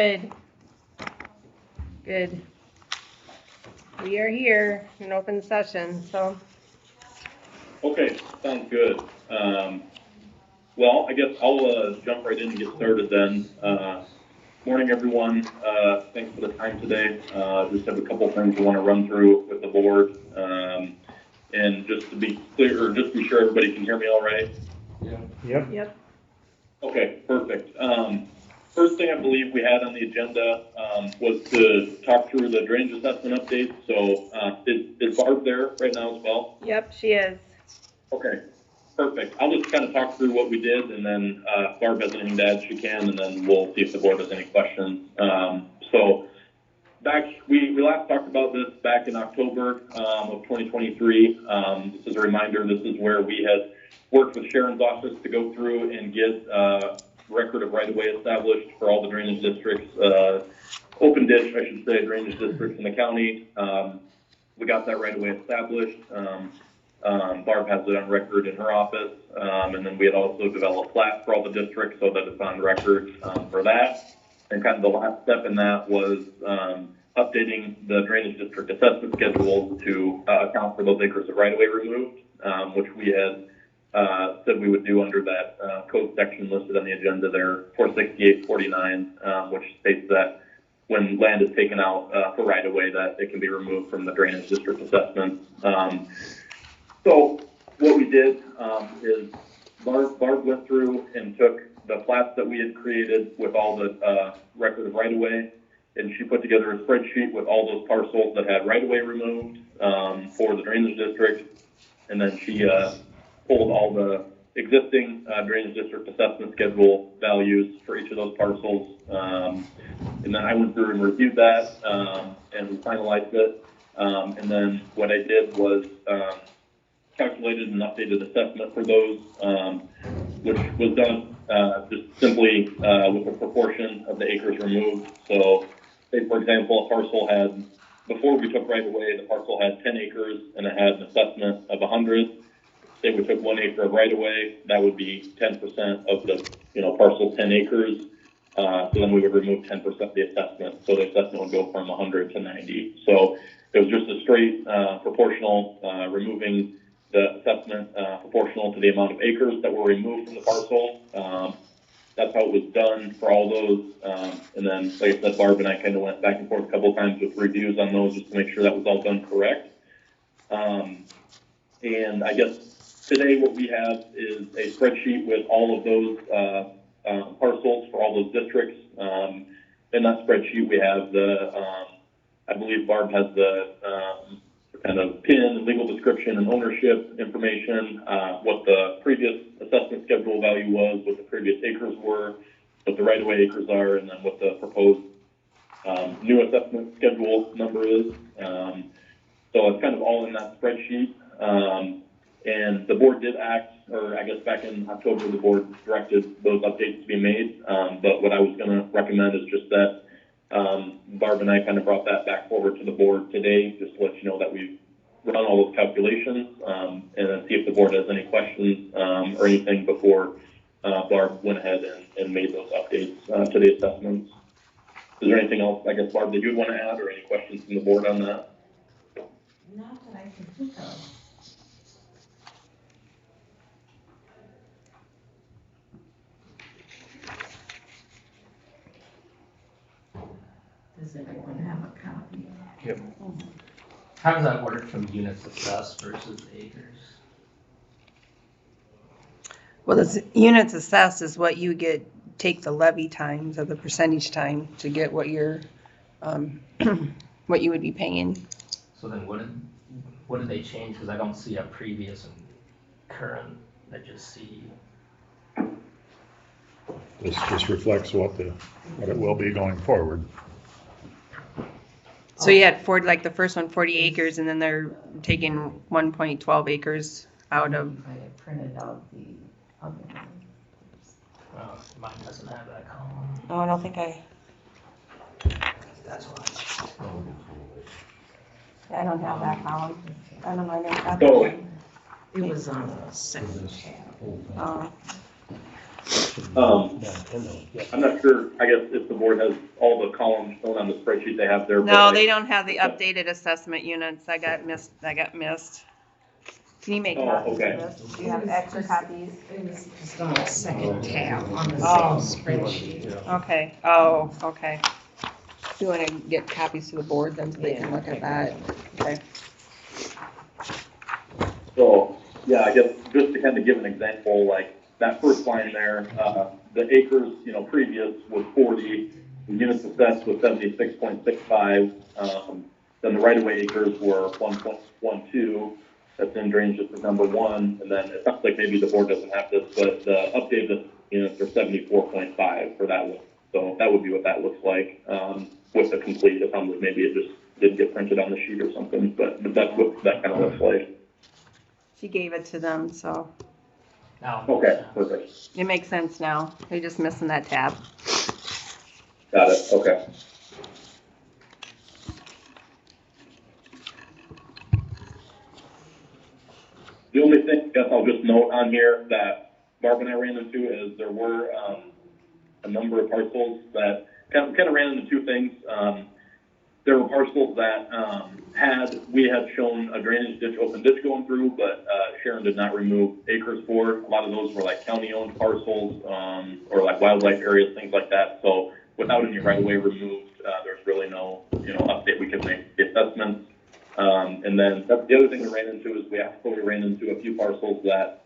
Good. Good. We are here in open session, so. Okay, sounds good. Well, I guess I'll jump right in and get started then. Morning, everyone. Thanks for the time today. Just have a couple things I want to run through with the board. And just to be clear, or just to be sure everybody can hear me all right. Yep. Okay, perfect. First thing I believe we had on the agenda was to talk through the drainage assessment update. So is Barb there right now as well? Yep, she is. Okay, perfect. I'll just kind of talk through what we did, and then if Barb has anything to add, she can, and then we'll see if the board has any questions. So we last talked about this back in October of 2023. Just as a reminder, this is where we had worked with Sharon's office to go through and get record of right-of-way established for all the drainage districts, open ditch, I should say, drainage districts in the county. We got that right-of-way established. Barb has it on record in her office, and then we had also developed plat for all the districts so that it's on record for that. And kind of the last step in that was updating the drainage district assessment schedule to account for those acres of right-of-way removed, which we had said we would do under that code section listed on the agenda there, 46849, which states that when land is taken out for right-of-way, that it can be removed from the drainage district assessment. So what we did is Barb went through and took the plats that we had created with all the record of right-of-way, and she put together a spreadsheet with all those parcels that had right-of-way removed for the drainage district, and then she pulled all the existing drainage district assessment schedule values for each of those parcels, and then I went through and reviewed that, and we finalized it, and then what I did was calculated an updated assessment for those, which was done just simply with a proportion of the acres removed. So, say for example, a parcel had, before we took right away, the parcel had 10 acres and it had an assessment of 100. Say we took 1 acre of right away, that would be 10% of the parcel's 10 acres. So then we would remove 10% of the assessment. So the assessment would go from 100 to 90. So it was just a straight proportional removing the assessment proportional to the amount of acres that were removed from the parcel. That's how it was done for all those. And then, like I said, Barb and I kind of went back and forth a couple of times with reviews on those just to make sure that was all done correct. And I guess today what we have is a spreadsheet with all of those parcels for all those districts. In that spreadsheet we have I believe Barb has the kind of PIN and legal description and ownership information, what the previous assessment schedule value was, what the previous acres were, what the right-of-way acres are, and then what the proposed new assessment schedule number is. So it's kind of all in that spreadsheet. And the board did act, or I guess back in October, the board directed those updates to be made. But what I was going to recommend is just that Barb and I kind of brought that back forward to the board today, just to let you know that we've run all those calculations, and then see if the board has any questions or anything before Barb went ahead and made those updates to the assessments. Is there anything else, I guess, Barb, that you'd want to add, or any questions from the board on that? Not that I can think of. Does everyone have a copy? Yep. How does that work from units assessed versus acres? Well, the units assessed is what you get, take the levy times or the percentage time to get what you're, what you would be paying. So then what did they change? Because I don't see a previous and current, I just see. This just reflects what it will be going forward. So you had like the first one, 40 acres, and then they're taking 1.12 acres out of. I have printed out the other one. Mine doesn't have that column. Oh, I don't think That's why. I don't have that column. I don't know, I never got that So- one. It was on the second tab. Oh. I'm not sure, I guess, if the board has all the columns shown on the spreadsheet they have there. No, but they don't have the updated assessment units. I got missed. Can you make Oh, copies of okay. this? Do you have extra copies? It was just on the second tab on the Oh. same spreadsheet. Okay, oh, okay. You wanna get copies to the board then so they can look at that? Okay. So, yeah, I guess just to kind of give an example, like that first line there, the acres, previous was 40, the units assessed was 76.65. Then the right-of-way acres were 1.12. That's in drainage district number 1. And then it sounds like maybe the board doesn't have this, but the updated units are 74.5 for that one. So that would be what that looks like with the complete. It sounds like maybe it just didn't get printed on the sheet or something, but that's what that kind of looks like. She gave it to them, so Now. Okay, perfect. it makes sense now. They're just missing that tab. Got it, okay. The only thing, I guess I'll just note on here that Barb and I ran into is there were a number of parcels that kind of ran into two things. There were parcels that we had shown a drainage ditch, open ditch going through, but Sharon did not remove acres for. A lot of those were like county-owned parcels or like wildlife areas, things like that. So without any right-of-way removed, there's really no update we could make the assessments. And then the other thing we ran into is we actually ran into a few parcels that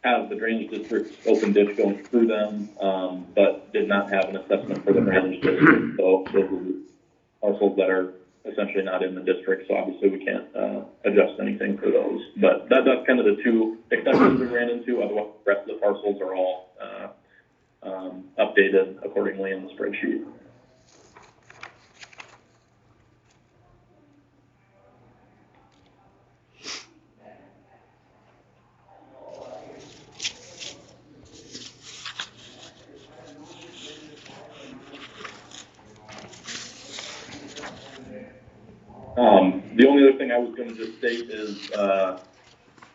have the drainage district open ditch going through them, but did not have an assessment for the drainage district. So those were parcels that are essentially not in the district, so obviously we can't adjust anything for those. But that's kind of the two exceptions we ran into. Otherwise, the rest of the parcels are all updated accordingly in the spreadsheet. The only other thing I was going to just state is,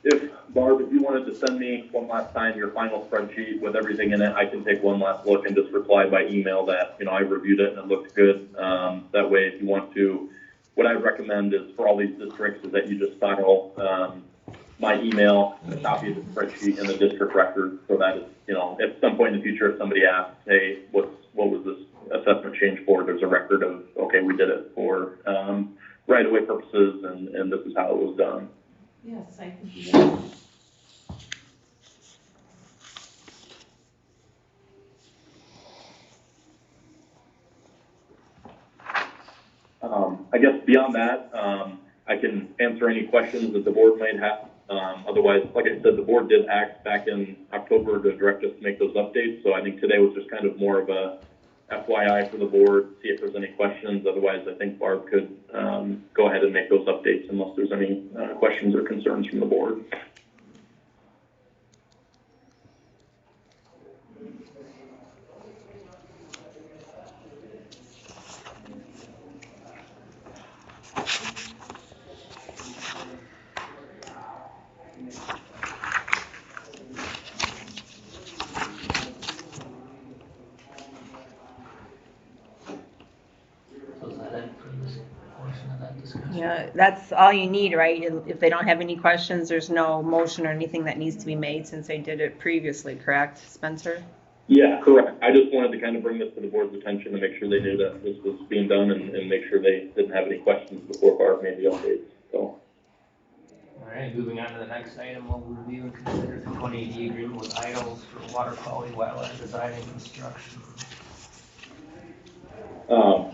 if Barb, if you wanted to send me one last time your final spreadsheet with everything in it, I can take one last look and just reply by email that, I reviewed it and it looked good. That way, if you want to, what I recommend is for all these districts is that you just file my email, a copy of the spreadsheet in the district record so that it's, at some point in the future, if somebody asks, hey, what was this assessment change for, there's a record of, okay, we did it for right-of-way purposes and this is how it was done. Yes, I can do that. I guess beyond that, I can answer any questions that the board might have. Otherwise, like I said, the board did act back in October to direct us to make those updates. So I think today was just kind of more of a FYI for the board, see if there's any questions. Otherwise, I think Barb could go ahead and make those updates unless there's any questions or concerns from the board. So is that it for this portion of that discussion? Yeah, that's all you need, right? If they don't have any questions, there's no motion or anything that needs to be made since they did it previously, correct, Spencer? Yeah, correct. I just wanted to kind of bring this to the board's attention to make sure they knew that this was being done and make sure they didn't have any questions before Barb made the updates. So. All right, moving on to the next item, we'll review and consider the 2080 agreement with Idols for water quality, wetland design, and construction.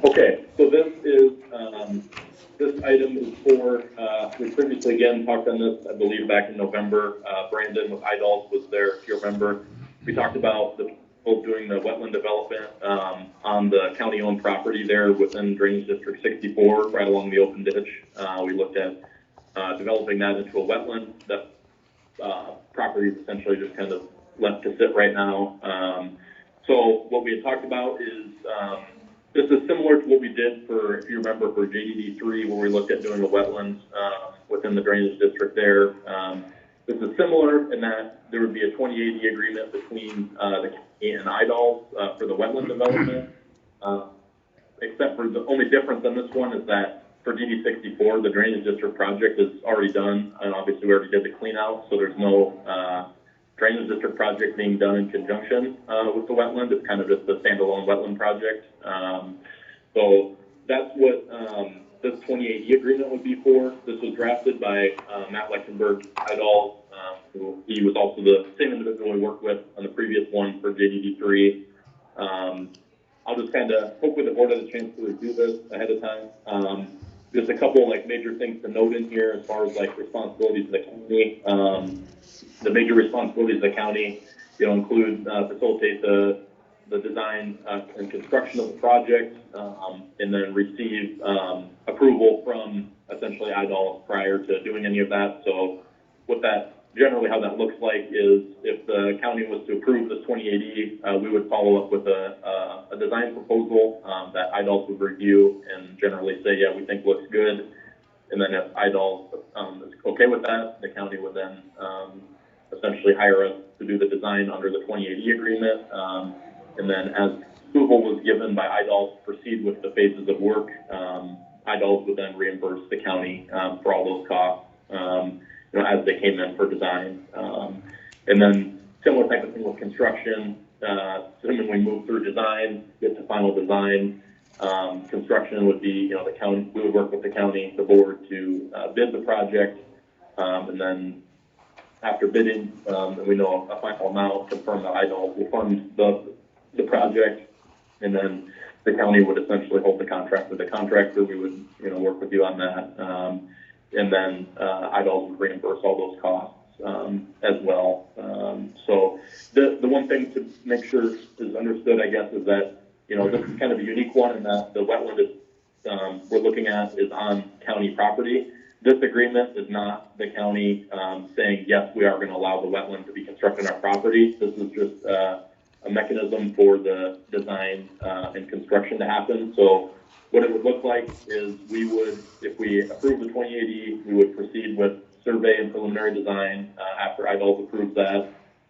Okay, so this item is for, we previously again talked on this, I believe back in November. Brandon with Idols was there, if you remember. We talked about the people doing the wetland development on the county-owned property there within Drainage District 64, right along the open ditch. We looked at developing that into a wetland. That property is essentially just kind of left to sit right now. So what we had talked about is this is similar to what we did for, if you remember, for JDD3, where we looked at doing a wetland within the drainage district there. This is similar in that there would be a 2080 agreement between the county and IDOL for the wetland development. Except for the only difference on this one is that for DD 64, the drainage district project is already done, and obviously we already did the clean out, so there's no drainage district project being done in conjunction with the wetland. It's kind of just a standalone wetland project. So that's what this 2080 agreement would be for. This was drafted by Matt Lechtenberg, IDOL, who he was also the same individual we worked with on the previous one for JDD3. I'll just kind of, hopefully the board has a chance to review this ahead of time. Just a couple like major things to note in here as far as like responsibilities of the county. The major responsibilities of the county, include facilitate the design and construction of the project, and then receive approval from essentially IDOL prior to doing any of that. So what that generally how that looks like is if the county was to approve this 2080, we would follow up with a design proposal that IDOL would review and generally say, yeah, we think looks good. And then if IDOL is okay with that, the county would then essentially hire us to do the design under the 2080 agreement. And then as approval was given by IDOL to proceed with the phases of work, IDOL would then reimburse the county for all those costs. As they came in for design. And then similar type of thing with construction, assuming we move through design, get to final design, construction would be, the county, we would work with the county, the board to bid the project. And then after bidding, and we know a final amount, confirm that IDOL will fund the project. And then the county would essentially hold the contract with the contractor. We would, work with you on that. And then IDOL would reimburse all those costs as well. So the one thing to make sure is understood, I guess, is that, this is kind of a unique one in that the wetland is, we're looking at is on county property. This agreement is not the county saying, yes, we are going to allow the wetland to be constructed on our property. This is just a mechanism for the design and construction to happen. So what it would look like is we would, if we approve the 2080, we would proceed with survey and preliminary design after IDOL approves that.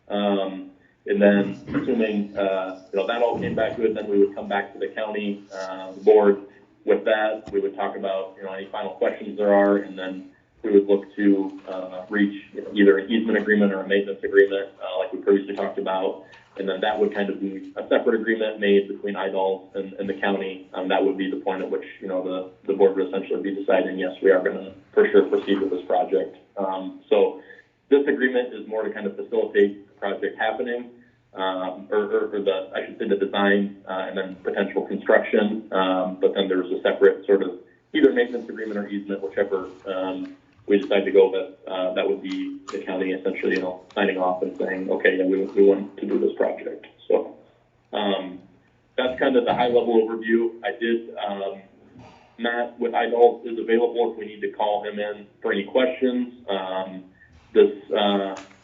And then assuming, that all came back good, then we would come back to the county board with that. We would talk about, any final questions there are, and then we would look to reach either an easement agreement or a maintenance agreement, like we previously talked about. And then that would kind of be a separate agreement made between IDOL and the county. That would be the point at which, the board would essentially be deciding, yes, we are going to for sure proceed with this project. So this agreement is more to kind of facilitate the project happening, or I should say the design and then potential construction. But then there's a separate sort of either maintenance agreement or easement, whichever we decide to go with. That would be the county essentially, signing off and saying, okay, yeah, we want to do this project. So that's kind of the high level overview. I did, Matt with IDOL is available if we need to call him in for any questions. This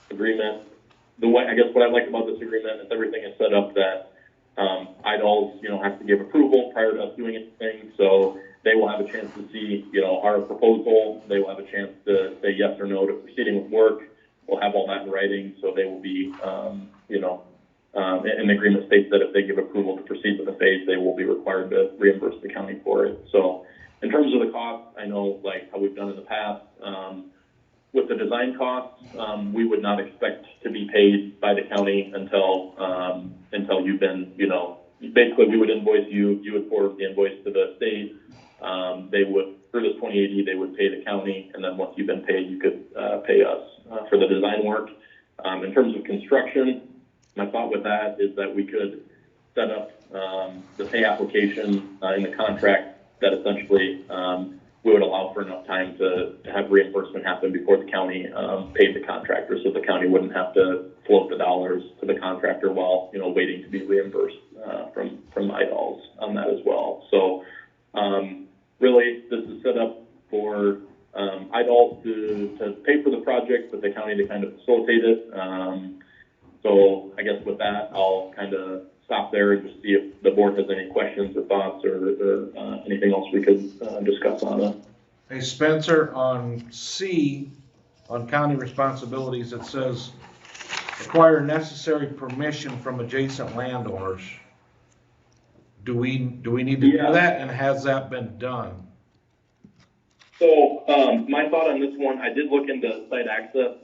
agreement, I guess what I like about this agreement is everything is set up that IDOLs, have to give approval prior to us doing anything. So they will have a chance to see, our proposal. They will have a chance to say yes or no to proceeding with work. We'll have all that in writing. So they will be, an agreement states that if they give approval to proceed with the phase, they will be required to reimburse the county for it. So in terms of the cost, I know like how we've done in the past, with the design costs, we would not expect to be paid by the county until you've been, basically we would invoice you, you would forward the invoice to the state. They would, for this 2080, they would pay the county, and then once you've been paid, you could pay us for the design work. In terms of construction, my thought with that is that we could set up the pay application in the contract that essentially we would allow for enough time to have reimbursement happen before the county paid the contractor, so the county wouldn't have to float the dollars to the contractor while waiting to be reimbursed from IDOLs on that as well. So really, this is set up for IDOLs to pay for the project, but the county to kind of facilitate it. So I guess with that, I'll kind of stop there and just see if the board has any questions or thoughts or anything else we could discuss on it. Hey, Spencer, on C, on county responsibilities, it says acquire necessary permission from adjacent landowners. Do we need to Yeah. do that, and has that been done? So, my thought on this one, I did look into site access.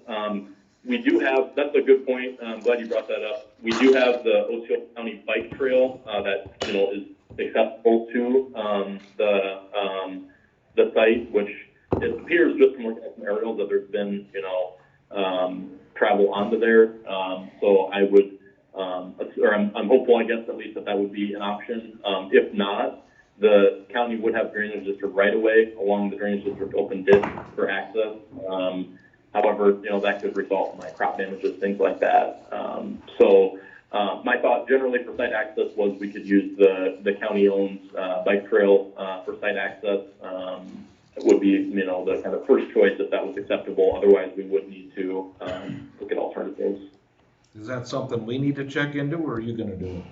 We do have, that's a good point. I'm glad you brought that up. We do have the Osceola County Bike Trail, that, is accessible to, the site, which it appears just from looking at some aerials that there's been, travel onto there. So I would, or I'm hopeful, I guess, at least that would be an option. If not, the county would have drainage district right away along the drainage district open ditch for access. However, that could result in like crop damages, things like that. My thought generally for site access was we could use the county owns bike trail for site access. It would be, the kind of first choice if that was acceptable. Otherwise, we would need to look at alternatives. Is that something we need to check into, or are you gonna do it?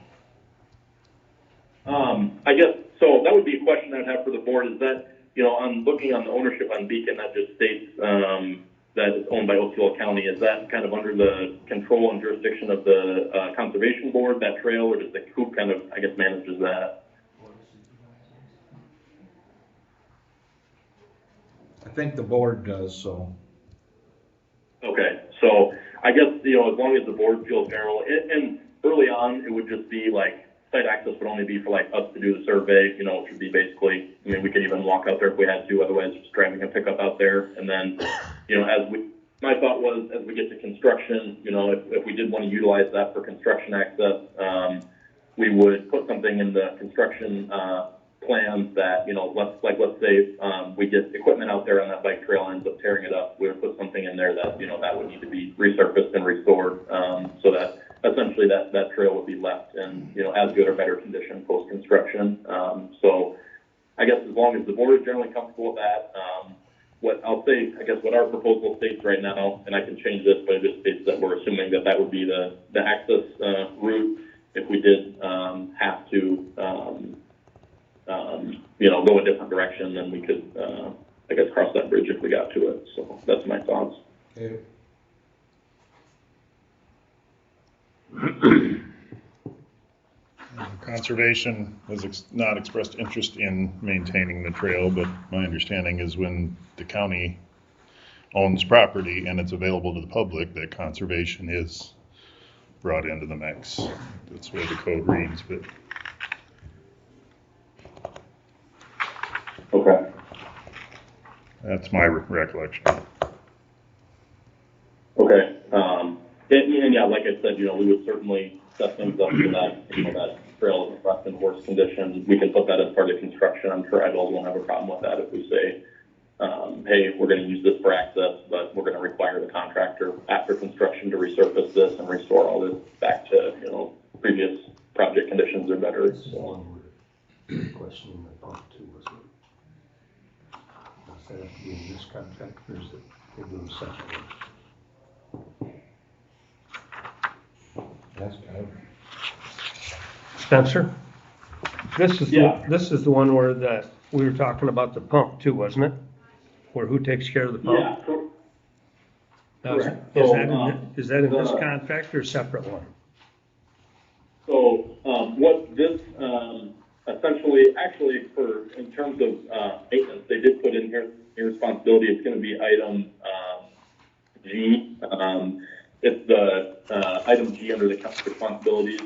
I guess, so that would be a question I would have for the board is that, on looking on the ownership on Beacon, that just states that it's owned by Osceola County. Is that kind of under the control and jurisdiction of the conservation board, that trail, or does who kind of, I guess, manages that? I think the board does, so. Okay, so I guess, as long as the board feels general, and early on, it would just be like, site access would only be for like us to do the survey, which would be basically, we could even walk out there if we had to, otherwise just driving a pickup out there. And then, my thought was as we get to construction, if we did want to utilize that for construction access, we would put something in the construction, plans that, let's say, we get equipment out there on that bike trail and ends up tearing it up, we would put something in there that, that would need to be resurfaced and restored, so that essentially that trail would be left in, as good or better condition post-construction. So I guess as long as the board is generally comfortable with that, what I'll say, I guess what our proposal states right now, and I can change this, but it just states that we're assuming that would be the access route if we did have to, go a different direction, then we could, I guess, cross that bridge if we got to it. So that's my thoughts. Okay. Conservation has not expressed interest in maintaining the trail, but my understanding is when the county owns property and it's available to the public, that conservation is brought into the mix. That's the way the code reads, but. Okay. That's my recollection. Okay. And yeah, like I said, we would certainly set things up so that, that trail is left in worse condition. We can put that as part of construction. I'm sure Eyeballs won't have a problem with that if we say, hey, we're going to use this for access, but we're going to require the contractor after construction to resurface this and restore all this back to, previous project conditions or better. This is the one where the question in the pump too, was it? Does that have to be in this contract, or is it, they do them separately? That's kind of. Spencer? This is, Yeah. this is the one where we were talking about the pump too, wasn't it? Where who takes care of the pump? Yeah. Now, is correct. is So, that in this the- contract or a separate one? So, what this, essentially, actually in terms of, maintenance, they did put in here, your responsibility, it's gonna be item, G. It's the, item G under the council responsibilities.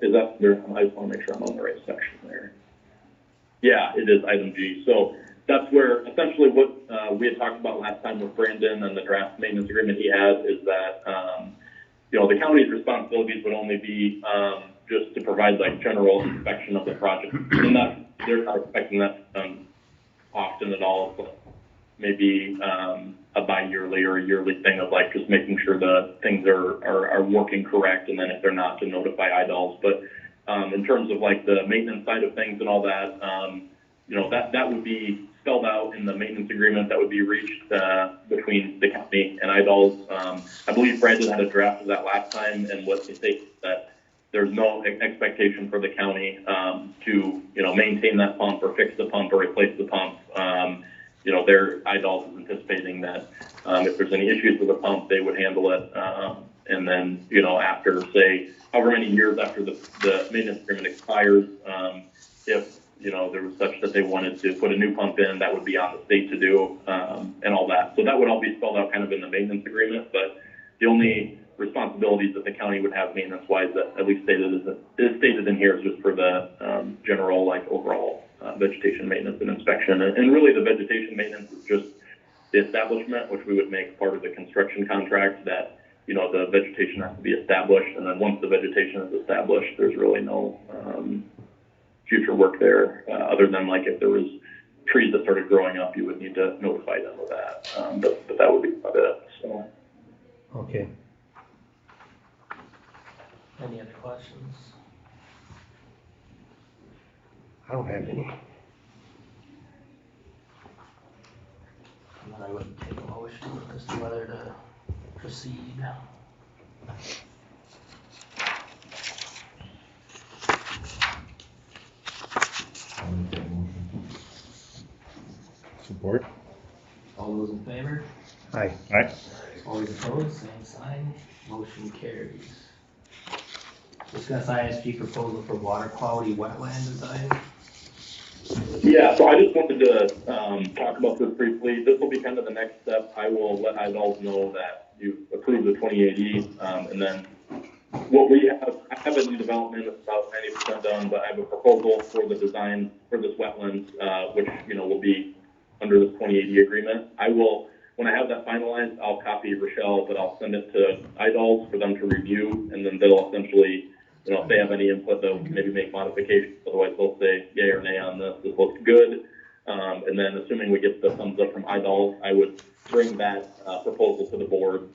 Is that there? I just wanna make sure I'm on the right section there. Yeah, it is item G. So that's where essentially what, we had talked about last time with Brandon and the draft maintenance agreement he had is that, the county's responsibilities would only be, just to provide like general inspection of the project. And they're not expecting that often at all, but maybe a bi-yearly or a yearly thing of like just making sure the things are working correct, and then if they're not, to notify IDALs. But in terms of like the maintenance side of things and all that, that would be spelled out in the maintenance agreement that would be reached between the county and IDALs. I believe Brandon had a draft of that last time, and what they say is that there's no expectation for the county to maintain that pump or fix the pump or replace the pump. their IDOLS is anticipating that, if there's any issues with the pump, they would handle it. And then, after, say, however many years after the maintenance agreement expires, if, there was such that they wanted to put a new pump in, that would be on the state to do, and all that. So that would all be spelled out kind of in the maintenance agreement, but the only responsibilities that the county would have maintenance-wise, that at least is stated in here, is just for the general, overall vegetation maintenance and inspection. And really, the vegetation maintenance is just the establishment, which we would make part of the construction contract, that, the vegetation has to be established, and then once the vegetation is established, there's really no future work there, other than if there was trees that started growing up, you would need to notify them of that. But that would be about it, so. Okay. Any other questions? I don't have any. And then I would take a motion as to whether to proceed. Support? All those in favor? Aye. Aye. All those opposed, same sign, motion carries. Discuss ISG proposal for water quality wetland design. Yeah, so I just wanted to talk about this briefly. This will be kind of the next step. I will let IDOLS know that you approved the 2080, and then what we have, I have a new development that's about 90% done, but I have a proposal for the design for this wetland, which, will be under this 2080 agreement. I will, when I have that finalized, I'll copy Rochelle, but I'll send it to IDOLS for them to review, and then they'll essentially, if they have any input, they'll maybe make modifications. Otherwise, they'll say yay or nay on this. This looks good. And then, assuming we get the thumbs up from IDOLS, I would bring that proposal to the board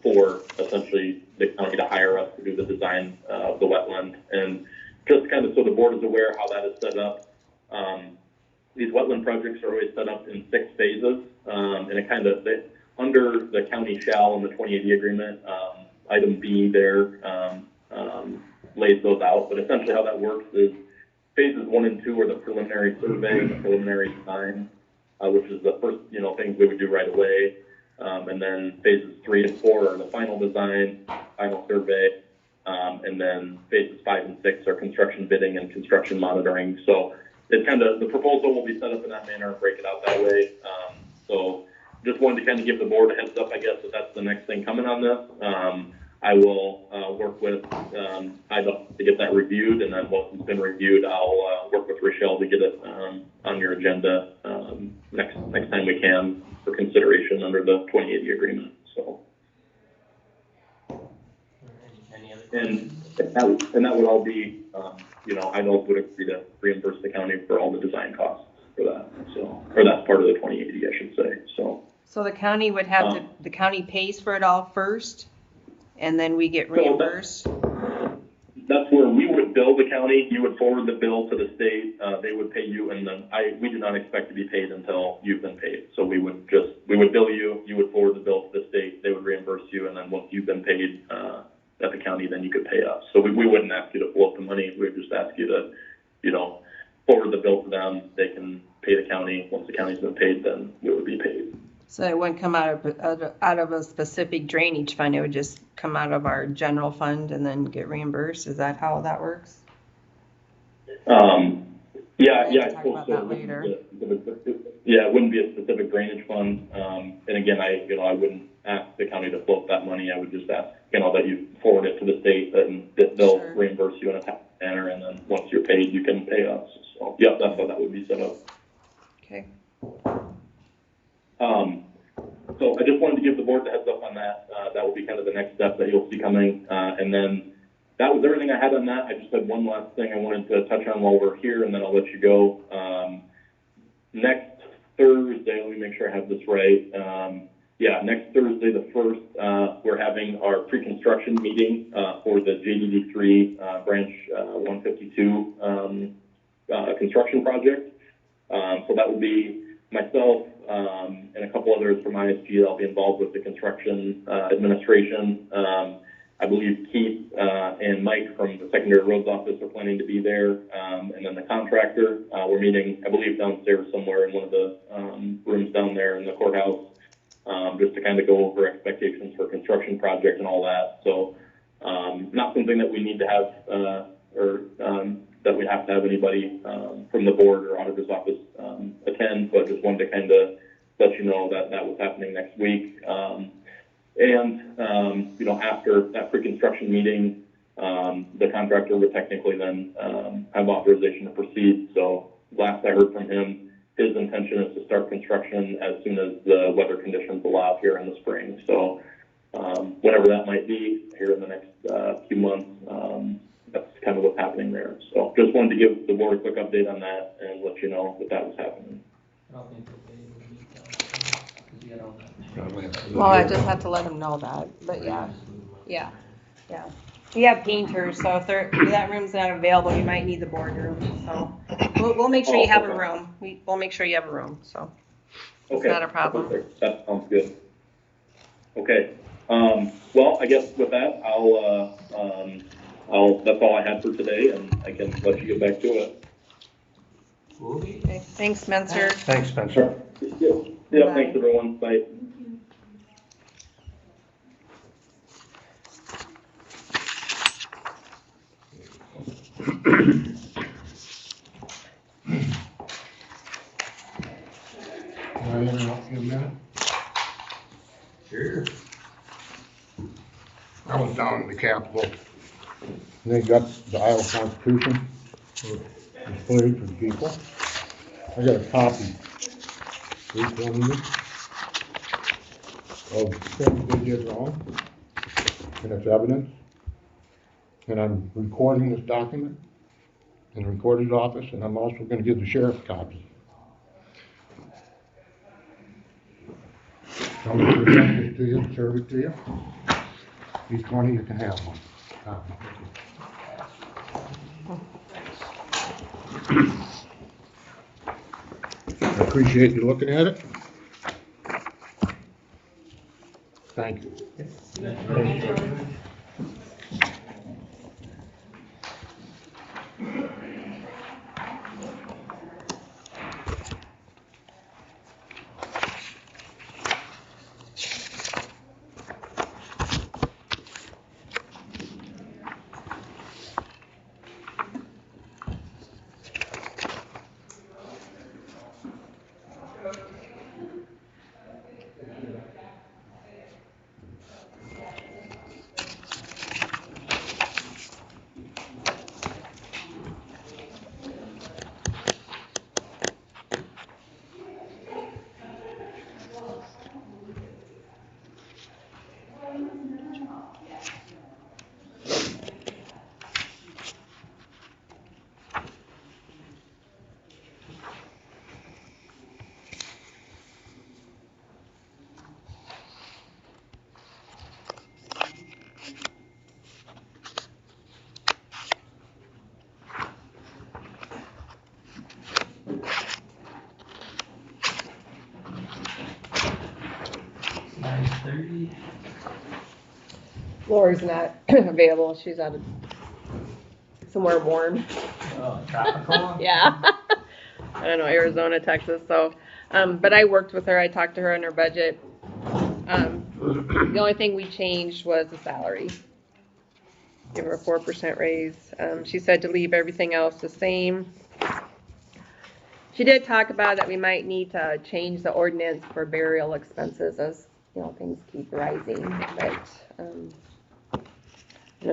for essentially the county to hire us to do the design of the wetland. And just kind of so the board is aware how that is set up. These wetland projects are always set up in 6 phases, and it kind of, under the county shall in the 2080 agreement, item B there lays those out. But essentially how that works is phases 1 and 2 are the preliminary survey and the preliminary design, which is the first, things we would do right away. And then phases 3 and 4 are the final design, final survey, and then phases 5 and 6 are construction bidding and construction monitoring. So it's kind of, the proposal will be set up in that manner and break it out that way. So just wanted to kind of give the board a heads up, I guess, that that's the next thing coming on this. I will work with IDOLS to get that reviewed, and then once it's been reviewed, I'll work with Rochelle to get it on your agenda next time we can for consideration under the 2080 agreement. So, Any other and questions? that would all be, IDOLS would agree to reimburse the county for all the design costs for that. So, or that's part of the 2080, I should say. So the county would have to, the county pays for it all first, and then we get reimbursed? That's where we would bill the county. You would forward the bill to the state. They would pay you, and then we do not expect to be paid until you've been paid. So we would bill you. You would forward the bill to the state. They would reimburse you, and then once you've been paid at the county, then you could pay us. So we wouldn't ask you to float the money. We would just ask you to, forward the bill to them. They can pay the county. Once the county's been paid, then we would be paid. So it wouldn't come out of a specific drainage fund, it would just come out of our general fund and then get reimbursed? Is that how that works? Yeah, We'll I talk suppose about so. that later. Yeah, it wouldn't be a specific drainage fund. And again, I wouldn't ask the county to float that money. I would just ask, that you forward it to the state, and they'll Sure. reimburse you in a tax manner, and then once you're paid, you can pay us. So, yeah, that's how that would be set up. Okay. So I just wanted to give the board the heads up on that. That will be kind of the next step that you'll see coming. And then that was everything I had on that. I just had one last thing I wanted to touch on while we're here, and then I'll let you go. Next Thursday, let me make sure I have this right. Next Thursday, the 1st, we're having our pre-construction meeting for the JDD3 branch 152 construction project. So that will be myself and a couple others from ISG that'll be involved with the construction administration. I believe Keith, and Mike from the secondary roads office are planning to be there. And then the contractor, we're meeting, I believe downstairs somewhere in one of the, rooms down there in the courthouse. Just to kind of go over expectations for construction project and all that. So, not something that we need to have, that we have to have anybody, from the board or auditor's office, attend, but just wanted to kind of let you know that that was happening next week. After that pre-construction meeting, the contractor would technically then, have authorization to proceed. So last I heard from him, his intention is to start construction as soon as the weather conditions allow here in the spring. So, whatever that might be here in the next, few months, that's kind of what's happening there. So just wanted to give the board a quick update on that and let you know that that was happening. I don't think that they would meet down, because you got all that. Probably have to do Well, I it. just have to let them know that, but yeah, yeah. We have painters, so if that room's not available, you might need the boardroom, so. We'll make sure you have a room. We'll make sure you have a room, so. It's Okay. not a problem. Perfect. That sounds good. Okay. Well, I guess with that, that's all I had for today, and I can let you get back to it. Okay, thanks, Spencer. Thanks, Spencer. Yeah, thanks everyone. Bye. Can I interrupt you a minute? Sure. I was down in the Capitol, and they got the Iowa Constitution displayed for the people. I got a copy, each one of you, of things they did wrong, and it's evidence. And I'm recording this document in the recorder's office, and I'm also gonna give the sheriff a copy. I'm gonna present this to you, serve it to you. Each one of you can have one. I appreciate you looking at it. Thank you. Lori's not available. She's out of somewhere warm. Tropical? Yeah. I don't know, Arizona, Texas, so, but I worked with her. I talked to her on her budget. The only thing we changed was the salary. Give her a 4% raise. She said to leave everything else the same. She did talk about that we might need to change the ordinance for burial expenses as, things keep rising, but,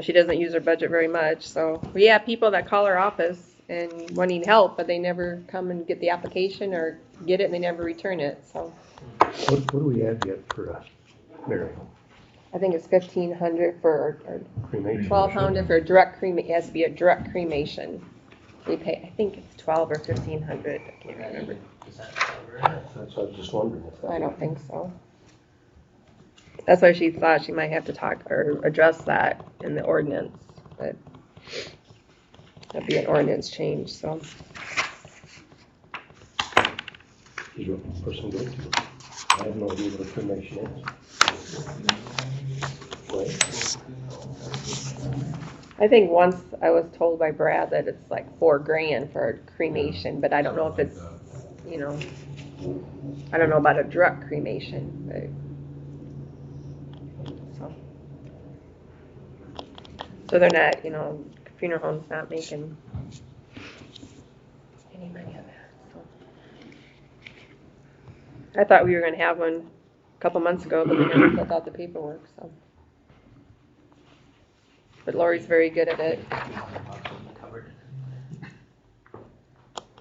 she doesn't use her budget very much, so we have people that call our office and wanting help, but they never come and get the application or get it and they never return it, so. What do we have yet for us, burial? I think it's 1,500 for, or Cremation? 1,200 for a direct cremation. It has to be a direct cremation. We pay, I think it's 12 or 1,500, I can't remember. Does that cover it? That's what I was just wondering. if that- I don't think so. That's why she thought she might have to talk or address that in the ordinance, but that'd be an ordinance change, so. Is your person go to? I have no idea what a cremation is. I think once I was told by Brad that it's like $4,000 for cremation, but I don't know if it's, you know, I don't know about a direct cremation, but, so. So they're not, you know, funeral home's not making any money on that, so. I thought we were gonna have one a couple months ago, but they never filled out the paperwork, so. But Lori's very good at it,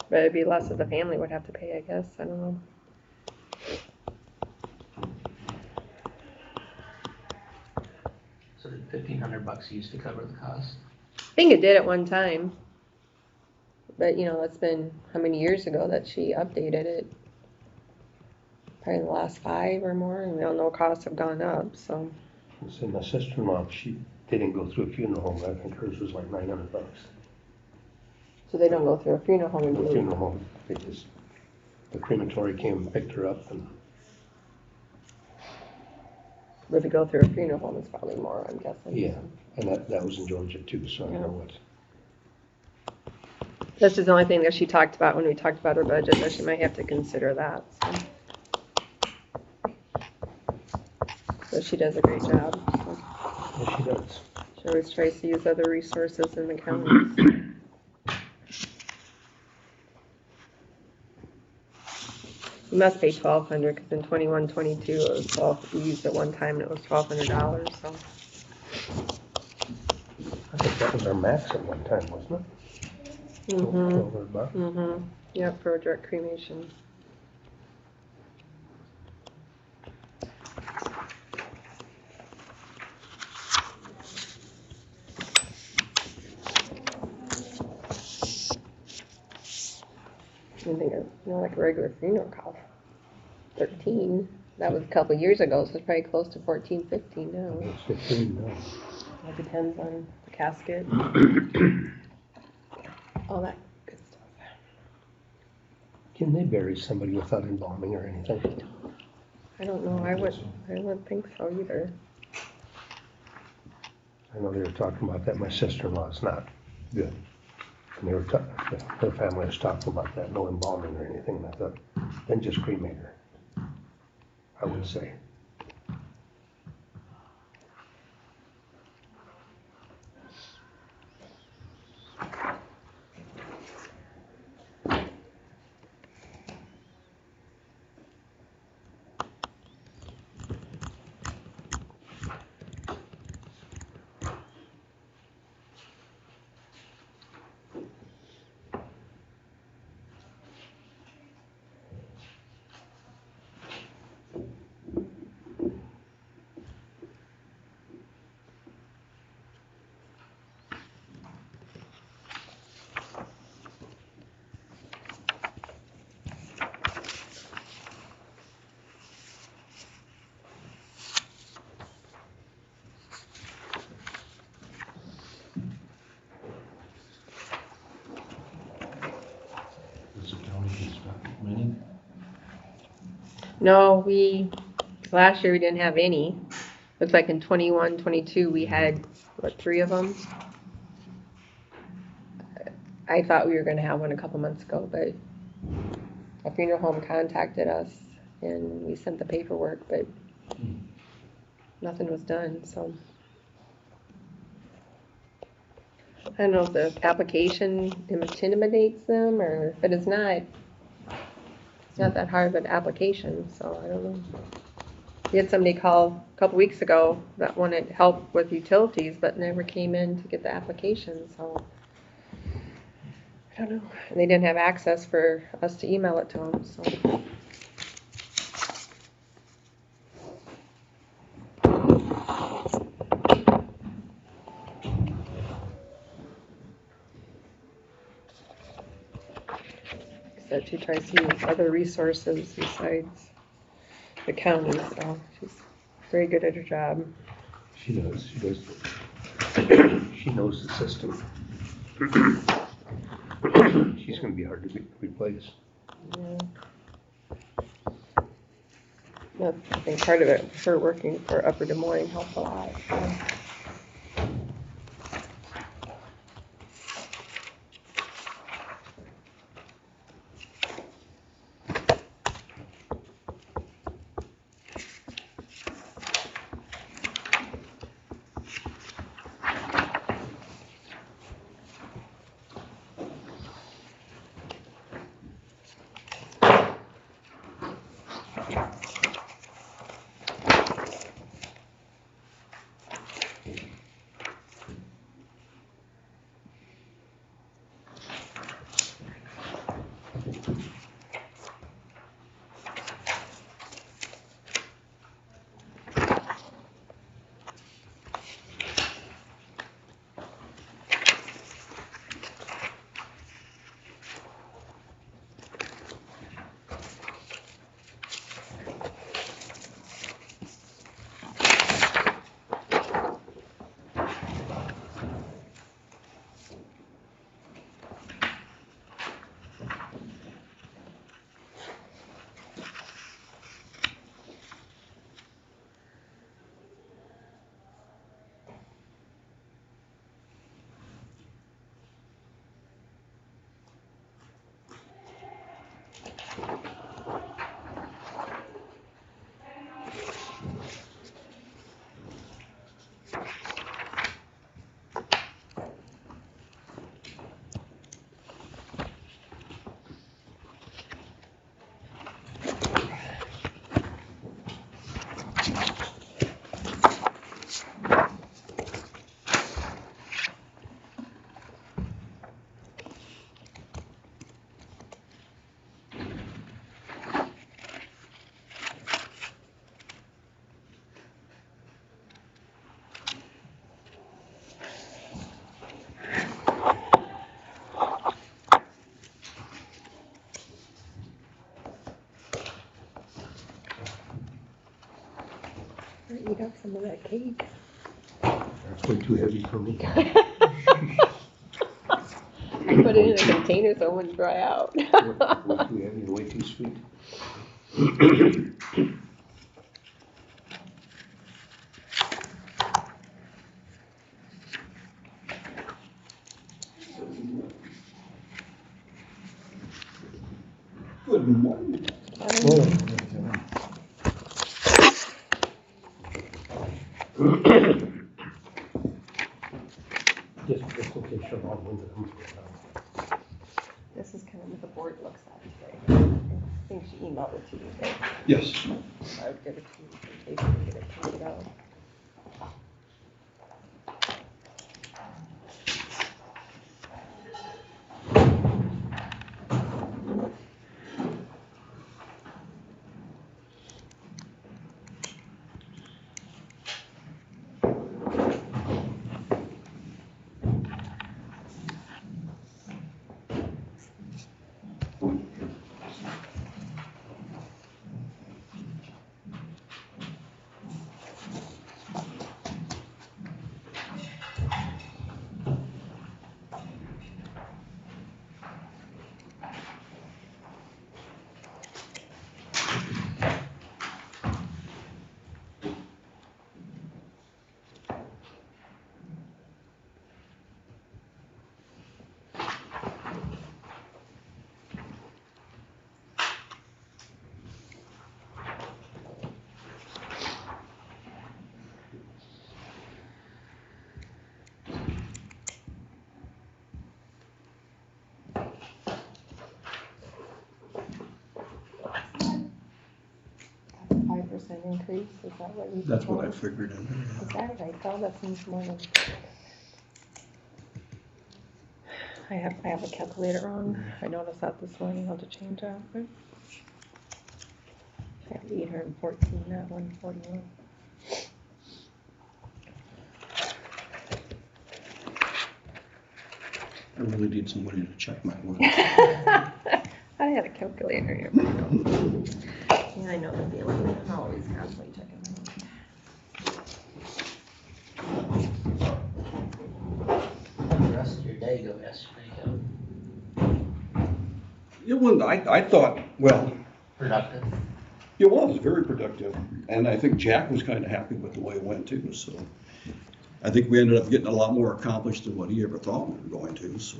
but it'd be less that the family would have to pay, I guess, I don't know. So did $1,500 used to cover the cost? I think it did at one time. But, you know, it's been how many years ago that she updated it? Probably in the last 5 or more, and we all know costs have gone up, so. So my sister-in-law, they didn't go through a funeral home, I think hers was like $900. So they don't go through a funeral home and The do funeral home, the crematory came and picked her up and. But if you go through a funeral home, it's probably more, I'm guessing. Yeah, and that was in Georgia too, so I know what. That's just the only thing that she talked about when we talked about her budget, that she might have to consider that, so. But she does a great job, so. Yes, she does. She always tries to use other resources in the counties. You must pay $1,200, because in 21-22 it was 12. We used it one time and it was $1,200, so. I think that was our max at one time, wasn't it? $1,200. Mm-hmm. Yep, for a direct cremation. I think of, you know, like a regular funeral cost, 13. That was a couple years ago, so it's probably close to 14, 15 now. It's 15 now. It depends on the casket, all that good stuff. Can they bury somebody without embalming or anything? I don't know. I wouldn't think so either. I know they were talking about that. My sister-in-law's not good. And they were her family was talking about that, no embalming or anything. And I thought, then just cremate her, I would say. Does the county get stock many? No, last year we didn't have any. Looks like in 21-22 we had, what, 3 of them? I thought we were gonna have one a couple months ago, but a funeral home contacted us and we sent the paperwork, but nothing was done, so. I don't know if the application intimidates them or, but it's not that hard of an application, so I don't know. We had somebody call a couple weeks ago that wanted help with utilities, but never came in to get the application, so. I don't know. And they didn't have access for us to email it to them, so. Said she tries to use other resources besides the county, so she's very good at her job. She does. She knows the system. She's going to be hard to replace. Yeah. That's, I think, part of it, for working for Upper Des Moines helps a lot, so. Eat up some of that cake. That's way too heavy for me. I put it in a container so it wouldn't dry out. Way too heavy and way too sweet. Good morning. Just okay, sure, I'll move it. This is kind of what the board looks at today. I think she emailed it to you, right? Yes. I would give it to you in case you can get it printed out. That's a 5% increase, is that what you? That's what I proposed? figured in there. Is that right, though? That seems more than. I have a calculator on. I noticed that this morning, how to change that. I have 814, not 141. I really need somebody to check my work. I had a calculator here, but I don't. Yeah, I know the feeling. I'm always constantly checking my work. The rest of your day go yesterday, Kevin? It wasn't, I thought, well, Productive. It was very productive, and I think Jack was kind of happy with the way it went too, so. I think we ended up getting a lot more accomplished than what he ever thought we were going to, so.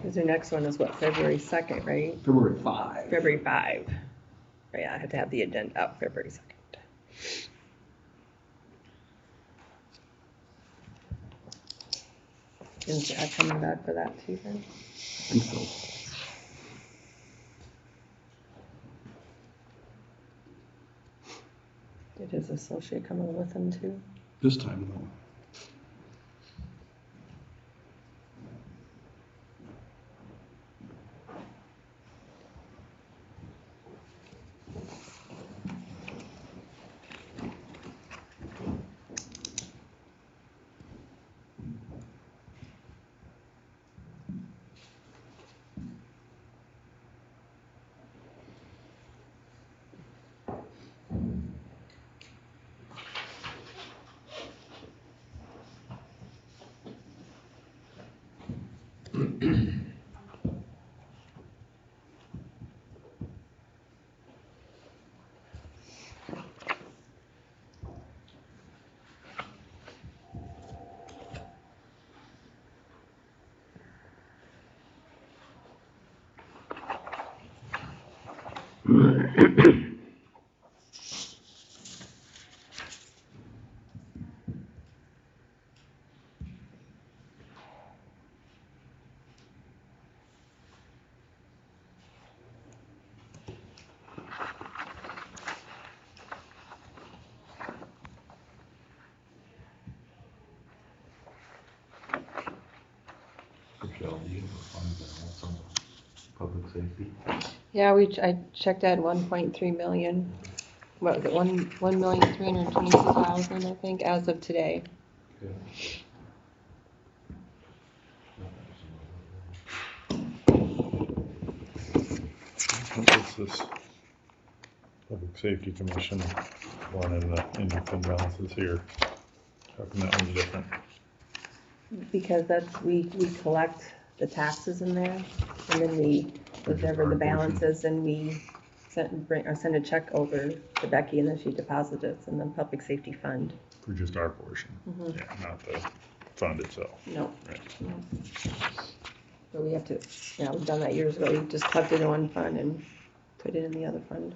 Cause your next one is what, February 2nd, right? February 5. February 5. Oh, yeah, I had to have the agenda up February 2nd. Is Jack coming back for that too then? I think so. Did his associate come in with him too? This time, though. Michelle, do you have a fund balance on public safety? Yeah, I checked at 1.3 million. What was it, 1,322,000, I think, as of today. Okay. What is this? Public Safety Commission one in your fund balances here. How come that one's different? Because we collect the taxes in there, and then whatever the balance is, then we send a check over to Becky, and then she deposits it in the public safety fund. For just our portion? Mhm. Yeah, not the fund itself. No. Right. No. So we have to, we've done that years ago, we just collected in one fund and put it in the other fund.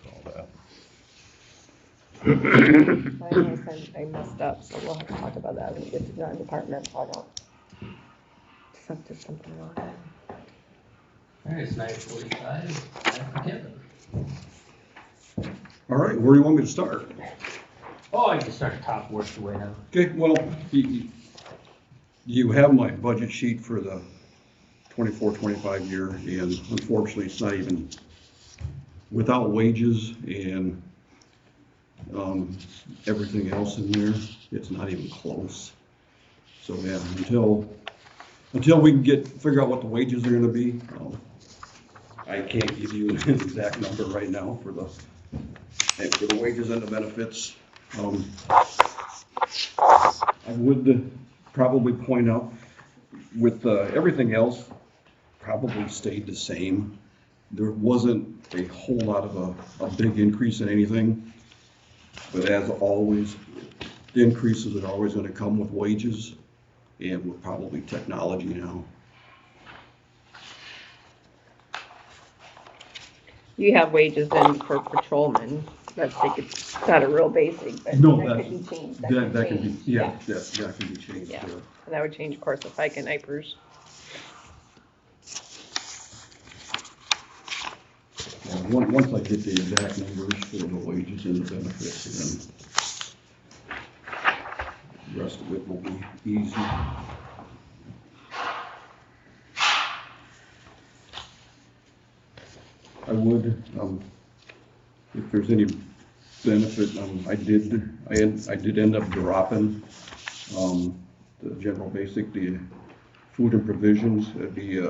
All that. I messed up, so we'll have to talk about that when it gets to non-departmental, I don't. Something wrong. Alright, it's 9:45, time for Kevin. All right, where do you want me to start? Oh, I can start top, work the way down. Okay, well, you have my budget sheet for the 24-25 year, and unfortunately, it's not even without wages and everything else in there, it's not even close. So yeah, until we can figure out what the wages are gonna be, I can't give you an exact number right now for the wages and the benefits. I would probably point out with everything else probably stayed the same. There wasn't a whole lot of a big increase in anything. But as always, the increases are always gonna come with wages and with probably technology now. You have wages in for patrolmen, that's like, it's not a real basic, but No, that that- could be changed. That can be, change. yeah, that can be changed, Yeah. yeah. And that would change, of course, the FICA and IPERS. Once I get the exact numbers for the wages and the benefits, then the rest of it will be easy. I would, if there's any benefit, I did end up dropping, the general basic, the food and provisions, it'd be,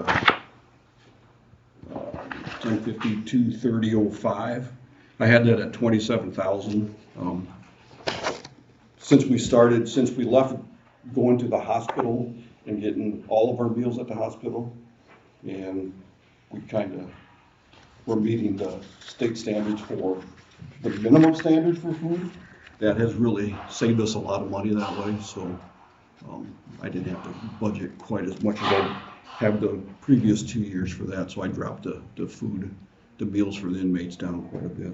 1052-3005. I had that at 27,000. Since we left going to the hospital and getting all of our meals at the hospital, and we kind of we're meeting the state standards for the minimum standards for food. That has really saved us a lot of money that way, so, I didn't have to budget quite as much as I have the previous 2 years for that, so I dropped the food, the meals for the inmates down quite a bit.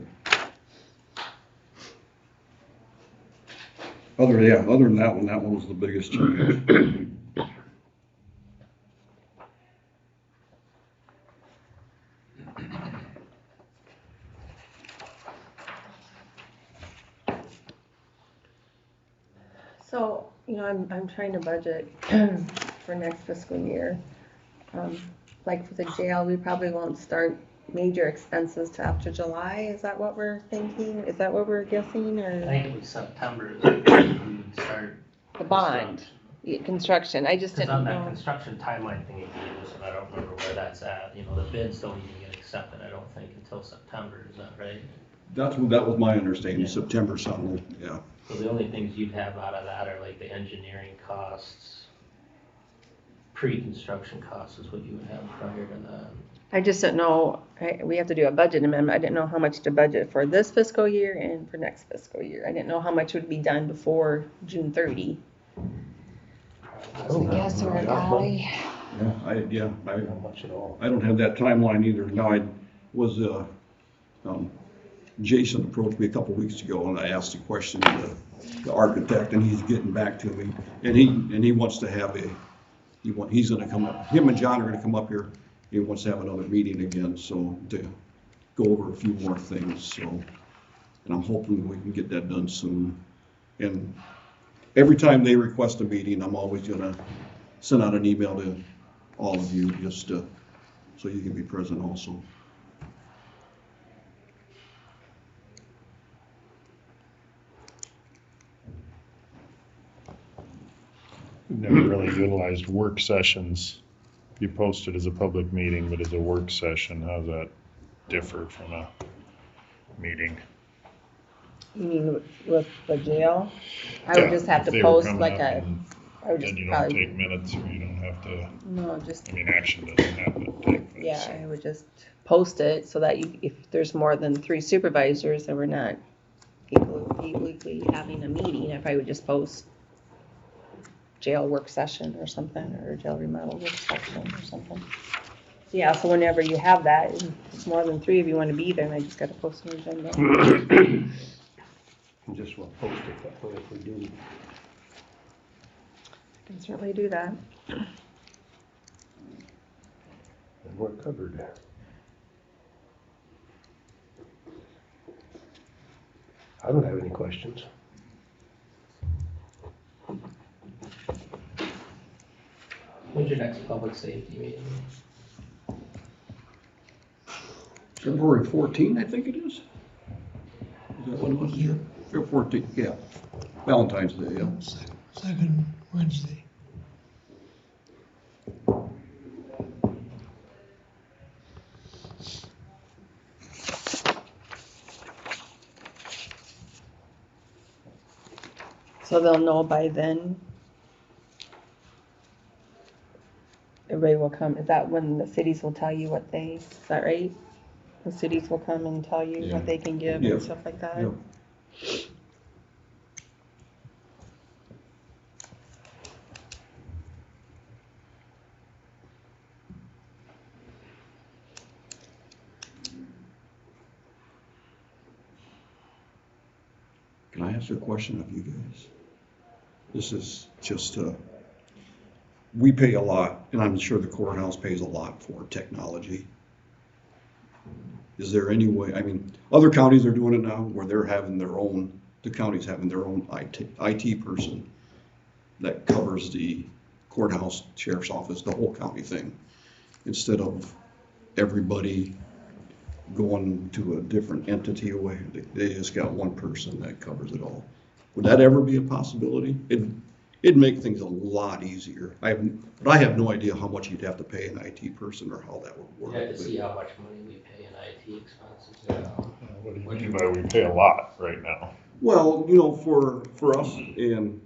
Other than that one was the biggest change. So, I'm trying to budget for next fiscal year. Like for the jail, we probably won't start major expenses till after July. Is that what we're thinking? Is that what we're guessing, I or think it was September that we would start. the bond construction? I just Because didn't on that know. construction timeline thing you gave us, and I don't remember where that's at, the bids don't even get accepted, I don't think, until September, is that right? That was my understanding, September something, yeah. So the only things you'd have out of that are like the engineering costs, pre-construction costs is what you would have prior to that. I just didn't know. We have to do a budget amendment. I didn't know how much to budget for this fiscal year and for next fiscal year. I didn't know how much would be done before June 30. So yes, we're an alley. Not much at all. I don't have that timeline either. Now, Jason approached me a couple weeks ago and I asked a question to the architect and he's getting back to me. And he wants to have he's gonna come up, him and John are gonna come up here. He wants to have another meeting again, so to go over a few more things, so. And I'm hoping we can get that done soon. And every time they request a meeting, I'm always gonna send out an email to all of you just so you can be present also. We've never really utilized work sessions. You post it as a public meeting, but as a work session, how does that differ from a meeting? You mean with the jail? I Yeah, would just have if to they were post coming like up a, and I would just then you don't probably, take minutes, or you don't have to, no, just, I mean, action doesn't happen to take minutes. yeah, so. I would just post it so that if there's more than 3 supervisors, then we're not equally having a meeting. If I would just post jail work session or something, or jail remodel work session or something. So yeah, so whenever you have that, if it's more than 3 of you want to be there, and I just gotta post an agenda. And just we'll post it that way if we do. I can certainly do that. And we're covered. I don't have any questions. When's your next public safety meeting? February 14, I think it is. Is that what it was? Yeah. February 14, yeah. Valentine's Day, yeah. Second Wednesday. So they'll know by then. Everybody will come. Is that when the cities will tell you what is that right? The cities will come and tell you Yeah. what they can give Yeah. and stuff like that? Yeah. Can I ask a question of you guys? This is just, we pay a lot, and I'm sure the courthouse pays a lot for technology. Is there any way, I mean, other counties are doing it now where they're having their own, the county's having their own IT person that covers the courthouse, sheriff's office, the whole county thing, instead of everybody going to a different entity away. They just got one person that covers it all. Would that ever be a possibility? It'd make things a lot easier. But I have no idea how much you'd have to pay an IT person or how that would You work. have to see how much money we pay in IT expenses. What do you mean by we pay a lot right now? Well, for us and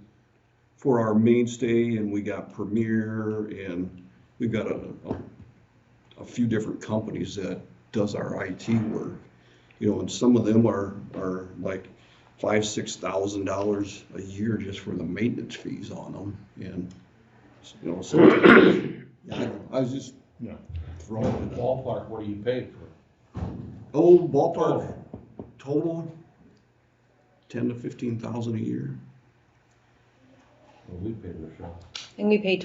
for our mainstay, and we got Premier, and we've got a few different companies that does our IT work. You know, and some of them are like $5,000-6,000 a year just for the maintenance fees on them. And, you know, so, yeah, I was just Yeah. throwing it out. Ballpark, what do you pay for? Oh, ballpark, total, 10 to 15,000 a year. Well, we pay the shell. I think we pay I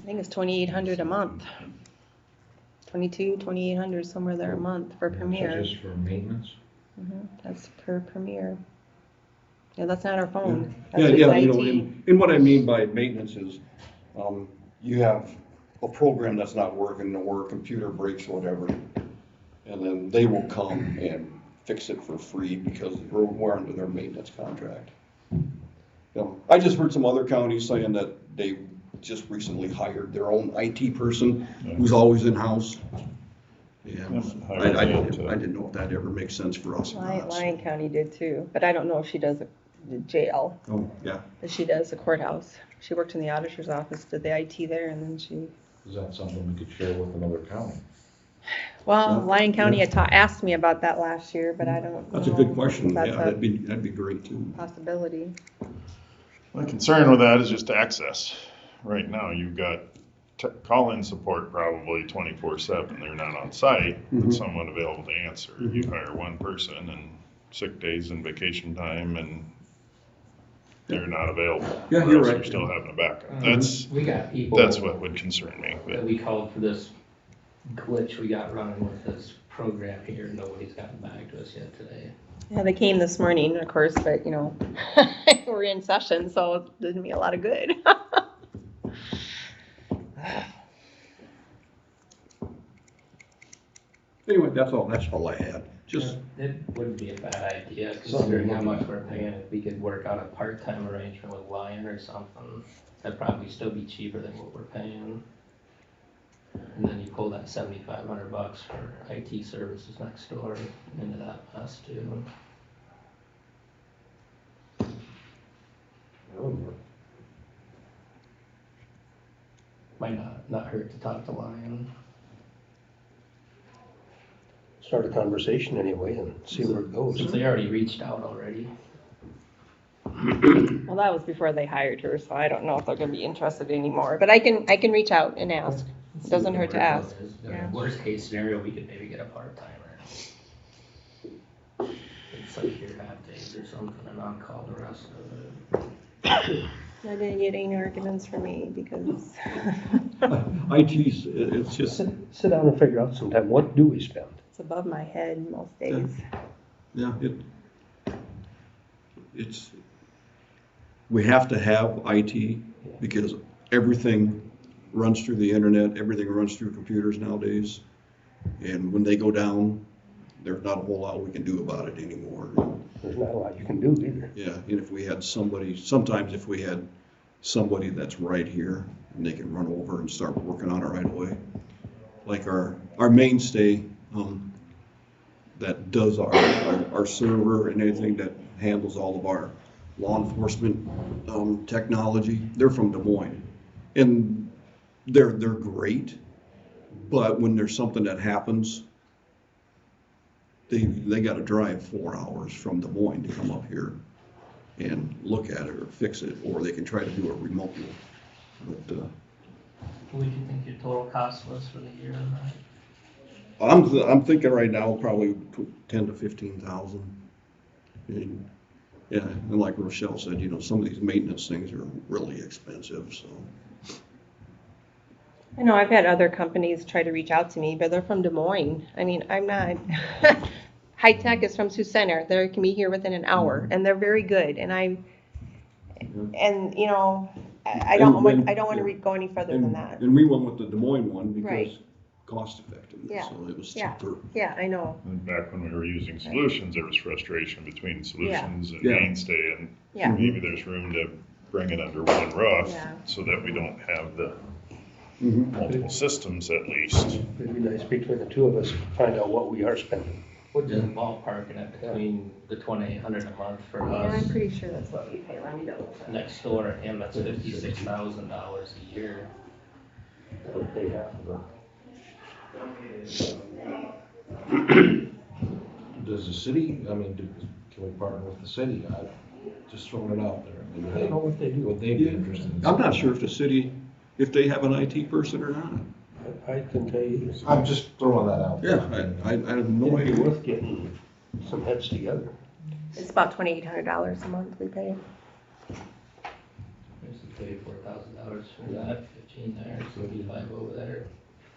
think it's 2,800 a month. 2,800, somewhere there a month for So Premier. just for maintenance? That's per Premier. Yeah, that's not our phone. Yeah, That's yeah, just you know, IT. and what I mean by maintenance is, you have a program that's not working or a computer breaks or whatever, and then they will come and fix it for free because we're under their maintenance contract. You know, I just heard some other counties saying that they just recently hired their own IT person who's always in-house. And I didn't know if that ever makes sense for us or not. Lyon County did too, but I don't know if she does the jail. Oh, yeah. But she does the courthouse. She worked in the auditor's office, did the IT there, and then she. Is that something we could share with another county? Well, Yeah. Lyon County had asked me about that last year, but I don't know. That's a good question. if Yeah, That's that'd be great too. a possibility. My concern with that is just access. Right now, you've got call-in support probably 24/7. They're not on site, but someone available to answer. You hire one person and sick days and vacation time and they're not available. Yeah, or you're else right. You're still having a backup. We got people. That's what would concern me. That But we called for this glitch we got running with this program here. Nobody's gotten back to us yet today. Yeah, they came this morning, of course, but we're in session, so it didn't be a lot of good. Anyway, that's all I had. Just, It wouldn't be a bad idea considering how much we're paying. If we could work out a part-time arrangement with Lion or something, that'd probably still be cheaper than what we're paying. And then you pull that $7,500 for IT services next door into that mess too. Might not hurt to talk to Lion. Start a conversation anyway and see where it goes. Since they already reached out already. Well, that was before they hired her, so I don't know if they're gonna be interested anymore, but I can reach out and ask. It doesn't hurt to ask. Yeah. Worst case scenario, we could maybe get a part-timer. It's like your half days or something and on call the rest of it. I didn't get any arguments from me because. it's just, Sit down and figure out sometime, what do we spend? It's above my head most days. yeah, it's, we have to have IT because everything runs through the internet, everything runs through computers nowadays. And when they go down, there's not a whole lot we can do about it anymore. There's not a lot you can do either. Yeah, and if we had sometimes if we had somebody that's right here and they can run over and start working on it right away. Like our mainstay, that does our server and anything that handles all of our law enforcement, technology, they're from Des Moines. And they're great, but when there's something that happens, they gotta drive 4 hours from Des Moines to come up here and look at it or fix it, or they can try to do it remotely. But, What do you think your total cost was for the year on that? I'm thinking right now probably 10 to 15,000. And, yeah, and like Rochelle said, some of these maintenance things are really expensive, so. I know I've had other companies try to reach out to me, but they're from Des Moines. I mean, I'm not. High Tech is from Sioux Center. They can be here within an hour, and they're very good. And I don't want to go any further than that. And we went with the Des Moines one Right. because cost effectiveness, Yeah. so it was Yeah. cheaper. Yeah, I know. and back when we were using Solutions, there was frustration between Solutions and Yeah. Mainstay. And Yeah. maybe there's room to bring it under one roof Yeah. so that we don't have the Mhm. multiple systems at least. It'd be nice between the two of us, find out what we are spending. We're just ballparking it between the 2,800 a month for Yeah, I'm us. pretty sure that's what we pay. Let me double check. Next door to him, that's $56,000 a year. That would pay half of Does the city, I mean, can we partner with the city? Just throwing it out there. I mean, I don't know what they do. would they be interested in? I'm not sure if the city, if they have an IT person or not. I can tell you. I'm just throwing that out there. Yeah, I have no It'd be idea. worth getting some heads together. It's about $2,800 a month we pay. There's the $34,000 for that, 15 there, 75 over there,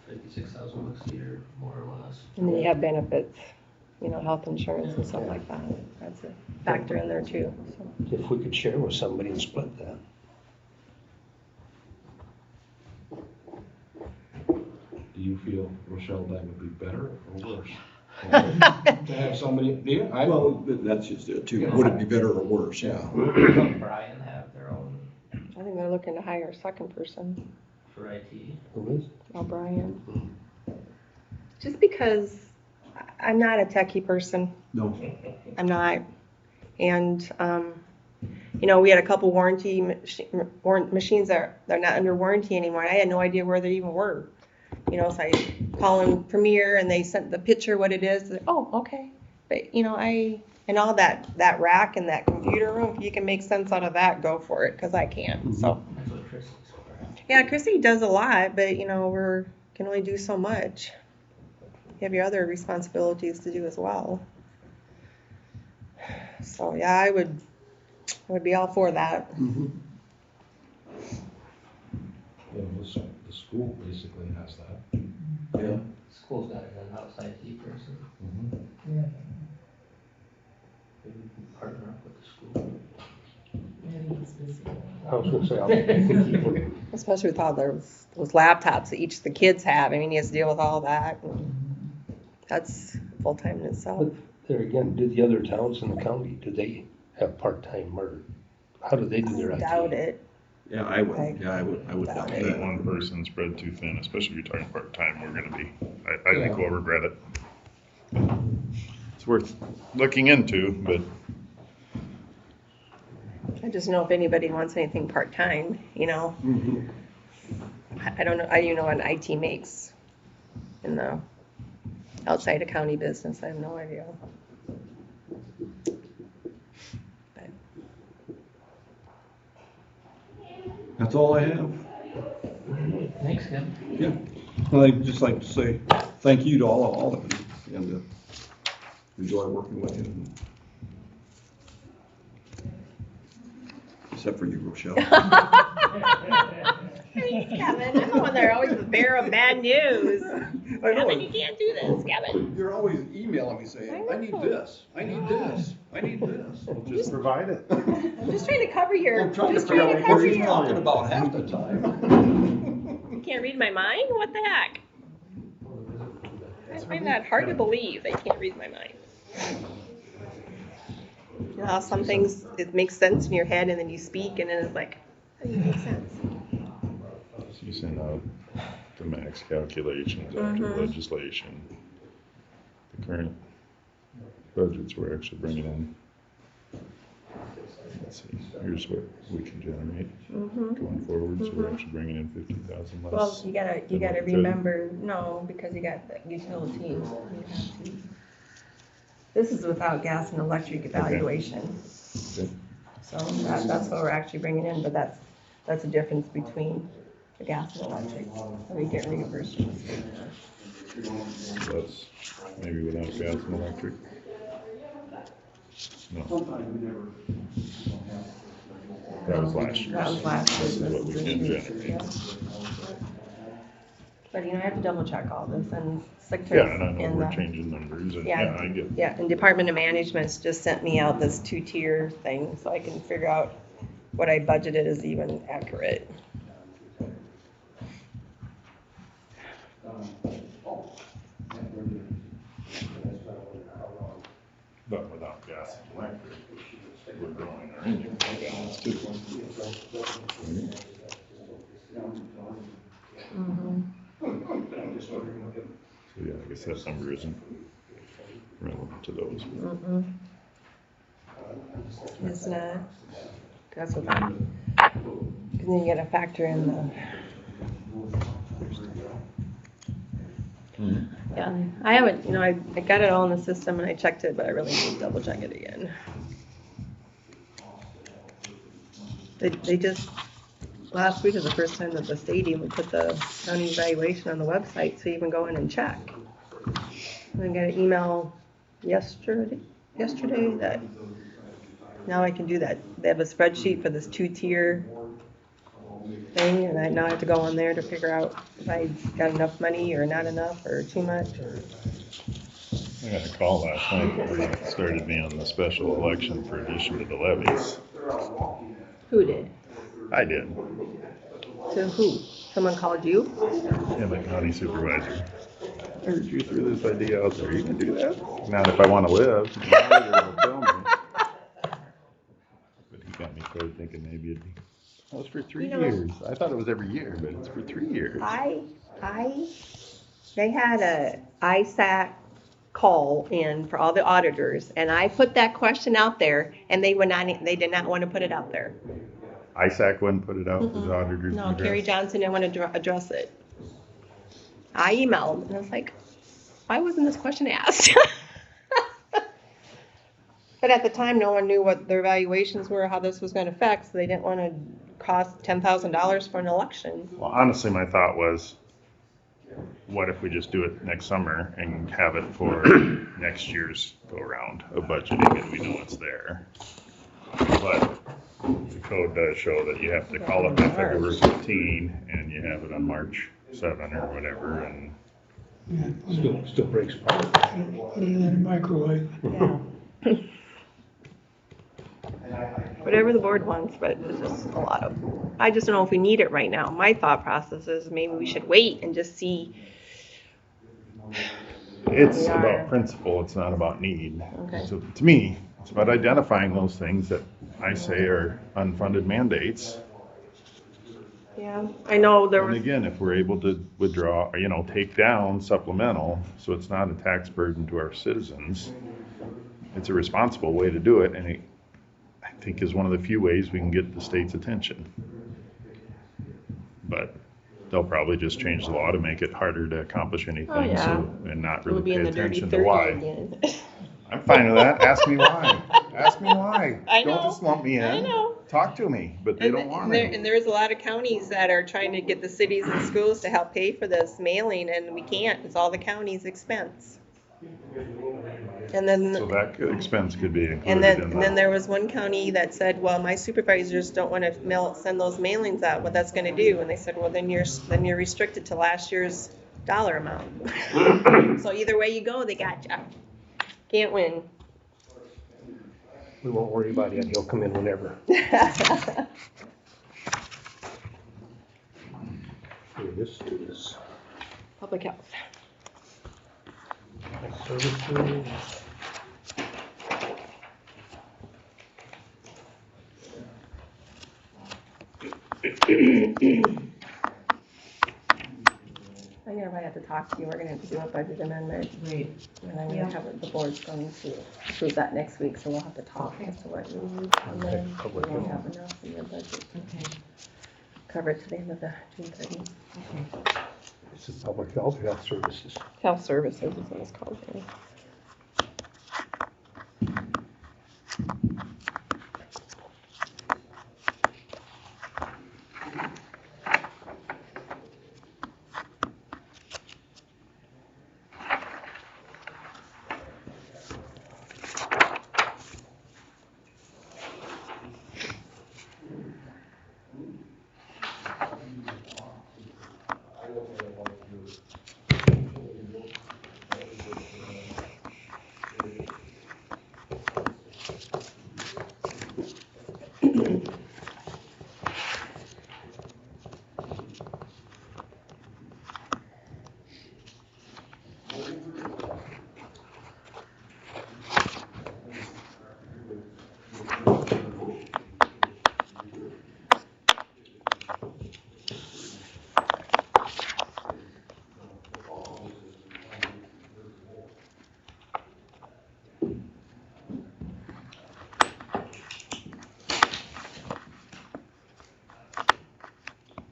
56,000 bucks a year, more or less. And then you have benefits, you know, health insurance and stuff like that. That's a factor in there too, so. If we could share with somebody and split that. Do you feel, Rochelle, that would be better or worse? To have somebody, Well, that's just it too. Would it be better or worse? Yeah. Does Brian have their own I think they're looking to hire a second person, for IT? Who is? O'Brien. Just because I'm not a techie person. No. I'm not. And, you know, we had a couple machines that they're not under warranty anymore. And I had no idea where they even were. You know, so I call in Premier and they sent the picture what it is. Like, oh, okay. But, you know, and all that rack and that computer room, if you can make sense out of that, go for it, because I can't. So, That's what Chris is for. yeah, Chrissy does a lot, but, you know, can only do so much. You have your other responsibilities to do as well. So, yeah, I would be all for that. Mhm. You know, the school basically has that. Yeah. School's got an in-house IT person. Mhm. Maybe we can partner up with the school. Maybe he's busy. I was gonna say, I'll keep one. Especially with all those laptops that each of the kids have. I mean, he has to deal with all that. That's full-time in itself. But there again, do the other towns in the county, do they have part-time or how do they do their IT? Doubt it. Yeah, I would. Yeah, I would doubt I think that. one person spread too thin, especially if you're talking part-time, we're gonna be, I think we'll regret it. It's worth looking into, but I just know if anybody wants anything part-time, you know. Mhm. I don't know, I don't know what an IT makes in the outside of county business. I have no idea. But That's all I have. Thanks, Kevin. Yeah. Well, I'd just like to say thank you to all of you and enjoy working with you. Except for you, Rochelle. Thanks, Kevin. I'm the one that always the bearer of bad news. Kevin, you can't do this, Kevin. You're always emailing me saying, I need this, I need this, I need this. we'll just provide it. I'm just trying to cover your. I'm trying to just figure trying out to what cover he's your. talking about half the time. You can't read my mind? What the heck? I find that hard to believe. They can't read my mind. You know how some things, it makes sense in your head and then you speak and then it's like, how do you make sense? So you send out the max calculations after legislation. The current budgets we're actually bringing in. Let's see, here's what we can generate going forward, so we're actually bringing in 50,000 less. Well, you gotta than what we could. remember, no, because you got the utilities. You have to- This is without gas and electric evaluation. Okay. So that's what we're actually bringing in, but that's the difference between the gas and electric. We get reimbursed. So that's maybe without gas and electric. No. That was last year's. That was last This year's. is what we can generate. Yeah. But you know, I have to double check all this and Yeah, and I know and we're changing numbers and yeah. yeah, I get. Yeah, and Department of Management's just sent me out this 2-tier thing, so I can figure out what I budgeted is even accurate. But without gas and electric, we're growing our engine balance too. So yeah, I guess that number isn't relevant to those. It's not, that's what and then you gotta factor in the Yeah, I haven't, I got it all in the system and I checked it, but I really need to double check it again. They just, last week was the first time that the state even put the county evaluation on the website, so you can go in and check. And I got an email yesterday that now I can do that. They have a spreadsheet for this 2-tier thing, and I now have to go on there to figure out if I got enough money or not enough or too much. I got a call last night where it started me on the special election for addition to the levies. Who did? I did. To who? Someone called you? Yeah, my county supervisor. I heard you threw this idea out there. You can do that? Not if I want to live. The auditor will tell me. But he got me started thinking maybe it'd be. Well, it's for 3 years. I thought it was every year, but it's for 3 years. They had a ISAC call in for all the auditors, and I put that question out there, and they did not want to put it out there. ISAC wouldn't put it out for the auditors. No, Carrie Johnson didn't want to address it. I emailed, and I was like, why wasn't this question asked? But at the time, no one knew what their evaluations were, how this was going to affect, so they didn't want to cost $10,000 for an election. Well, honestly, my thought was, what if we just do it next summer and have it for next year's go around of budgeting and we know it's there. But the code does show that you have to call it by February 15 and you have it on March 7 or whatever, and Still breaks apart. Put it in a microwave. Yeah. Whatever the board wants, but it's just a lot of, I just don't know if we need it right now. My thought process is maybe we should wait and just see. it's about principle, it's not about need. Okay. So to me, it's about identifying those things that I say are unfunded mandates. Yeah, I know there And was, again, if we're able to withdraw, take down supplemental, so it's not a tax burden to our citizens, it's a responsible way to do it, and it, I think, is one of the few ways we can get the state's attention. But they'll probably just change the law to make it harder to accomplish anything, and not we'll really be pay in the dirty attention to 30 why. again. I'm fine with that. Ask me why. Ask me why. I know. Don't just lump me in. I know. Talk to me, but they don't want to. And there's a lot of counties that are trying to get the cities and schools to help pay for this mailing, and we can't. It's all the county's expense. And then, So that expense could be included and in then that. there was one county that said, well, my supervisors don't want to send those mailings out, what that's going to do. And they said, well, then you're restricted to last year's dollar amount. So either way you go, they got you. Can't win. We won't worry about it. He'll come in whenever. Okay, this is Public health. services. I never have to talk to you. We're going to have to do a budget amendment. Right. And I'm going to have the board's going to approve that next week, so we'll have to talk as to what you need. And then we won't have enough in your budget to Okay, cover it to the end of the June 30. okay. This is public health, health services. Health services is what it's called. Jenny.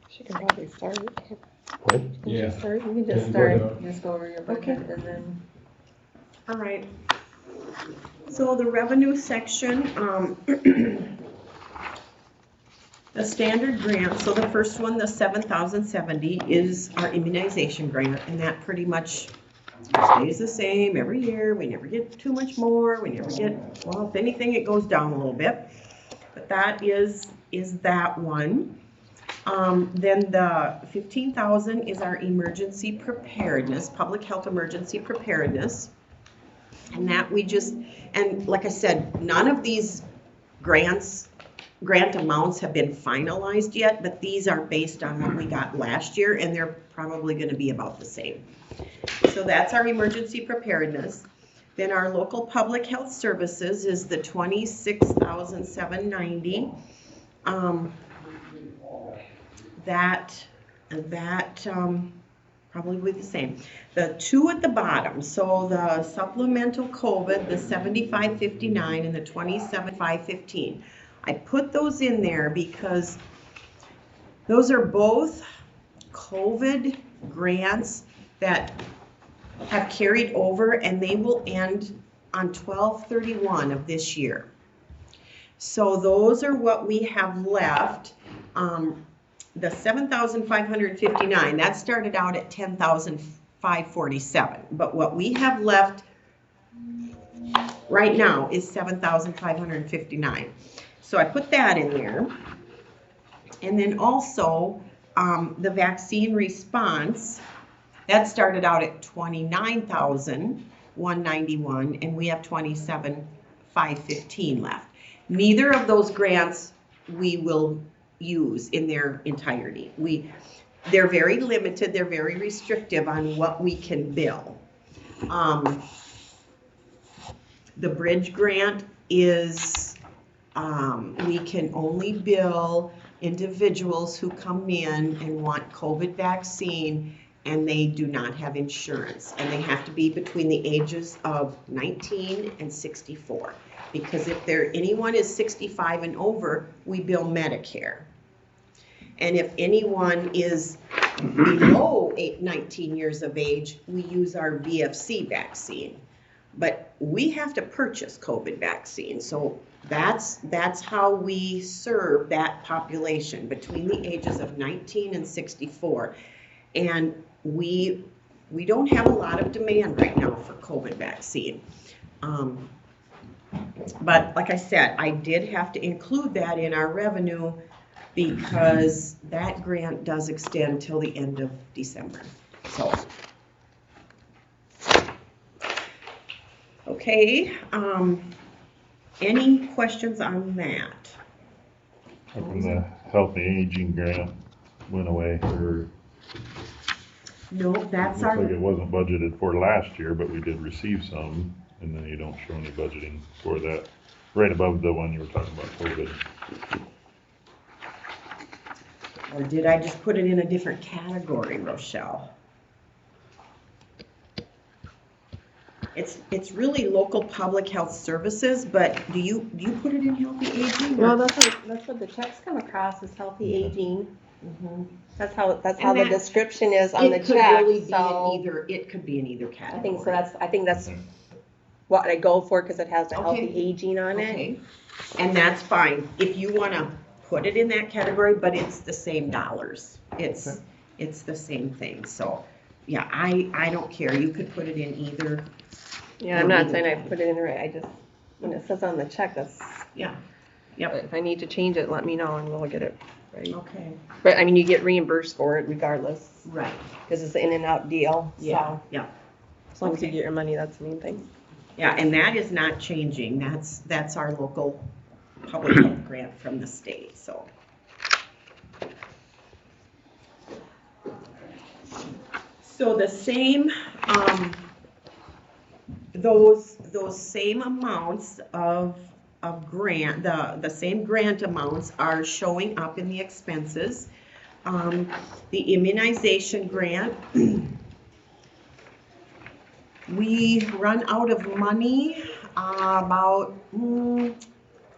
She can probably start. right? Yeah. Start, you can just Okay, go start, ahead. just go over your budget and then. All right. So the revenue section, the standard grant, so the first one, the 7,070, is our immunization grant, and that pretty much stays the same every year. We never get too much more, we never get, well, if anything, it goes down a little bit. But that is that one. Then the 15,000 is our emergency preparedness, public health emergency preparedness. And that we just, and like I said, none of these grant amounts have been finalized yet, but these are based on what we got last year, and they're probably gonna be about the same. So that's our emergency preparedness. Then our local public health services is the 26,790. That probably be the same. The two at the bottom, so the supplemental COVID, the 7559 and the 27,515. I put those in there because those are both COVID grants that have carried over, and they will end on 12/31 of this year. So those are what we have left. The 7,559, that started out at 10,547, but what we have left right now is 7,559. So I put that in there. And then also the vaccine response, that started out at 29,191, and we have 27,515 left. Neither of those grants we will use in their entirety. They're very limited, they're very restrictive on what we can bill. The bridge grant is, we can only bill individuals who come in and want COVID vaccine and they do not have insurance, and they have to be between the ages of 19 and 64. Because if anyone is 65 and over, we bill Medicare. And if anyone is below 19 years of age, we use our VFC vaccine. But we have to purchase COVID vaccine, so that's how we serve that population between the ages of 19 and 64. And we don't have a lot of demand right now for COVID vaccine. But like I said, I did have to include that in our revenue because that grant does extend till the end of December. So, okay, any questions on that? How come the healthy aging grant went away, or No, that's looks our, like it wasn't budgeted for last year, but we did receive some, and then you don't show any budgeting for that, right above the one you were talking about, COVID. or did I just put it in a different category, Rochelle? It's really local public health services, but do you put it in healthy aging? Well, that's what the checks come across as healthy aging. Mhm. That's how the that- description is on the It could check, really be in so either, it could be in either category. I think that's what I go for, because it has the Okay. healthy aging on it. Okay, and that's fine, if you wanna put it in that category, but it's the same dollars. It's the same thing, so, yeah, I don't care, you could put it in either. Yeah, I'm not saying I put it in right, I just, when it says on the check, that's, Yeah, yep, but if I need to change it, let me know and we'll get it right. okay, But I mean, you get reimbursed for it regardless, right, because it's an in and out deal, yeah, so yeah. as long as you Okay. get your money, that's the main thing. Yeah, and that is not changing, that's our local public health grant from the state, so. So the same, those same amounts of grant, the same grant amounts are showing up in the expenses. The immunization grant, we run out of money about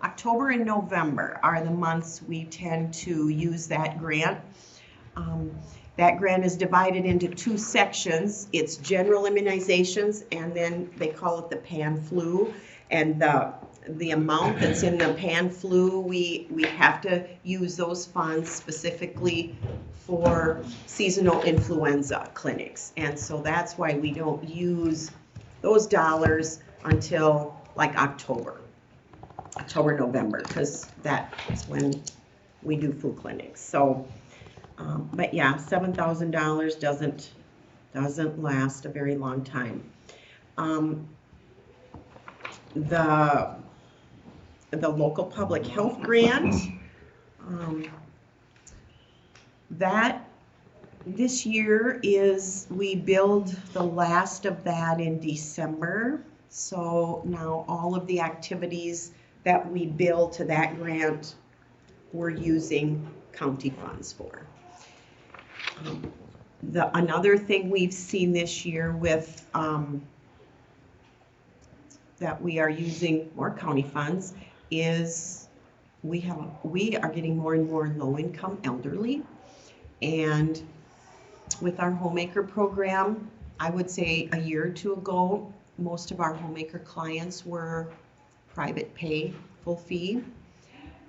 October and November are the months we tend to use that grant. That grant is divided into two sections. It's general immunizations, and then they call it the pan flu. And the amount that's in the pan flu, we have to use those funds specifically for seasonal influenza clinics. And so that's why we don't use those dollars until like October, November, because that's when we do flu clinics. So, but yeah, $7,000 doesn't last a very long time. The local public health grant, that this year we billed the last of that in December. So now all of the activities that we bill to that grant, we're using county funds for. Another thing we've seen this year with that we are using more county funds is we are getting more and more low-income elderly, and with our homemaker program, I would say a year or two ago, most of our homemaker clients were private pay, full fee,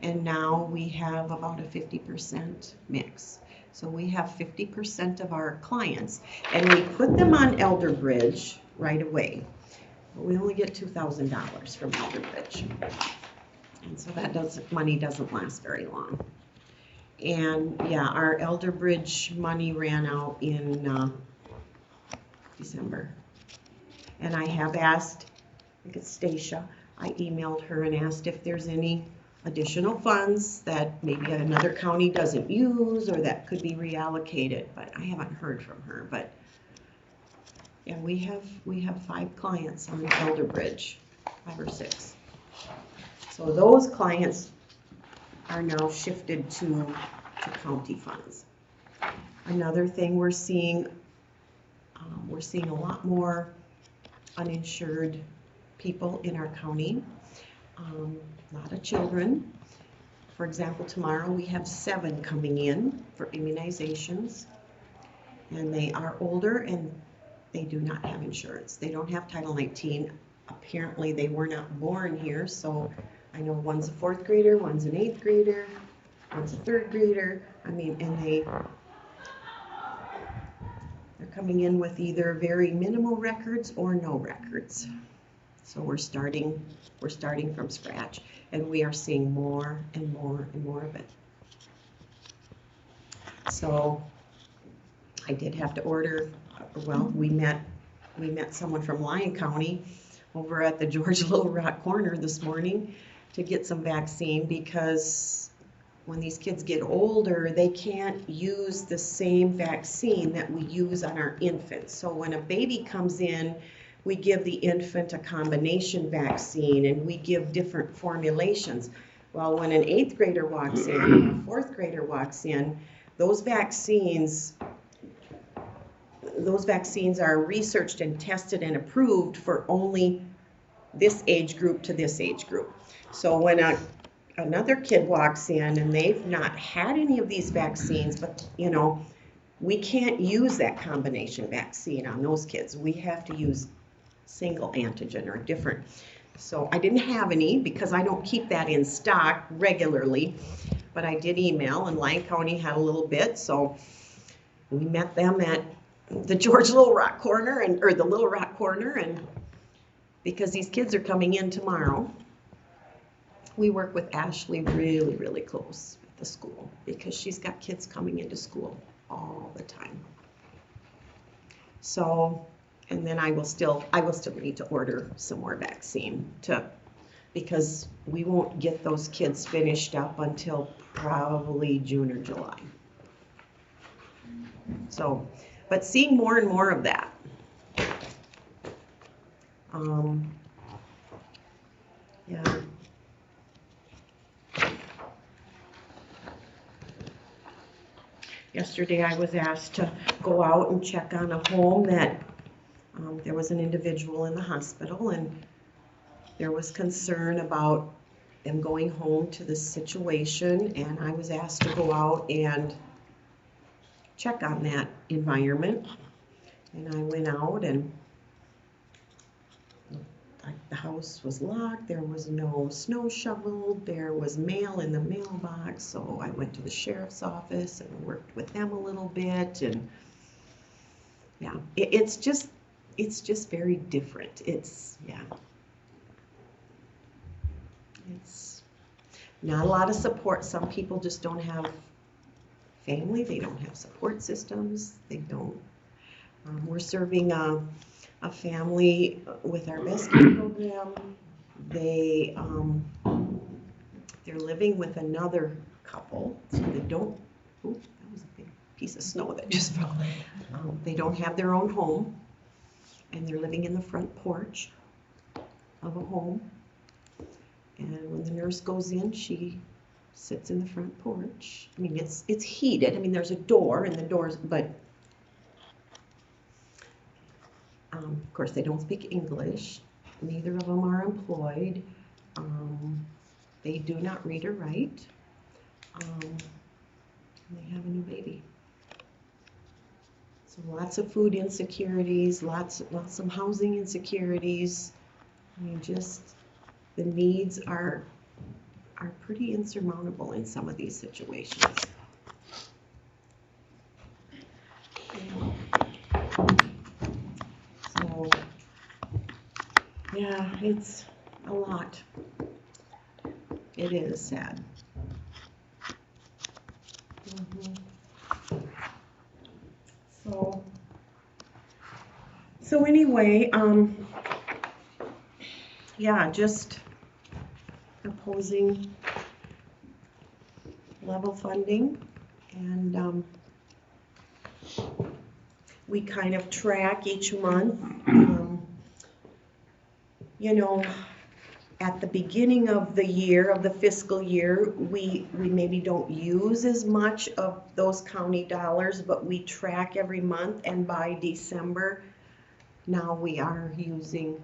and now we have about a 50% mix. So we have 50% of our clients, and we put them on Elder Bridge right away. But we only get $2,000 from Elder Bridge. And so money doesn't last very long. And yeah, our Elder Bridge money ran out in December. And I have asked, I think it's Stacia, I emailed her and asked if there's any additional funds that maybe another county doesn't use or that could be reallocated, but I haven't heard from her. But yeah, we have 5 clients on Elder Bridge, 5 or 6. So those clients are now shifted to county funds. Another thing we're seeing a lot more uninsured people in our county. A lot of children. For example, tomorrow we have 7 coming in for immunizations, and they are older and they do not have insurance. They don't have Title 19. Apparently they were not born here, so I know one's a 4th grader, one's an 8th grader, one's a 3rd grader. I mean, and they're coming in with either very minimal records or no records. So we're starting from scratch, and we are seeing more and more and more of it. So I did have to order, well, we met someone from Lyon County over at the George Little Rock Corner this morning to get some vaccine, because when these kids get older, they can't use the same vaccine that we use on our infants. So when a baby comes in, we give the infant a combination vaccine, and we give different formulations. Well, when an 8th grader walks in, a 4th grader walks in, those vaccines are researched and tested and approved for only this age group to this age group. So when another kid walks in and they've not had any of these vaccines, but we can't use that combination vaccine on those kids. We have to use single antigen or different. So I didn't have any because I don't keep that in stock regularly, but I did email, and Lyon County had a little bit, so we met them at the George Little Rock Corner, or the Little Rock Corner, and because these kids are coming in tomorrow, we work with Ashley really, really close at the school, because she's got kids coming into school all the time. So, and then I will still need to order some more vaccine because we won't get those kids finished up until probably June or July. So, but seeing more and more of that. Yeah. Yesterday I was asked to go out and check on a home that there was an individual in the hospital, and there was concern about them going home to this situation, and I was asked to go out and check on that environment. And I went out and the house was locked, there was no snow shoveled, there was mail in the mailbox, so I went to the sheriff's office and worked with them a little bit, and yeah, it's just very different. It's not a lot of support. Some people just don't have family, they don't have support systems, they don't. We're serving a family with our rescue program. They're living with another couple, so they don't, that was a big piece of snow that just fell. They don't have their own home, and they're living in the front porch of a home. And when the nurse goes in, she sits in the front porch. I mean, it's heated. I mean, there's a door, and the doors, but of course, they don't speak English. Neither of them are employed. They do not read or write. They have a new baby. So lots of food insecurities, lots of housing insecurities. I mean, just the needs are pretty insurmountable in some of these situations. So, yeah, it's a lot. It is sad. So anyway, yeah, just proposing level funding, and we kind of track each month. You know, at the beginning of the year, of the fiscal year, we maybe don't use as much of those county dollars, but we track every month, and by December, now we are using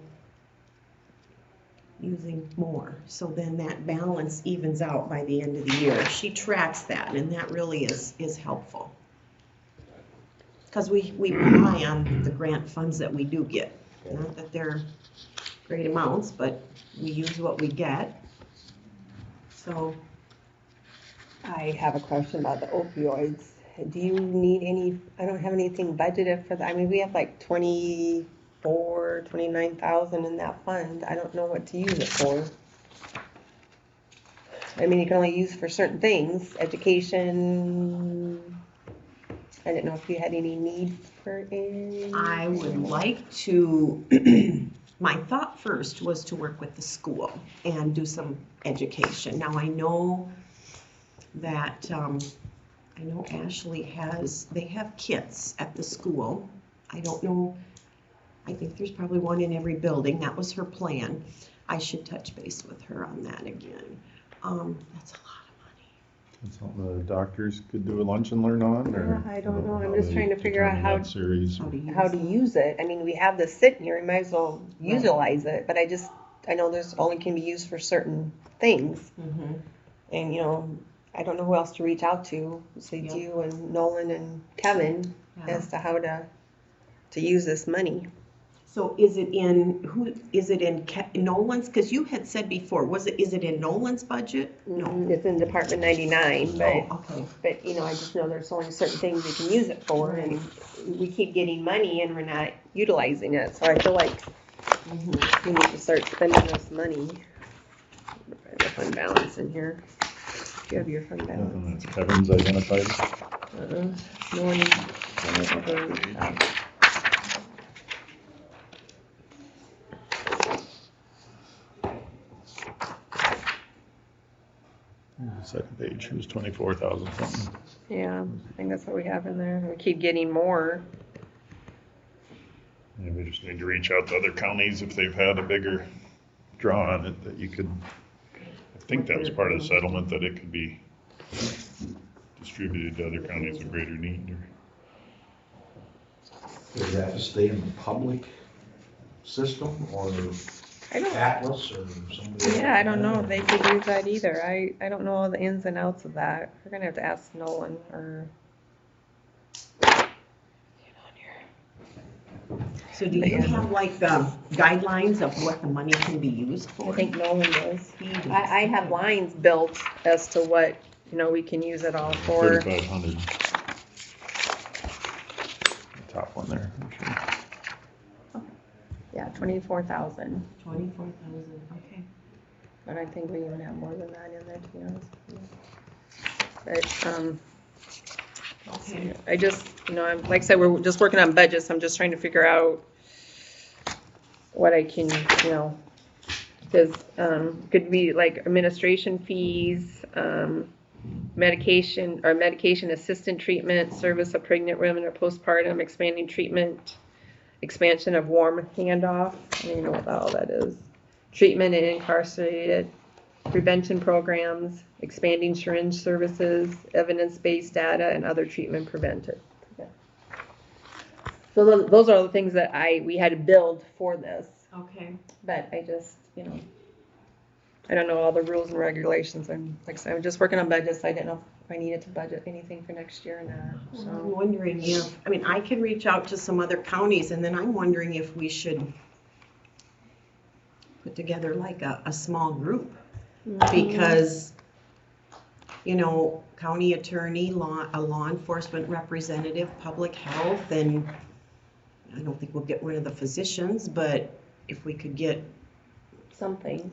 more. So then that balance evens out by the end of the year. She tracks that, and that really is helpful. Because we rely on the grant funds that we do get. Not that they're great amounts, but we use what we get. So I have a question about the opioids. Do you need any, I don't have anything budgeted for that. I mean, we have like 29,000 in that fund. I don't know what to use it for. I mean, you can only use for certain things, education. I didn't know if you had any need for any. I would like to, my thought first was to work with the school and do some education. Now I know that, I know Ashley they have kits at the school. I don't know, I think there's probably one in every building. That was her plan. I should touch base with her on that again. That's a lot of money. That's something the doctors could do a lunch and learn on, or? I don't know. I'm how just they trying to figure out determine that series. how to use it. I mean, we have this sitting here, we might as well utilize it, but I know there's only can be used for certain things. Mm-hmm. And, you know, I don't know who else to reach out to, besides you and Nolan and Kevin, as to how to use this money. So is it in Nolan's? Because you had said before, is it in Nolan's budget? No. It's in Department 99, but, Oh, okay. but, you know, I just know there's only certain things you can use it for, and we keep getting money and we're not utilizing it, so I feel like we need to start spending this money. The fund balance in here. Do you have your fund balance? Nothing that's Kevin's identified. No one. Second page, it was 24,000 something. Yeah, I think that's what we have in there. We keep getting more. And we just need to reach out to other counties if they've had a bigger draw on it, that you could, I think that was part of the settlement, that it could be distributed to other counties of greater need. Does it have to stay in the public system, or Atlas, or somebody? Yeah, I don't know if they could use that either. I don't know all the ins and outs of that. We're gonna have to ask Nolan or So do you have like the guidelines of what the money can be used I for? think Nolan does. He does. I have lines built as to what, we can use it all for. 3,500. The top one there. I'm sure. Yeah, 24,000. 24,000, okay. But I think we even have more than that in there, to be honest with you. But, Okay. I just, I'm, like I said, we're just working on budgets. I'm just trying to figure out what I can, because, could be like administration fees, medication assistant treatment, service of pregnant women or postpartum, expanding treatment, expansion of warm handoff. I don't even know what all that is. Treatment and incarcerated, prevention programs, expanding syringe services, evidence-based data, and other treatment preventive. Yeah. So those are the things that we had to build for this, Okay. but I just, I don't know all the rules and regulations. I'm, like I said, I'm just working on budgets. I didn't know if I needed to budget anything for next year or not, I'm so. wondering if, I can reach out to some other counties, and then I'm wondering if we should put together like a small group. Because, county attorney, a law enforcement representative, public health, and I don't think we'll get one of the physicians, but if we could get somebody,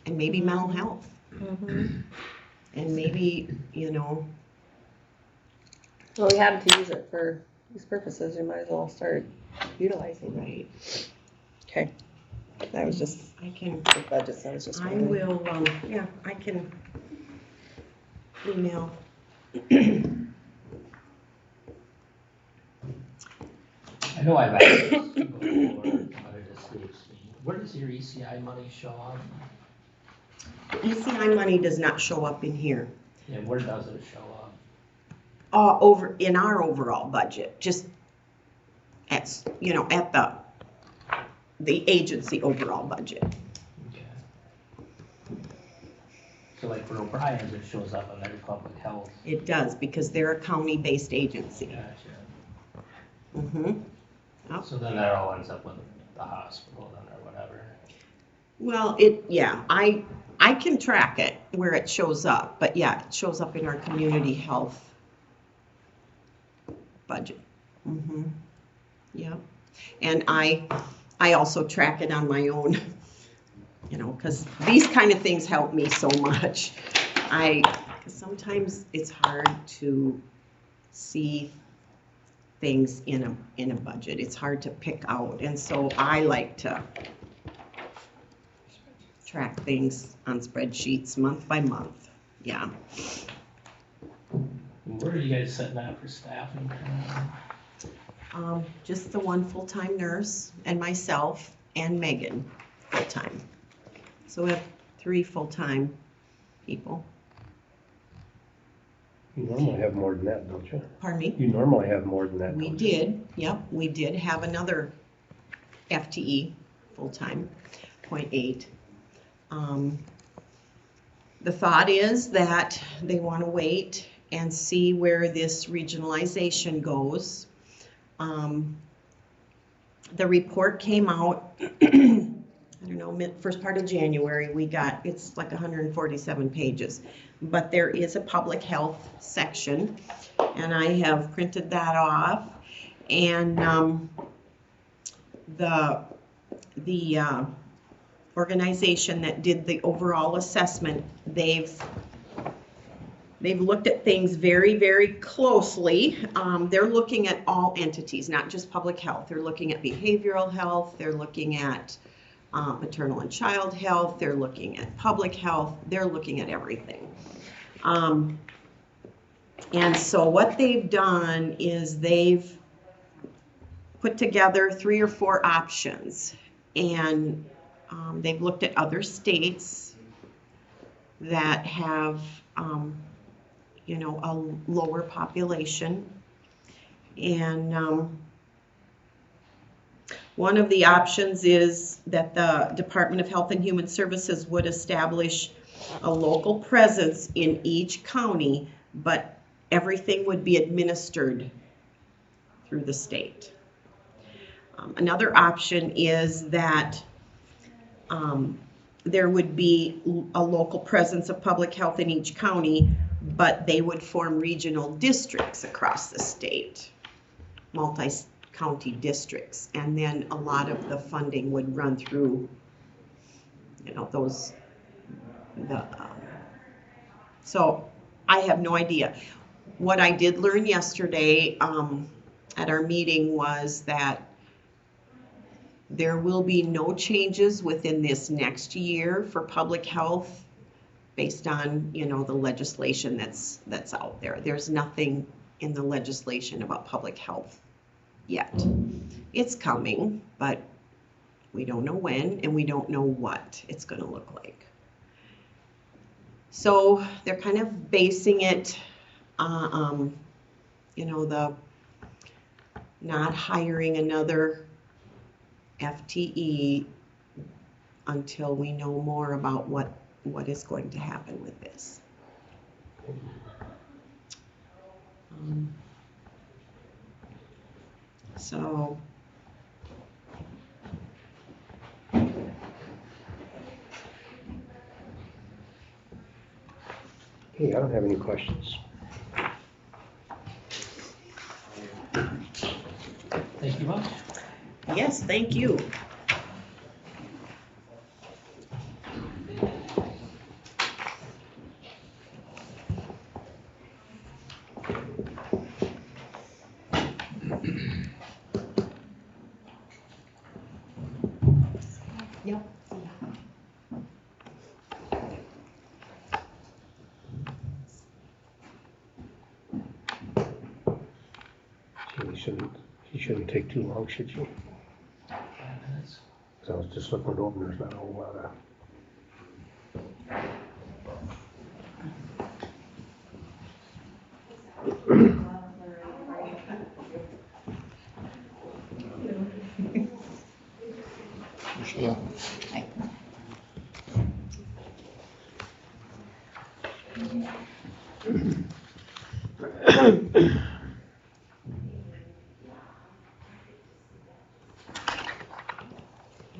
and maybe mental health, and maybe, Well, we have to use it for these purposes. We might as well start utilizing it. right, Okay. That was just I can, the budgets. I was just I wondering. will, I can email. I know I've asked this before, but it escapes me. Where does your ECI money show up? ECI money does not show up in here. Yeah, where does it show up? Over in our overall budget, just at, at the agency overall budget. Okay. So like for O'Brien's, it shows up on their public health. It does, because they're a county-based agency. Gotcha. Mm-hmm. So then that all ends up with the hospital then or whatever. Well, I can track it where it shows up, but yeah, it shows up in our community health budget. Mm-hmm. Yep. And I also track it on my own, because these kind of things help me so much. 'Cause sometimes it's hard to see things in a budget. It's hard to pick out, and so I like to track things on spreadsheets month by month. Yeah. Where are you guys setting out for staffing? Just the one full-time nurse and myself and Megan full-time. So we have 3 full-time people. You normally have more than that, don't you? Pardon me? You normally have more than that, We don't you? did, yep, we did have another FTE full-time, 0.8. The thought is that they want to wait and see where this regionalization goes. The report came out, I don't know, first part of January. It's like 147 pages, but there is a public health section, and I have printed that off. And the organization that did the overall assessment, they've looked at things very, very closely. They're looking at all entities, not just public health. They're looking at behavioral health. They're looking at maternal and child health. They're looking at public health. They're looking at everything. And so what they've done is they've put together 3 or 4 options, and they've looked at other states that have a lower population. And one of the options is that the Department of Health and Human Services would establish a local presence in each county, but everything would be administered through the state. Another option is that there would be a local presence of public health in each county, but they would form regional districts across the state, multi-county districts, and then a lot of the funding would run through, so I have no idea. What I did learn yesterday at our meeting was that there will be no changes within this next year for public health based on, the legislation that's out there. There's nothing in the legislation about public health yet. It's coming, but we don't know when, and we don't know what it's going to look like. So they're kind of basing it, the not hiring another FTE until we know more about what is going to happen with this. So Hey, I don't have any questions. Thank you much. yes, thank you. Yep. She shouldn't take too long, should she? 5 minutes. 'Cause I was just looking it over, there's not a whole lot of. Michelle?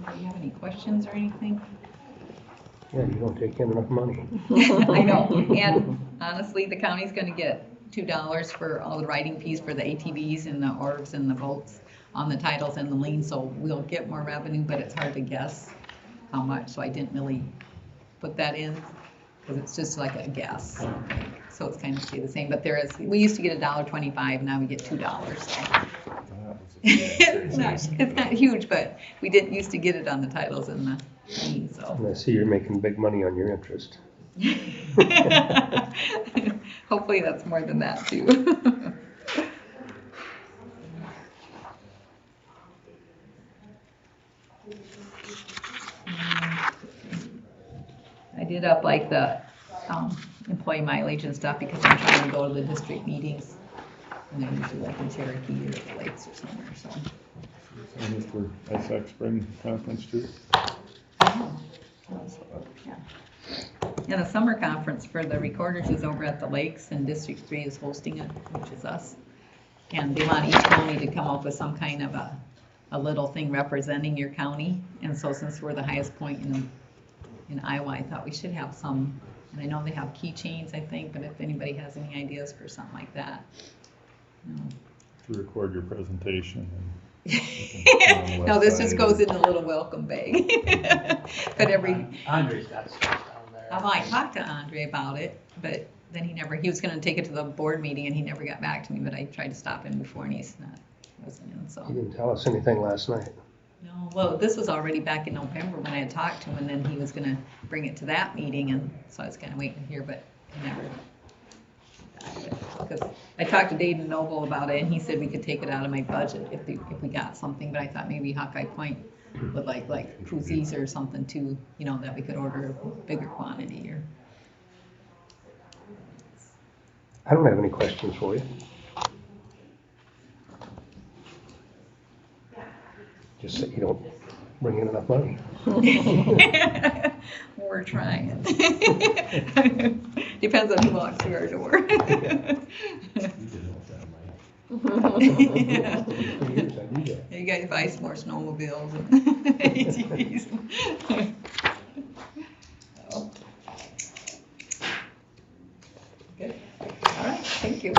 Do you have any questions or anything? Yeah, you don't take in enough money. I know, and honestly, the county's gonna get $2 for all the writing fees for the ATVs and the orbs and the boats on the titles and the liens, so we'll get more revenue, but it's hard to guess how much, so I didn't really put that in, because it's just like a guess. So it's kind of stay the same, but we used to get $1.25, now we get $2, so. It's not huge, but we didn't used to get it on the titles and the liens, so. And I see you're making big money on your interest. Hopefully that's more than that too. I did up like the employee mileage and stuff because I'm trying to go to the district meetings. And they're usually like in Cherokee or the Lakes or somewhere, so. And this for ISAC spring conference too? Yeah. And the summer conference for the recorders is over at the Lakes, and District 3 is hosting it, which is us. And they want each county to come up with some kind of a little thing representing your county. And so since we're the highest point in Iowa, I thought we should have some, and I know they have keychains, I think, but if anybody has any ideas for something like that. To record your presentation No, this just goes in a little welcome bag. But Andre's got stuff down there. I talked to Andre about it, but then he was gonna take it to the board meeting and he never got back to me, but I tried to stop him before and wasn't in, so. You didn't tell us anything last night. No, well, this was already back in November when I had talked to him, and then he was gonna bring it to that meeting, and so I was kinda waiting to hear, but he never. Because I talked to Dave Noble about it, and he said we could take it out of my budget if we got something, but I thought maybe Hawkeye Point would like koozies or something too, that we could order a bigger quantity or. I don't have any questions for you. Just that you don't bring in enough money. We're trying. Depends on who walks through our door. you guys buy some more snowmobiles and ATVs. So. Good. All right, thank you.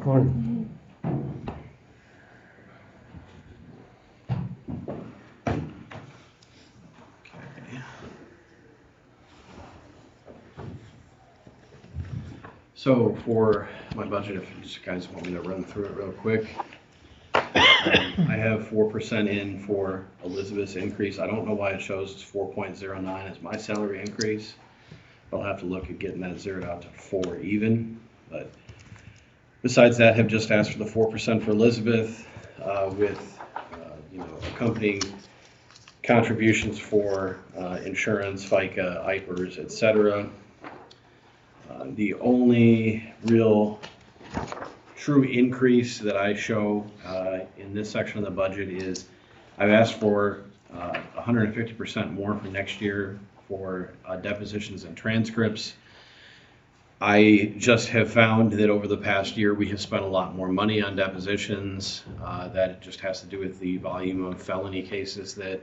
Morning. So for my budget, if you just guys want me to run through it real quick. I have 4% in for Elizabeth's increase. I don't know why it shows it's 4.09 as my salary increase. I'll have to look at getting that zeroed out to 4 even. But besides that, have just asked for the 4% for Elizabeth with accompanying contributions for insurance, FICA, IPERS, etc. The only real true increase that I show in this section of the budget is I've asked for 150% more for next year for depositions and transcripts. I just have found that over the past year we have spent a lot more money on depositions. That just has to do with the volume of felony cases that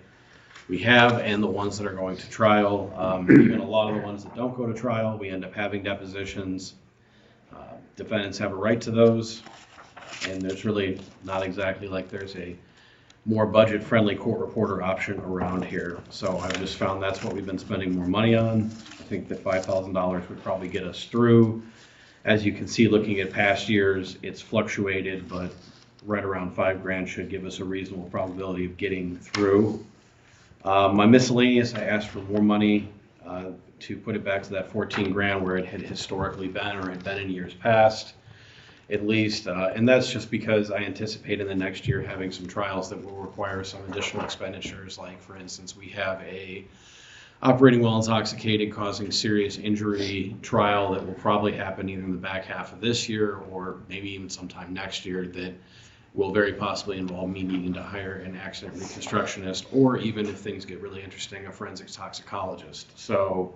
we have and the ones that are going to trial. Even a lot of the ones that don't go to trial, we end up having depositions. Defendants have a right to those, and there's really not exactly like there's a more budget-friendly court reporter option around here. So I've just found that's what we've been spending more money on. I think that $5,000 would probably get us through. As you can see, looking at past years, it's fluctuated, but right around $5,000 should give us a reasonable probability of getting through. My miscellaneous, I asked for more money to put it back to that $14,000 where it had historically been or had been in years past, at least. And that's just because I anticipate in the next year having some trials that will require some additional expenditures. Like, for instance, we have a operating while intoxicated causing serious injury trial that will probably happen either in the back half of this year or maybe even sometime next year that will very possibly involve me needing to hire an accident reconstructionist, or even if things get really interesting, a forensics toxicologist. So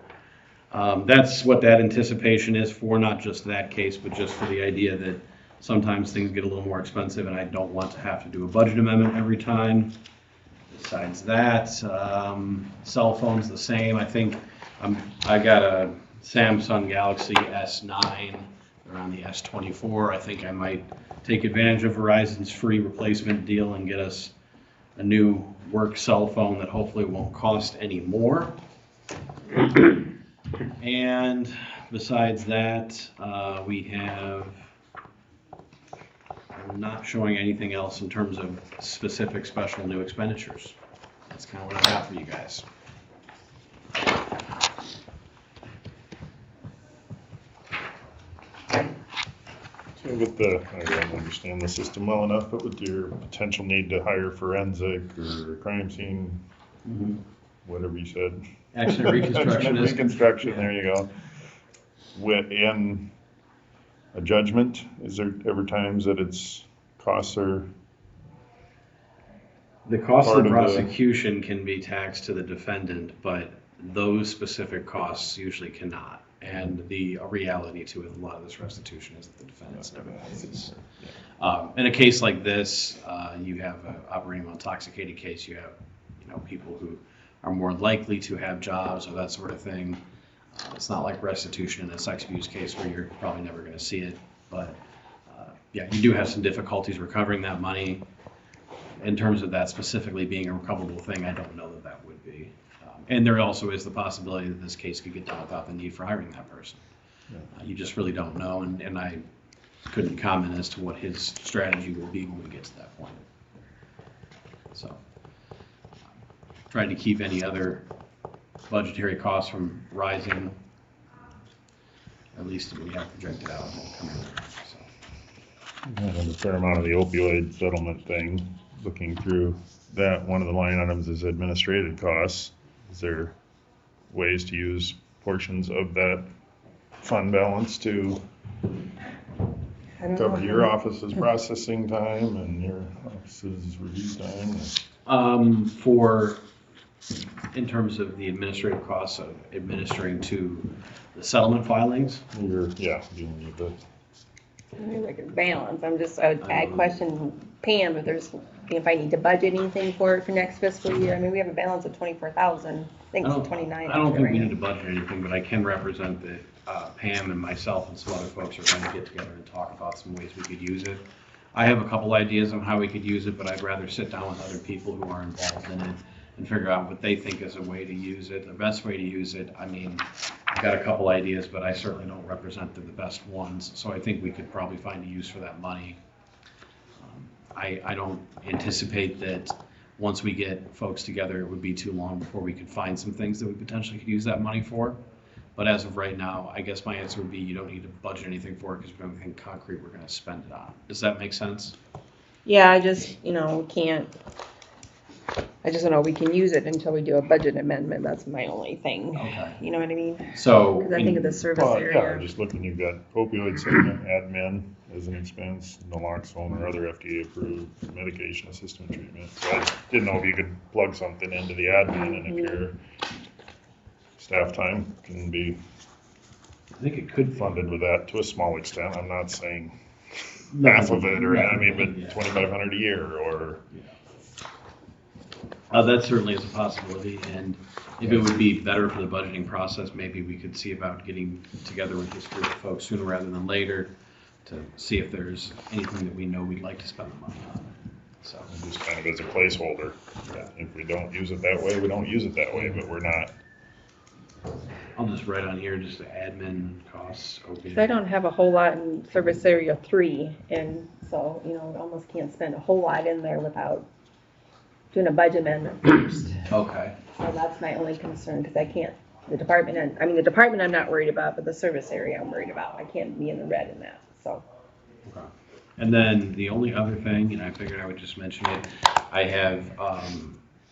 that's what that anticipation is for, not just that case, but just for the idea that sometimes things get a little more expensive and I don't want to have to do a budget amendment every time. Besides that, cell phones the same. I think I got a Samsung Galaxy S9. They're on the S24. I think I might take advantage of Verizon's free replacement deal and get us a new work cell phone that hopefully won't cost any more. And besides that, we have, I'm not showing anything else in terms of specific special new expenditures. That's kind of what I got for you guys. So with the, I don't understand the system well enough, but with your potential need to hire forensic or crime scene, whatever you said. Accident reconstructionist. Reconstruction, there you go. In a judgment, is there ever times that its costs are? The cost of part of the- prosecution can be taxed to the defendant, but those specific costs usually cannot. And the reality to it, a lot of this restitution is that the defendants never pays. In a case like this, you have an operating while intoxicated case. You have, people who are more likely to have jobs or that sort of thing. It's not like restitution in a sex abuse case where you're probably never going to see it. But yeah, you do have some difficulties recovering that money. In terms of that specifically being a recoverable thing, I don't know that that would be. And there also is the possibility that this case could get done without the need for hiring that person. You just really don't know, and I couldn't comment as to what his strategy will be when we get to that point. So, trying to keep any other budgetary costs from rising, at least we have projected out. And a fair amount of the opioid settlement thing, looking through that, one of the line items is administrative costs. Is there ways to use portions of that fund balance to I don't know. cover your office's processing time and your office's review time? For, in terms of the administrative costs of administering to the settlement filings, Yeah, you need the, I mean, like a balance, I question Pam if I need to budget anything for next fiscal year. I mean, we have a balance of 24,000, I think it's 29. I don't think we right need to budget anything, but I can represent that Pam and myself and some other folks are going to get together and talk about some ways we could use it. I have a couple ideas on how we could use it, but I'd rather sit down with other people who are involved in it and figure out what they think is a way to use it, the best way to use it. I mean, I've got a couple ideas, but I certainly don't represent the best ones, so I think we could probably find a use for that money. I don't anticipate that once we get folks together, it would be too long before we could find some things that we potentially could use that money for. But as of right now, I guess my answer would be you don't need to budget anything for it because we have anything concrete we're going to spend it on. Does that make sense? Yeah, I just don't know, we can use it until we do a budget amendment, that's my only thing. Okay. You know what I mean? So, Because I think of the service well, yeah, area. just looking, you've got opioid settlement, admin as an expense, naloxone or other FDA approved medication assisted treatment. So I didn't know if you could plug something into the admin and if your staff time can be I think it could funded with that to a small extent. I'm not saying half of it or, I mean, but Yeah. 2,500 a year or. That certainly is a possibility, and if it would be better for the budgeting process, maybe we could see about getting together with this group of folks sooner rather than later to see if there's anything that we know we'd like to spend the money on. So, Just kind of as a placeholder. If we don't use it that way, we don't use it that way, but we're not. I'll just write on here just the admin costs. Because I don't have a whole lot in service area 3, and so, almost can't spend a whole lot in there without doing a budget amendment first. Okay. So that's my only concern, because the department I'm not worried about, but the service area I'm worried about. I can't be in the red in that, so. Okay. And then the only other thing, and I figured I would just mention it, I have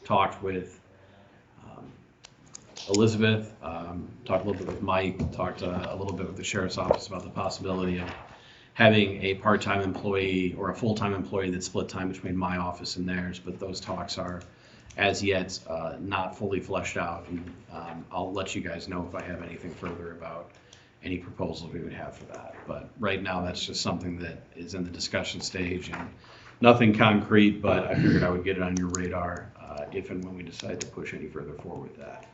talked with Elizabeth, talked a little bit with Mike, talked a little bit with the sheriff's office about the possibility of having a part-time employee or a full-time employee that split time between my office and theirs, but those talks are as yet not fully fleshed out. And I'll let you guys know if I have anything further about any proposals we would have for that. But right now, that's just something that is in the discussion stage and nothing concrete, but I figured I would get it on your radar if and when we decide to push any further forward with that.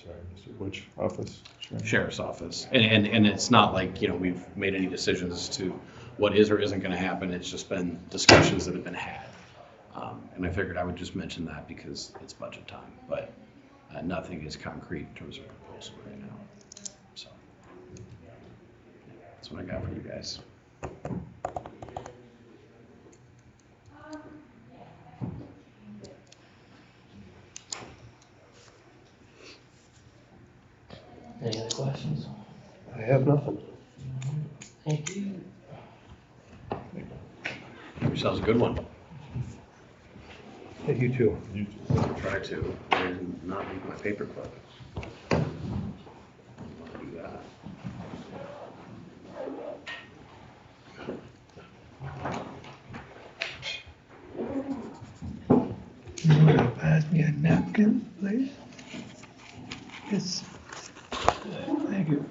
Sorry, which office? Sheriff's office. And it's not like, we've made any decisions as to what is or isn't going to happen. It's just been discussions that have been had. And I figured I would just mention that because it's budget time, but nothing is concrete in terms of proposal right now. So that's what I got for you guys. Any other questions? I have nothing. Thank you. Give yourselves a good one. Hey, you too. Try to and not leave my paper clip. I'll do that. You want to pass me a napkin, please? Yes. Thank you.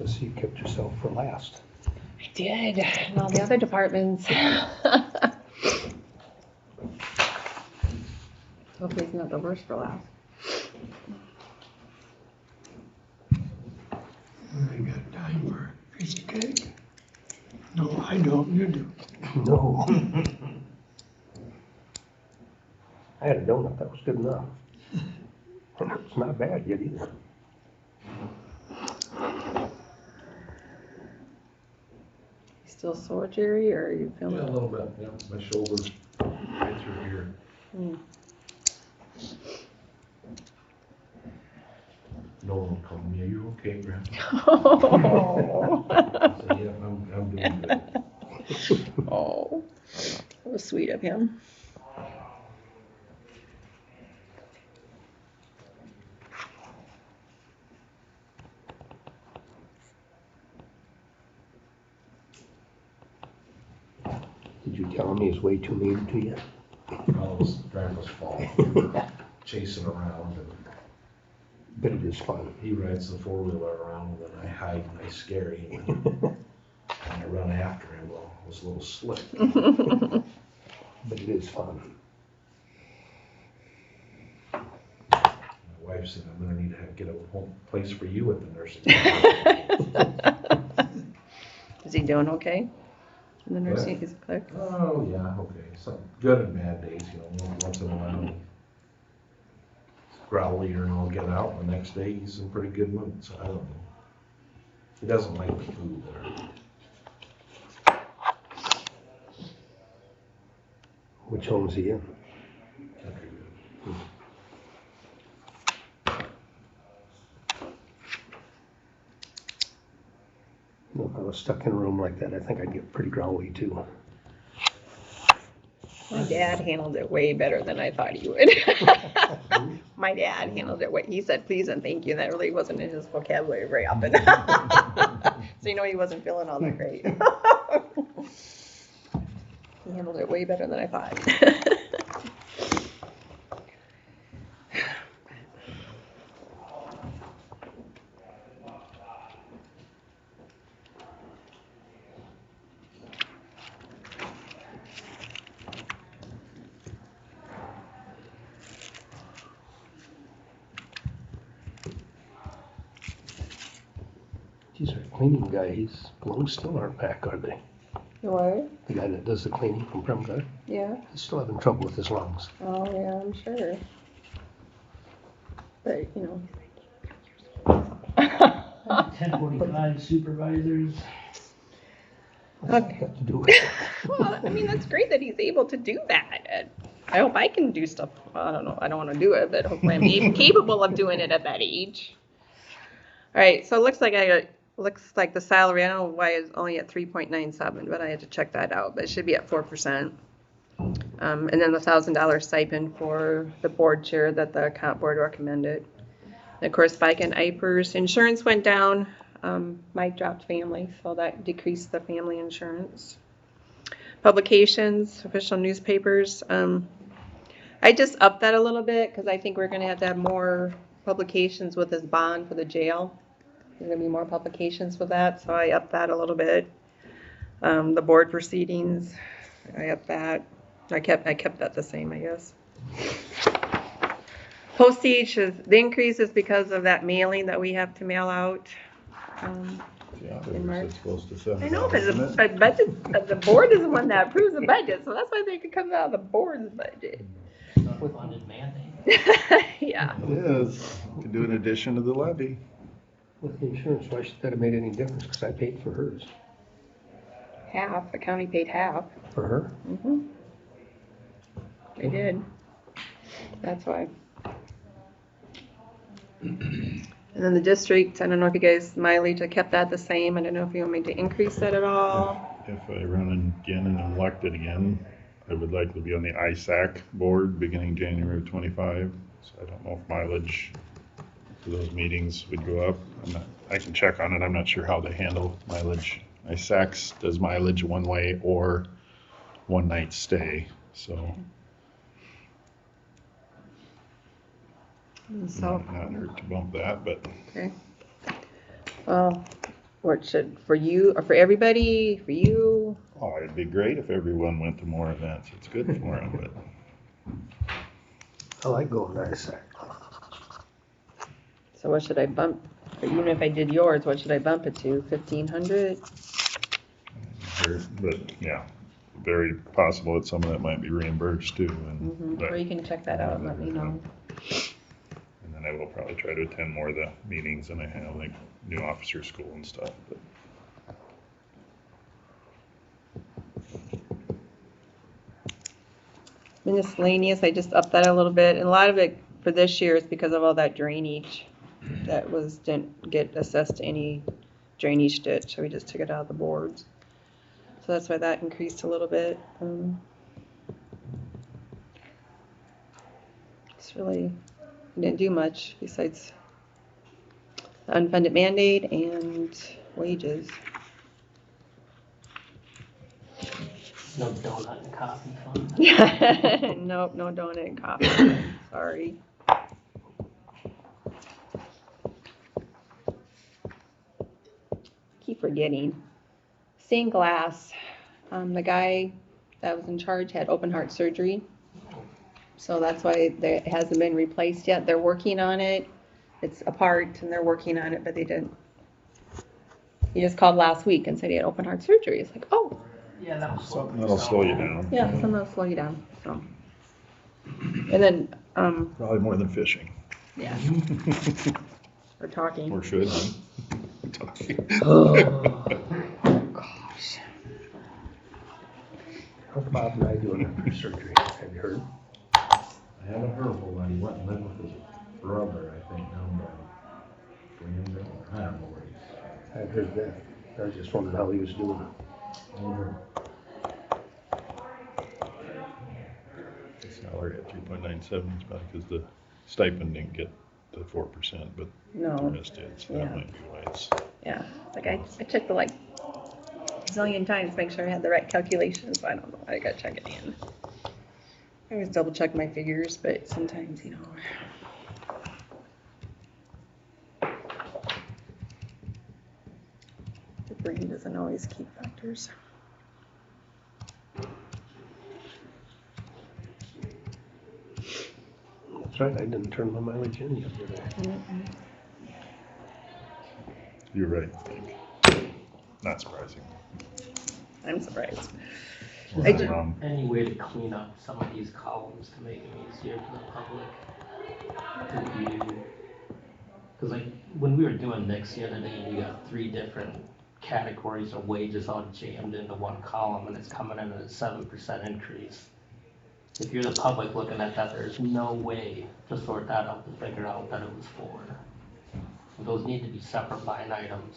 So see, you kept yourself for last. I did, and all the other departments. Hopefully it's not the worst for last. I got time for a piece of cake? No, I don't, you do. No. I had a donut, that was good enough. And it's not bad yet either. Still sore, Jerry, or are you Yeah, feeling? a little bit, yeah, my shoulder's right through here. Mm. No one will tell me, are you okay, Grandpa? Oh. I say, yeah, I'm doing good. Oh, that was sweet of him. Did you tell him he was way too mean to you? Well, it was Grandpa's fault. We were chasing around, and But it is fun. he rides the four-wheeler around, and then I hide and I scare him. And I run after him. Well, it was a little slick. But it is fun. My wife said, I'm gonna need to get a home place for you at the nursing home. Is he doing okay? In the nursing, What? is it clear? Oh, yeah, okay. Some good and bad days, once in a while. He's growlier and all get out, and the next day he's in pretty good mood, so I don't know. He doesn't like the food there. Which home's he in? Country good. If I was stuck in a room like that, I think I'd get pretty growly too. My dad handled it way better than I thought he would. My dad handled it way, he said please and thank you, and that really wasn't in his vocabulary very often. So he wasn't feeling all that great. He handled it way better than I thought. Geez, our cleaning guy, his lungs still aren't back, are they? What? The guy that does the cleaning from Premgar, Yeah. he's still having trouble with his lungs. Oh, yeah, I'm sure. But, 10:45 supervisors. What's that got to do with it? Well, I mean, that's great that he's able to do that. I hope I can do stuff. I don't know. I don't want to do it, but hopefully I'm capable of doing it at that age. All right. So it looks like the salary. I don't know why it's only at 3.97, but I had to check that out. But it should be at 4%. And then the $1,000 stipend for the board chair that the comp board recommended. And of course, bike and IPERS insurance went down. Mike dropped family, so that decreased the family insurance. Publications, official newspapers. I just upped that a little bit because I think we're going to have more publications with this bond for the jail. There's going to be more publications with that, so I upped that a little bit. The board proceedings, I upped that. I kept that the same, I guess. Postage the increase is because of that mailing that we have to mail out. Yeah, In March. it's supposed to send I it know, out, but isn't the it? budget, the board is the one that approves the budget, so that's why they could come out of the board's budget. Unfunded mandate. Yeah. It is. You can do an addition to the levy. With the insurance, why should that have made any difference? Because I paid for hers. Half, the county paid half. For her? Mm-hmm. They did. That's why. And then the district, I don't know if you guys mileage, I kept that the same. I don't know if you want me to increase that at all. If I run again and I'm elected again, I would like to be on the ISAC board beginning January of 25. So I don't know if mileage for those meetings would go up. I can check on it. I'm not sure how they handle mileage. ISAC does mileage one way or one night stay. So So, not hurt to bump that, but okay. Well, What should, for you, or for everybody, for you? Oh, it'd be great if everyone went to more events. It's good for them, but I like going to ISAC. So what should I bump, or even if I did yours, what should I bump it to, 1,500? yeah, very possible that some of that might be reimbursed too. Or you can check that out and let me know. And then I will probably try to attend more of the meetings than I have, like new officer school and stuff. But Miscellaneous, I just upped that a little bit, and a lot of it for this year is because of all that drainage that didn't get assessed to any drainage ditch, so we just took it out of the boards. So that's why that increased a little bit. It's really, didn't do much besides the unfunded mandate and wages. No donut and coffee fund. Yeah, nope, no donut and coffee. Sorry. Keep forgetting. Stained glass. The guy that was in charge had open heart surgery. So that's why it hasn't been replaced yet. They're working on it. It's apart and they're working on it, but they didn't. He just called last week and said he had open heart surgery. It's like, oh. Yeah, that was something that'll slow you down. Yeah, something that'll slow you down. So. And then, Probably more than fishing. yeah. Or talking. Or should be. Talking. Oh. Gosh. How's Bob and I doing after surgery? Have you heard? I haven't heard, but he went and lived with his brother, I think, down by Greenville, or I don't know where he's. I've heard that. I was just wondering how he was doing. Salary at 3.97 is probably because the stipend didn't get the 4%, but No. the rest did, so Yeah. that might be why it's. Yeah. Like I checked the like zillion times to make sure I had the right calculations. So I don't know. I gotta check it in. I always double check my figures, but sometimes, you know. The brain doesn't always keep factors. That's right, I didn't turn my mileage in yet, did I? You're right, I think. Not surprising. I'm surprised. Or I I'm do- wrong. Any way to clean up some of these columns to make them easier for the public to view? Because like, when we were doing Nick's the other day, you got 3 different categories of wages all jammed into one column, and it's coming in at a 7% increase. If you're the public looking at that, there's no way to sort that out to figure out what it was for. Those need to be separate line items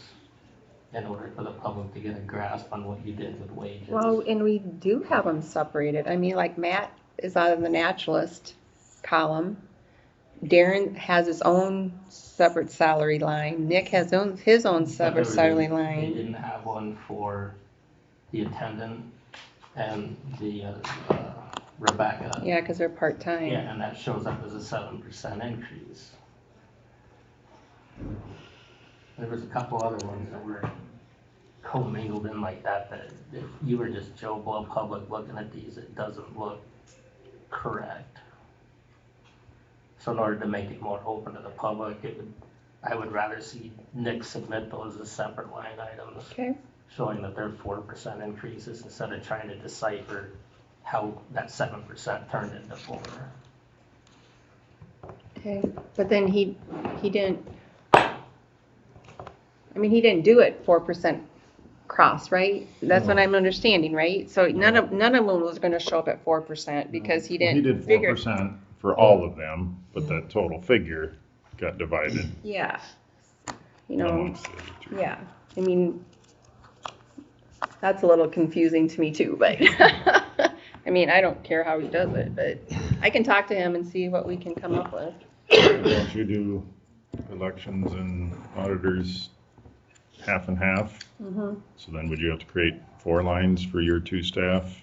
in order for the public to get a grasp on what you did with wages. Well, and we do have them separated. I mean, like Matt is out of the naturalist column. Darren has his own separate salary line. Nick has his own separate salary They line. didn't have one for the attendant and the Rebecca. Yeah, because they're part-time. Yeah, and that shows up as a 7% increase. There was a couple other ones that were commingled in like that if you were just Joe Blow public looking at these, it doesn't look correct. So in order to make it more open to the public, I would rather see Nick submit those as separate line items. Okay. Showing that they're 4% increases instead of trying to decipher how that 7% turned into 4. Okay, but then he didn't. I mean, he didn't do it 4% cross, right? That's what I'm understanding, right? So none of them was going to show up at 4% because he didn't. He did figure. 4% for all of them, but that total figure got divided Yeah. You know. amongst the other 3. Yeah. I mean, that's a little confusing to me too, but I mean, I don't care how he does it, but I can talk to him and see what we can come up with. Don't you do elections and auditors half and half? Mm-hmm. So then would you have to create 4 lines for your 2 staff?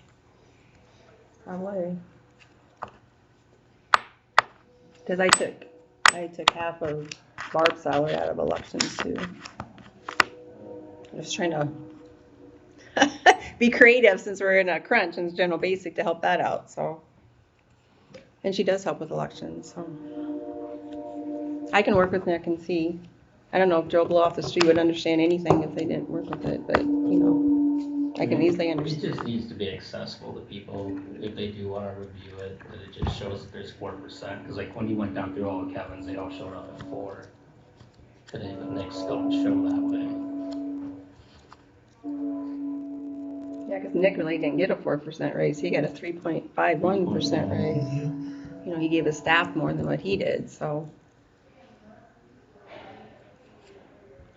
Probably. Because I took half of Barb's salary out of elections too. I'm just trying to be creative since we're in a crunch and it's general basic to help that out, so. And she does help with elections, so. I can work with Nick and see. I don't know if Joe Blow off the street would understand anything if they didn't work with it, but, you know, I can easily It understand. just needs to be accessible to people if they do wanna review it, that it just shows that there's 4%, cause like when he went down through all of Kevin's, they all showed up at 4. Today, but Nick's don't show that way. Yeah, because Nick really didn't get a 4% raise. He got a 3.51% raise. You know, he gave his staff more than what he did, so.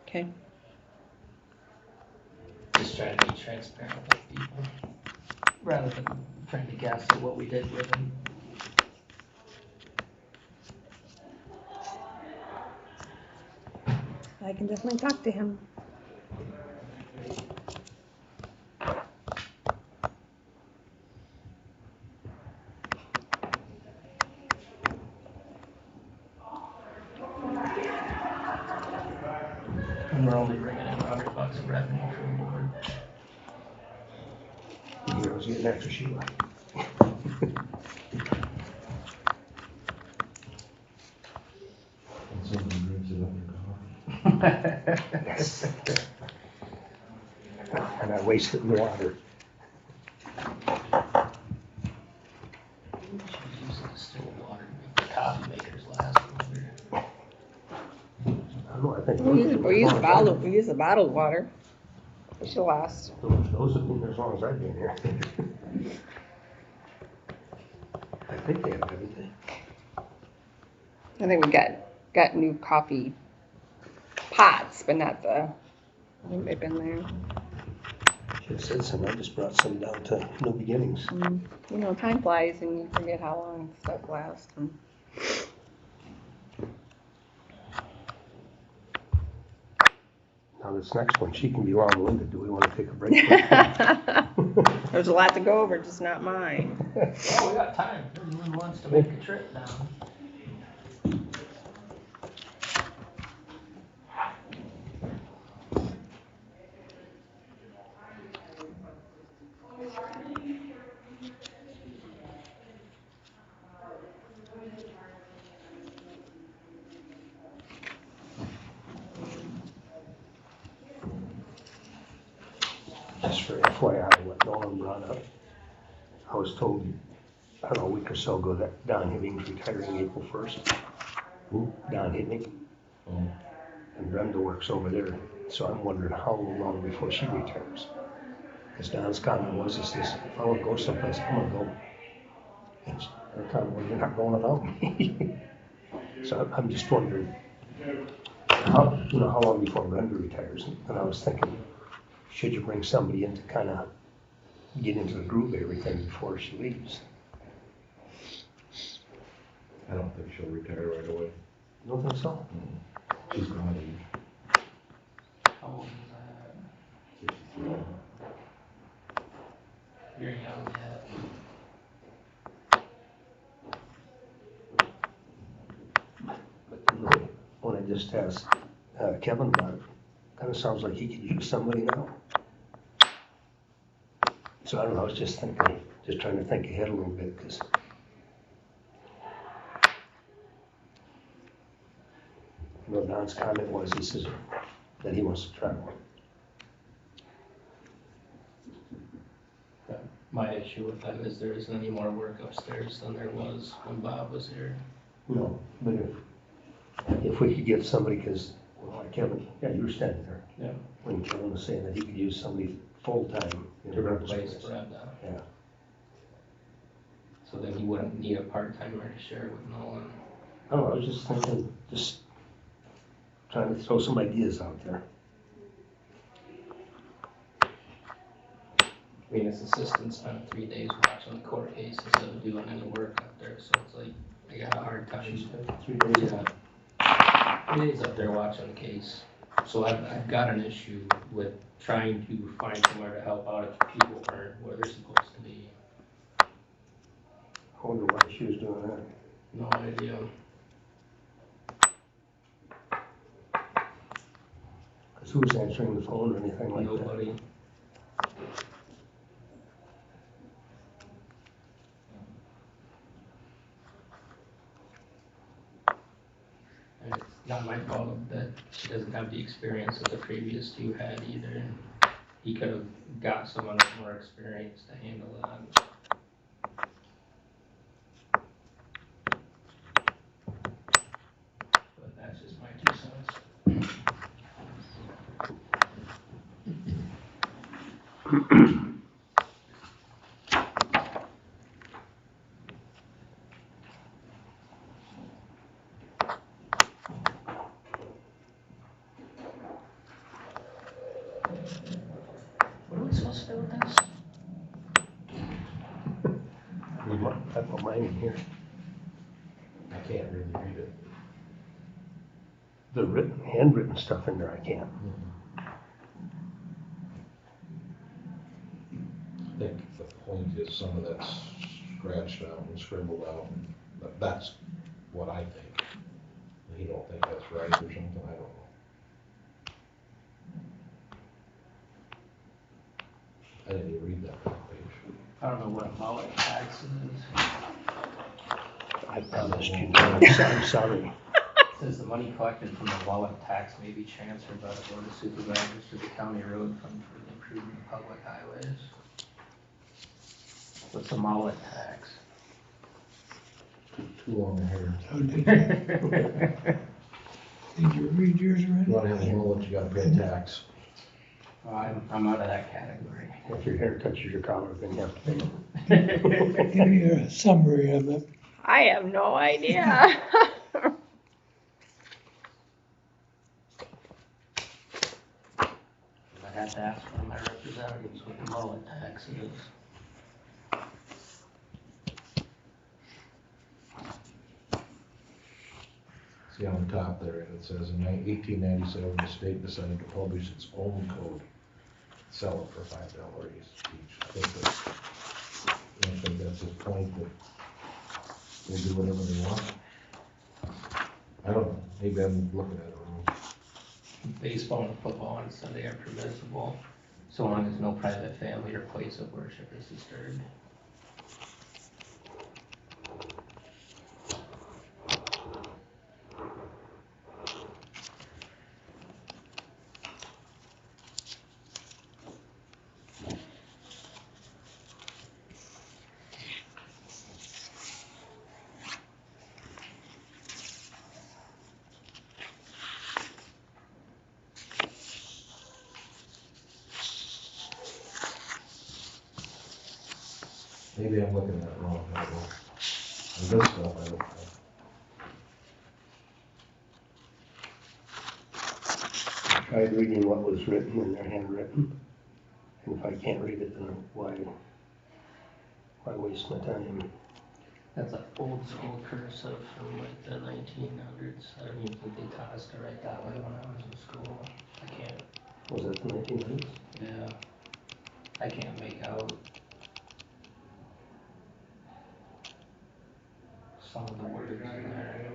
Okay. Just trying to be transparent with people, rather than trying to guess at what we did with them. I can definitely talk to him. And we're only bringing in $100 of revenue from the board. You know, I was getting after Sheila. Yes. And I wasted the water. She's using distilled water to make the coffee makers last longer. I don't know, I think. We use the bottled water. It should last. Those have been as long as I've been here. I think they have everything. I think we got new coffee pots, but not the, I think they've been there. Should have said some, I just brought some down to No Beginnings. You know, time flies and you forget how long stuff lasts. Now this next one, she can be long-winded. Do we want to take a break? There's a lot to go over, just not mine. Oh, we got time. Everyone wants to make a trip down. Just for FYI, what Nolan brought up, I was told, I don't know, a week or so ago that Don Hibbing's retiring April 1st. Who? Don Hibbing. And Brenda works over there, so I'm wondering how long before she retires. Because Don's comment was, he says, if I want to go someplace, I'm gonna go. And her comment was, you're not going without me. So I'm just wondering, how long before Brenda retires? And I was thinking, should you bring somebody in to kind of get into the groove of everything before she leaves? I don't think she'll retire right away. You don't think so? She's gonna leave. How old is that? You're young yet. But when I just asked Kevin about it, kind of sounds like he could use somebody now. So I don't know, I was just thinking, just trying to think ahead a little bit, because Don's comment was, he says that he wants to travel. My issue with that is there isn't any more work upstairs than there was when Bob was here. No, but if we could get somebody, because, like Kevin, yeah, you were standing there. Yeah. When Kevin was saying that he could use somebody full-time. To replace Brenda. Yeah. So then he wouldn't need a part-timer to share with Nolan. I don't know, I was just thinking, just trying to throw some ideas out there. I mean, his assistant spent 3 days watching the court case instead of doing any work up there, so it's like, I got a hard time. She spent 3 days. Yeah. 3 days up there watching the case. So I've got an issue with trying to find somewhere to help out if people aren't where they're supposed to be. I wonder why she was doing that. No idea. Because Who's answering the phone or anything like that? Nobody. And it's not my fault that she doesn't have the experience that the previous two had either. He could have got someone with more experience to handle that. But that's just my 2 cents. What are we supposed to do with this? I put mine in here. I can't really read it. The written, handwritten stuff in there, I can't. I think the point is some of that's scratched out and scribbled out, but that's what I think. You don't think that's right or something, I don't know. I didn't even read that front page. I don't know what a mullet tax is. I promised you. I'm sorry. It says the money collected from the wallet tax may be transferred by the board of supervisors to the county road fund for the improvement of public highways. What's a mullet tax? Too long a hair. So did you read yours You already? wanna have a mullet, you gotta pay tax. Oh, I'm out of that category. If your hair touches your collar, then you have to pay. Give me a summary of it. I have no idea. I have to ask one of my representatives what the mullet tax is. See on the top there, it says in 1897, the state decided to publish its own code, sell it for $5 each. I think that's his point, that they do whatever they want. I don't know, maybe I'm looking at it wrong. Baseball and football on Sunday are permissible, so long as no private family or place of worship is disturbed. Maybe I'm looking at it wrong, I don't know. And this stuff, I don't know. I tried reading what was written in their handwritten. And if I can't read it, then why waste my time? That's an old school cursive from like the 1900s. I don't even think they taught us to write that way when I was in school. I can't, Was that the 1900s? yeah, I can't make out some of the words in there.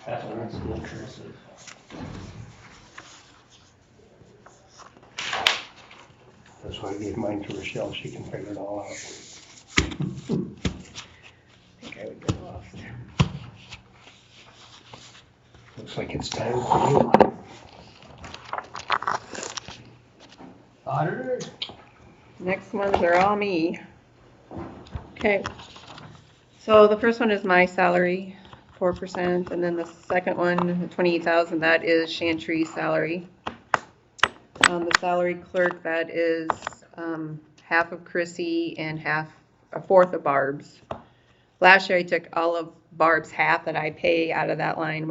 That's old school cursive. That's why I gave mine to Rochelle, she can figure it all out. I think I would get lost. Looks like it's time for you. Auditor? Next ones are all me. Okay. So the first one is my salary, 4%, and then the second one, the 28,000, that is Chantry's salary. The salary clerk, that is half of Chrissy and a fourth of Barb's. Last year I took all of Barb's half that I pay out of that line.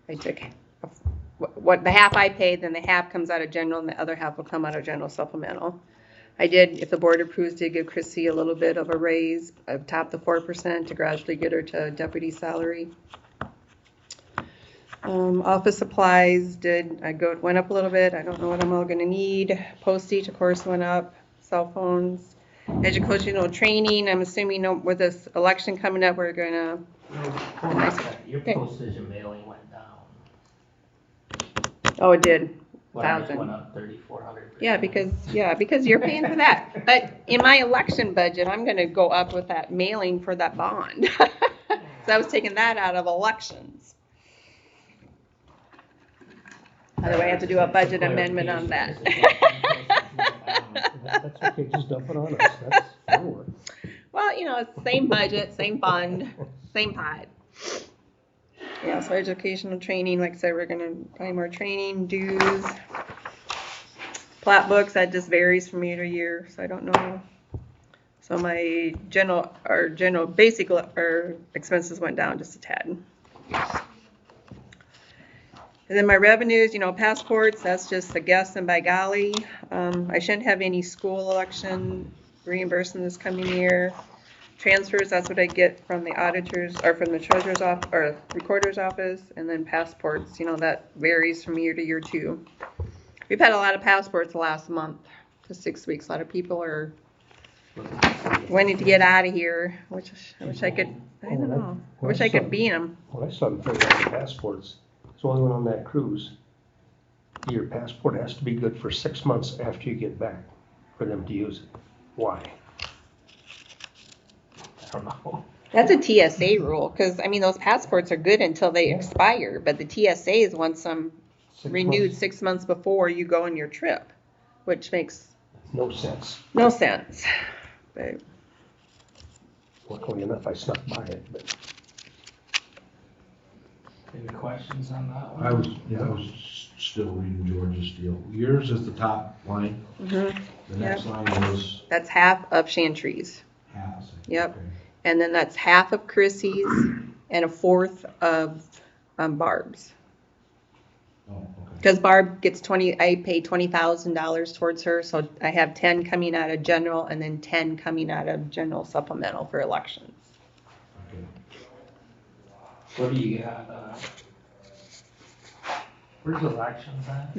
I took what the half I paid, then the half comes out of general, and the other half will come out of general supplemental. I did, if the board approves, did give Chrissy a little bit of a raise, top the 4% to gradually get her to deputy salary. Office supplies went up a little bit. I don't know what I'm all gonna need. Postage, of course, went up. Cell phones, educational training. I'm assuming with this election coming up, we're gonna. Your postage and mailing went down. Oh, it did. Whatever, it 1,000. went up 3,400. Yeah, because you're paying for that. But in my election budget, I'm gonna go up with that mailing for that bond. So I was taking that out of elections. By the way, I have to do a budget amendment on that. That's okay, just dump it on us, that'll work. Well, it's the same budget, same fund, same pot. Yeah, so educational training, like I said, we're gonna buy more training, dues. Plat books, that just varies from year to year, so I don't know. So my general basic expenses went down just a tad. And then my revenues, passports, that's just a guess and by golly. I shouldn't have any school election reimbursement this coming year. Transfers, that's what I get from the auditors, or from the treasurer's office, or recorder's office. And then passports, that varies from year to year too. We've had a lot of passports the last month to 6 weeks. A lot of people are wanting to get out of here, which I wish I could, I don't know. I wish I could beat them. Well, I saw them figure out the passports. So when I went on that cruise, your passport has to be good for 6 months after you get back for them to use it. Why? I don't know. That's a TSA rule, because, those passports are good until they expire, but the TSA is once renewed 6 months before you go on your trip, which makes No sense. no sense. But Luckily enough, I snuck by it, but. Any questions on that one? I was still reading George's deal. Yours is the top line, the next line is that's half of Chantry's. half. Yep. Okay. And then that's half of Chrissy's and a fourth of Barb's. Oh, okay. Because Barb gets I pay $20,000 towards her, so I have 10 coming out of general and then 10 coming out of general supplemental for elections. Okay. What do you got, where's elections at?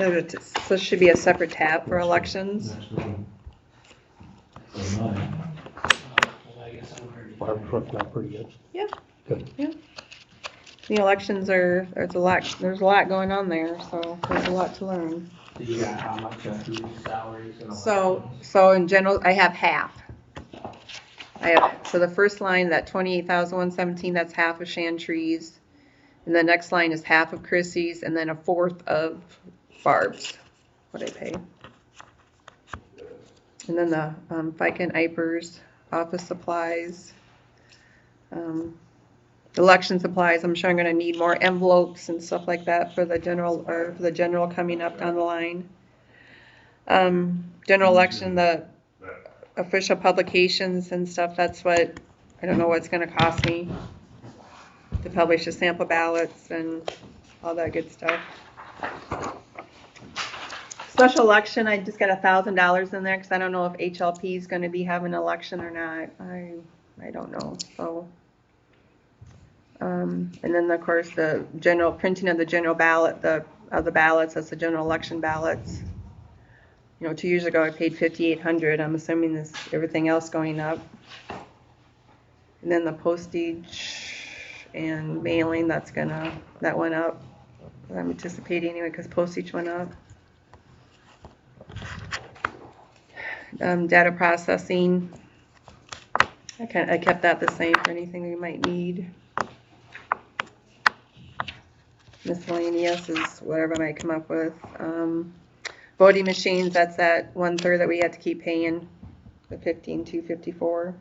So it should be a separate tab for elections. Next one. For mine. Well, I guess I'm pretty. Barb's working out pretty good. Yeah. Good. Yeah. The elections there's a lot going on there, so there's a lot to learn. Do you got how much of whose salaries and So in general, I have half. So the first line, that 28,117, that's half of Chantry's. And the next line is half of Chrissy's, and then a fourth of Barb's, what I pay. And then the FICA and IPERS, office supplies, election supplies. I'm sure I'm gonna need more envelopes and stuff like that for the general coming up down the line. General election, the official publications and stuff, that's what, I don't know what it's gonna cost me to publish the sample ballots and all that good stuff. Special election, I just got $1,000 in there because I don't know if HLP is gonna be having an election or not. I don't know, so. And then of course the general printing of the general ballot, the ballots, that's the general election ballots. 2 years ago I paid $5,800. I'm assuming everything else going up. And then the postage and mailing, that went up. I'm anticipating anyway because postage went up. Data processing, I kept that the same for anything we might need. Miscellaneous is whatever I might come up with. Voting machines, that's that 1/3 that we had to keep paying, the $15,254 for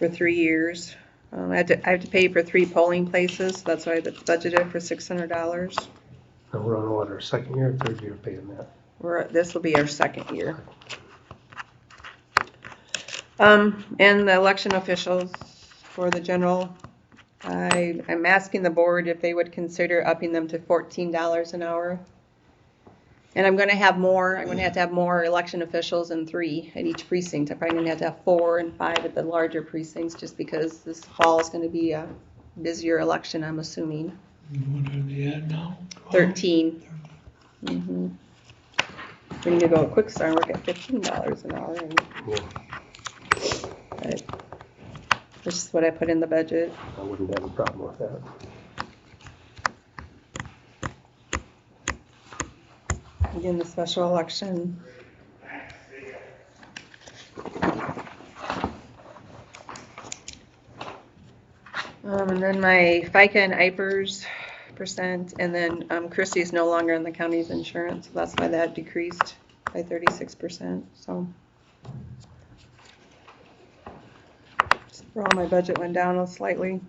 3 years. I have to pay for 3 polling places, so that's why that's budgeted for $600. Now we're on what, our second year or third year paying that? This will be our second year. And the election officials for the general, I'm asking the board if they would consider upping them to $14 an hour. And I'm gonna have to have more election officials than 3 at each precinct. I'm probably gonna have to have 4 and 5 at the larger precincts, just because this fall is gonna be a busier election, I'm assuming. What are they at now? 13. Mm-hmm. We need to go a quick start and work at $15 an hour. But this is what I put in the budget. I wouldn't have a problem with that. in the special election. And then my FICA and IPERS percent, and then Christie's no longer in the county's insurance, so that's why that decreased by 36%. So overall, my budget went down slightly.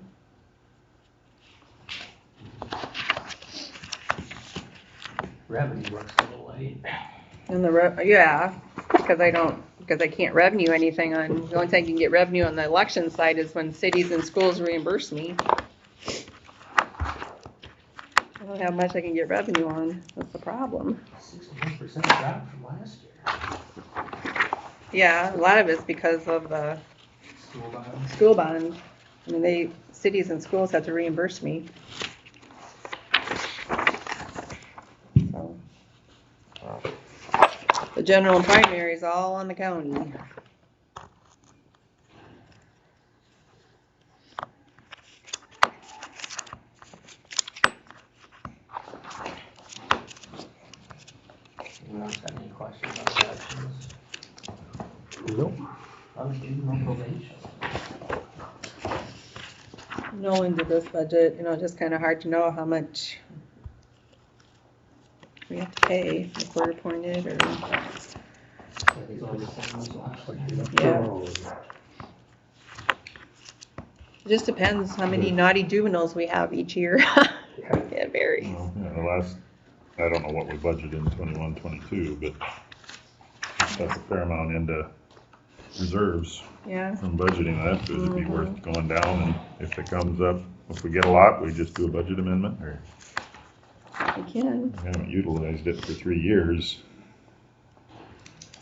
Revenue looks a little light. And because I can't revenue anything on, the only thing I can get revenue on the election side is when cities and schools reimburse me. I don't have much I can get revenue on, that's the problem. 61% drop from last year. Yeah, a lot of it's because of the School bonds. school bond. I mean, cities and schools have to reimburse me. So. The general and primary is all on the county. Anyone else got any questions on elections? Nope. Undue no probation. No into this budget, just kind of hard to know how much we have to pay if we're appointed or. It's all the same as last year. Yeah. It just depends how many naughty juveniles we have each year. It varies. Well, yeah, I don't know what we budgeted in 21, 22, but that's a fair amount into reserves Yeah, from budgeting that, because it'd be worth going down, and if it comes up, if we get a lot, we just do a budget amendment, or we can. we haven't utilized it for 3 years.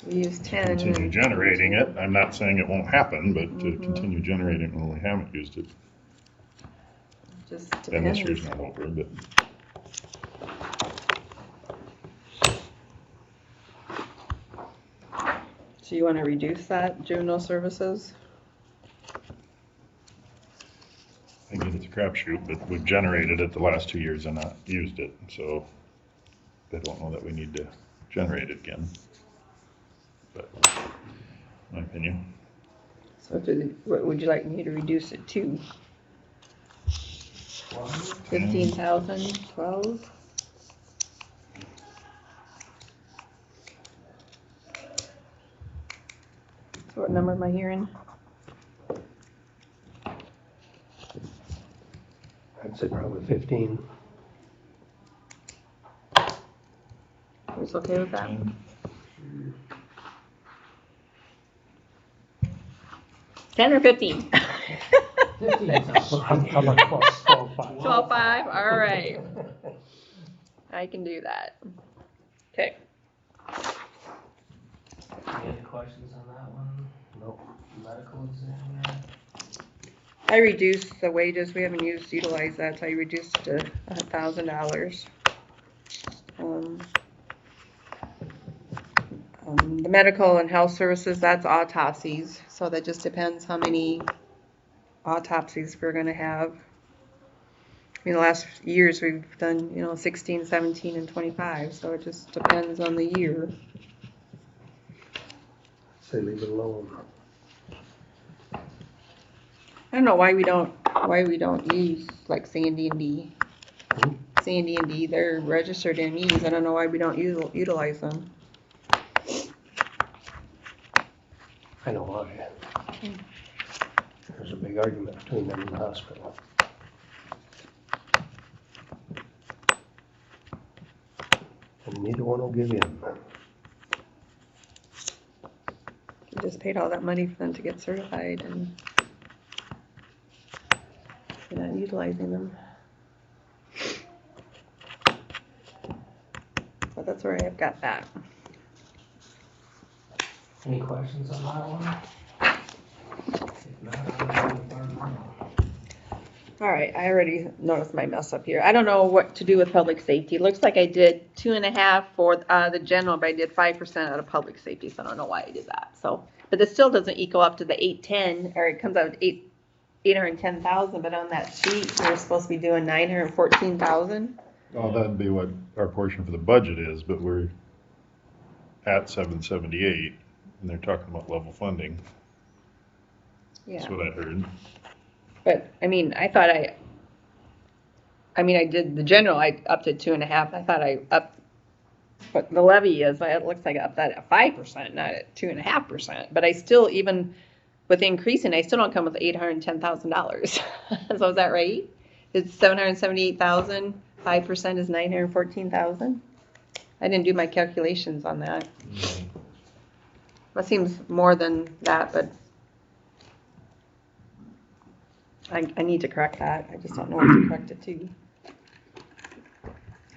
We use 10. Continue generating it. I'm not saying it won't happen, but to continue generating when we haven't used it. Just Then this depends. year's not over, but So you want to reduce that juvenile services? I get it's a crapshoot, but we've generated it the last 2 years and not used it, so I don't know that we need to generate it again. But, my opinion. So what would you like me to reduce it to? 15,000, 12? So what number am I hearing? I'd say probably 15. Who's okay with that? 10 or 15? 15 sounds How about 12, 5? 12.5, all right. I can do that. Okay. Any other questions on that one? No. Medical examiner? I reduced the wages, we haven't utilized that, so I reduced it to $1,000. The medical and health services, that's autopsies, so that just depends how many autopsies we're gonna have. I mean, the last years we've done, 16, 17, and 25, so it just depends on the year. Say leave it alone. I don't know why we don't use like Sandy and D. Sandy and D, they're registered MEs. I don't know why we don't utilize them. I know why. There's a big argument between them and the hospital. And neither one will give in. We just paid all that money for them to get certified and we're not utilizing them. So that's where I've got that. Any questions on that one? If not, I'll go with our All right, I already noticed my mess up here. I don't know what to do with public safety. It looks like I did 2.5 for the general, but I did 5% out of public safety, so I don't know why I did that. So, but it still doesn't equal up to the 810, or it comes out to 810,000. But on that sheet, we're supposed to be doing 914,000. Well, that'd be what our portion for the budget is, but we're at 778, and they're talking about level funding. That's Yeah, what I heard. but, I mean, I did the general, I upped it 2.5, I thought I upped, what the levy is, it looks like I upped that at 5%, not at 2.5%, but I still, even with increasing, I still don't come with $810,000. So is that right? It's 778,000, 5% is 914,000? I didn't do my calculations on that. That seems more than that, but I need to correct that. I just don't know what to correct it to. I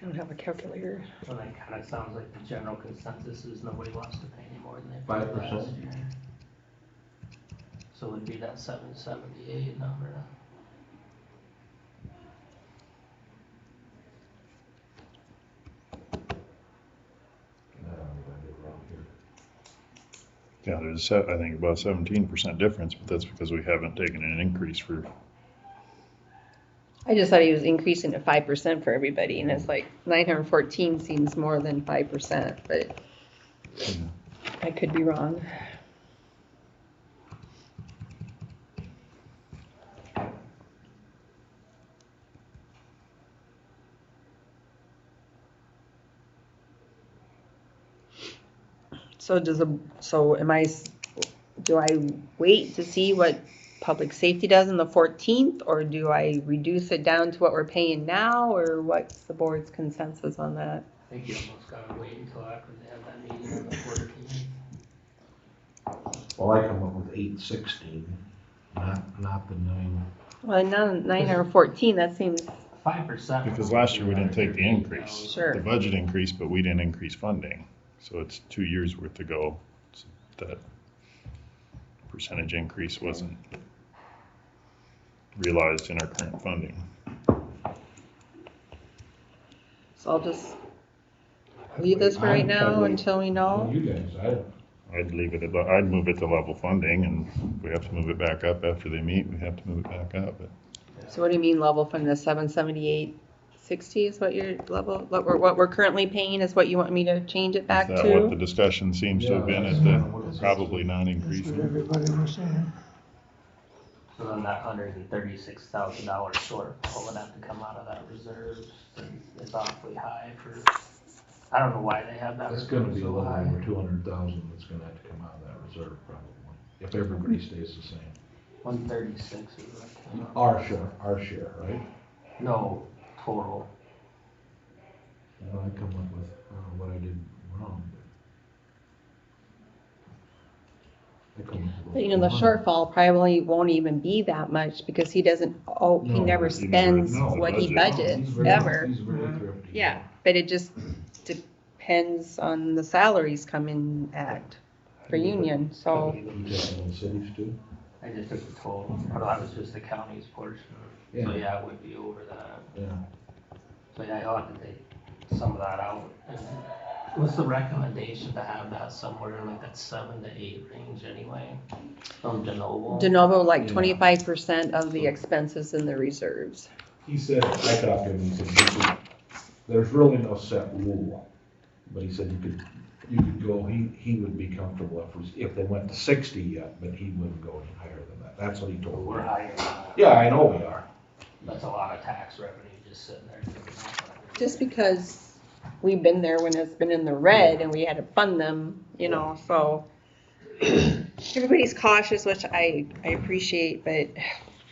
don't have a calculator. So that kinda sounds like the general consensus is nobody wants to pay any more than they paid 5%. last year. So it'd be that 778 number. Yeah, there's, I think, about 17% difference, but that's because we haven't taken an increase for, I just thought he was increasing to 5% for everybody, and it's like 914 seems more than 5%, but I could be wrong. So do I wait to see what public safety does on the 14th, or do I reduce it down to what we're paying now, or what's the board's consensus on that? I think you almost gotta wait until after they have that meeting on the 14th. Well, I come up with 816, not the 9. Well, now 914, that seems, 5%. because last year we didn't take the increase. Sure. The budget increased, but we didn't increase funding. So it's 2 years worth to go. So that percentage increase wasn't realized in our current funding. so I'll just leave this for right now until we know. You guys, I'd leave it, I'd move it to level funding, and if we have to move it back up after they meet, we have to move it back up. But So what do you mean level from the 778.60 is what your level, what we're currently paying is what you want me to change it back is that what the to? discussion seems to have been at the probably That's what non-increasing? everybody was saying. So then that $136,000 shortfall would have to come out of that reserve. It's awfully high for, I don't know why they have that. It's gonna be a so little high. over 200,000 that's gonna have to come out of that reserve probably, if everybody stays the same. 136 is what came up. Our share, right? No, total. Well, I come up with, what I did wrong. I come up with But you know, the 400. shortfall probably won't even be that much because he doesn't, he No, never he never- spends no, what he budget. He's budgets, very- ever. He's very thrifty. Yeah, but it just depends on the salaries coming at for union, so. You take all the cities too? I just took the total, or that was just the county's portion. So Yeah. yeah, it would be over that. Yeah. So yeah, I'll have to take some of that out. And what's the recommendation to have that somewhere in like that 7 to 8 range anyway? From de novo? De novo, like Yeah. 25% of the expenses in the reserves. He said, I talked to him, he said, there's really no set rule. But he said you could go, he would be comfortable if they went to 60 yet, but he wouldn't go any higher than that. That's what he told me. We're higher than that. Yeah, I know we are. That's a lot of tax revenue just sitting there. Just because we've been there when it's been in the red and we had to fund them, you know, so. Everybody's cautious, which I appreciate, but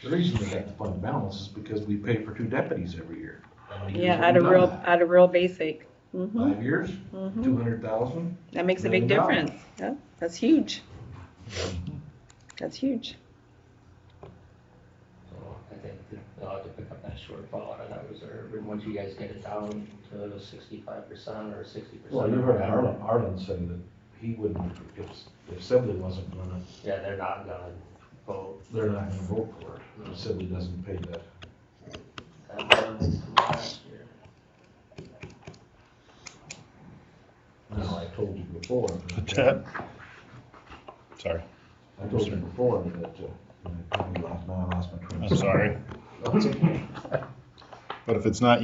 The reason we got the fund balance is because we pay for 2 deputies every year. How many years yeah, have we done that? out of real basic. 5 years, Mhm. 200,000. That makes a big $1 million. difference. Yeah, that's huge. That's huge. I think that they'll have to pick up that shortfall out of that reserve, and once you guys get it down to 65% or 60%. Well, you heard Arlen say that he wouldn't, if Sibley wasn't gonna, Yeah, they're not gonna vote. they're not gonna vote for it. If Sibley doesn't pay that. That was from last year. Now, I told you before. What's that? Sorry, I told you before that, I lost my train of I'm sorry. thought. But if it's not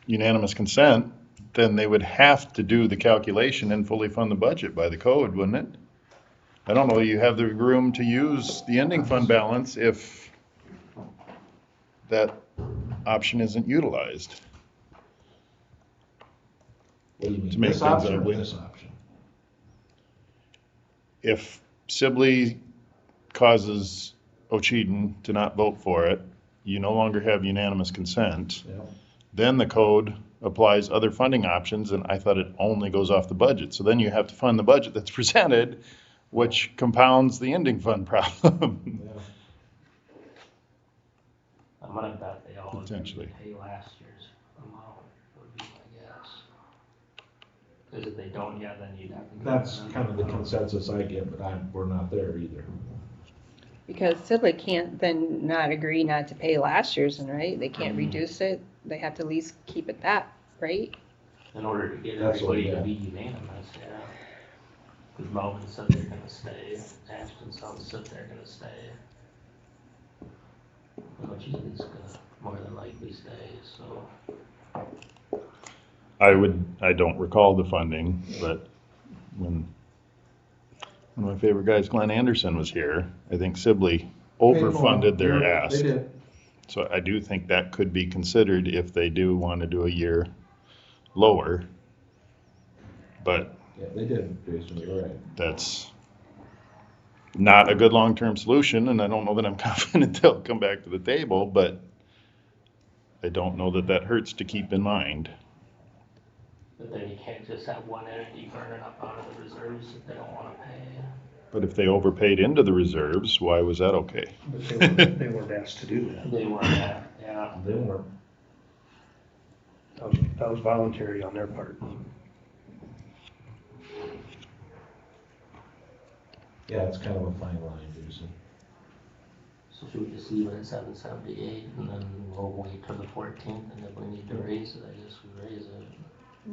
unanimous consent, then they would have to do the calculation and fully fund the budget by the code, wouldn't it? I don't know, you have the room to use the ending fund balance if that option isn't utilized. What do you mean, To make this things option or ugly. this option? If Sibley causes Ocheyedan to not vote for it, you no longer have unanimous consent. Yeah. Then the code applies other funding options, and I thought it only goes off the budget. So then you have to fund the budget that's presented, which compounds the ending fund problem. Yeah. I'm gonna bet they all Potentially. pay last year's amount, would be my guess. Cause if they don't, yeah, then you'd have to. go That's back. kind of the consensus I get, but we're not there either. Because Sibley can't then not agree not to pay last year's, and right? They can't reduce it. They have to at least keep it that, right? In order to get That's what, everybody to yeah. be unanimous, yeah. Cause Melvin said they're gonna stay, Ashton said they're gonna stay. Ocheyedan's gonna more than likely stay, so. I don't recall the funding, but when one of my favorite guys, Glenn Anderson, was here, I think Sibley overfunded their They ask. did. So I do think that could be considered if they do want to do a year lower. But Yeah, they did, Jason, you're right. that's not a good long-term solution, and I don't know that I'm confident they'll come back to the table, but I don't know that that hurts to keep in mind. But then you can't just have one entity burning up out of the reserves if they don't wanna pay. But if they overpaid into the reserves, why was that okay? But they weren't asked to do that. They weren't, yeah. They weren't. That was voluntary on their part. Yeah, it's kind of a fine line, Jason. So should we just leave it at 778 and then we'll wait till the 14th and if we need to raise it, I guess we raise it.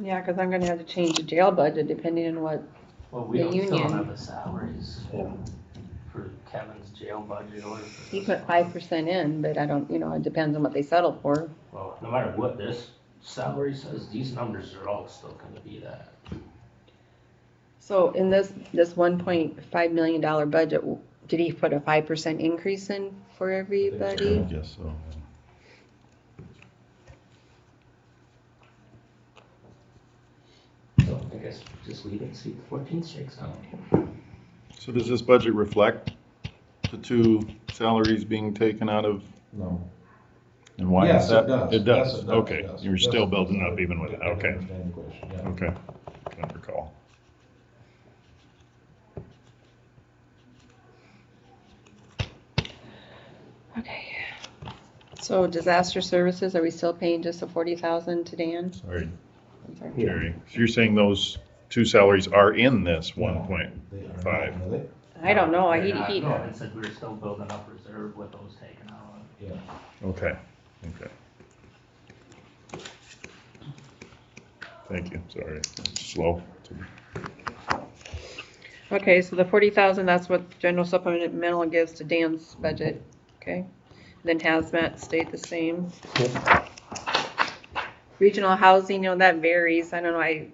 Yeah, because I'm gonna have to change the jail budget depending on what. Well, we The don't, still don't union. have the salaries for Kevin's jail budget or for. He put 5% in, but I don't, it depends on what they settle for. Well, no matter what this salary says, these numbers are all still gonna be that. So in this $1.5 million budget, did he put a 5% increase in for everybody? I guess so. So I guess just leave it and see if the 14th shakes out. So does this budget reflect the two salaries being taken out of, No. and why Yes, is that? it does. It does, Yes, it does. okay. It does. You're Yes, still it building does. up even with it, I okay, understand the question, yeah. okay. Can't recall. Okay. So disaster services, are we still paying just the 40,000 to Dan? Sorry, I'm sorry. Jerry. So you're saying those two salaries are in this No, 1.5? they are not, are they? I don't know. They're not. He Kevin said we were still building up reserve with those taken out. Yeah. Okay, okay. Thank you, sorry, it's slow. Okay, so the 40,000, that's what general supplemental gives to Dan's budget, okay? Then hazmat stayed the same. Regional housing, that varies. I don't know,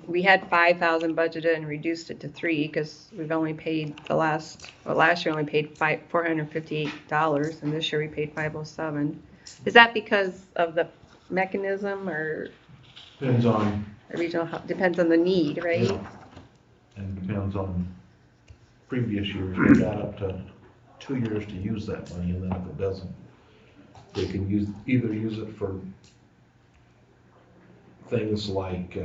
we had 5,000 budgeted and reduced it to 3 because we've only paid last year only paid $458 and this year we paid 507. Is that because of the mechanism or Depends on, depends on the need, right? yeah. And depends on previous years, they got up to 2 years to use that money, and then if it doesn't, they can either use it for things like,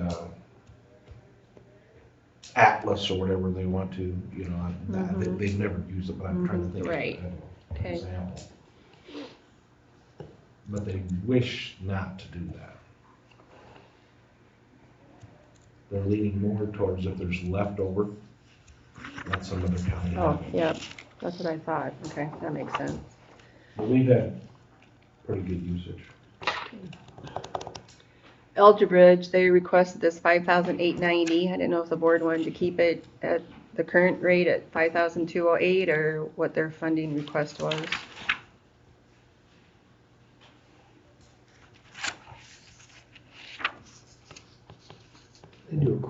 Atlas or whatever they want to, they've never used it, but I'm trying to think of Right. an Okay. example. But they wish not to do that. They're leaning more towards if there's leftover, let some other county Oh, have it. yeah, that's what I thought. Okay, that makes sense. But we've had pretty good usage. Elder Bridge, they requested this 5,890. I didn't know if the board wanted to keep it at the current rate at 5,208 or what their funding request was.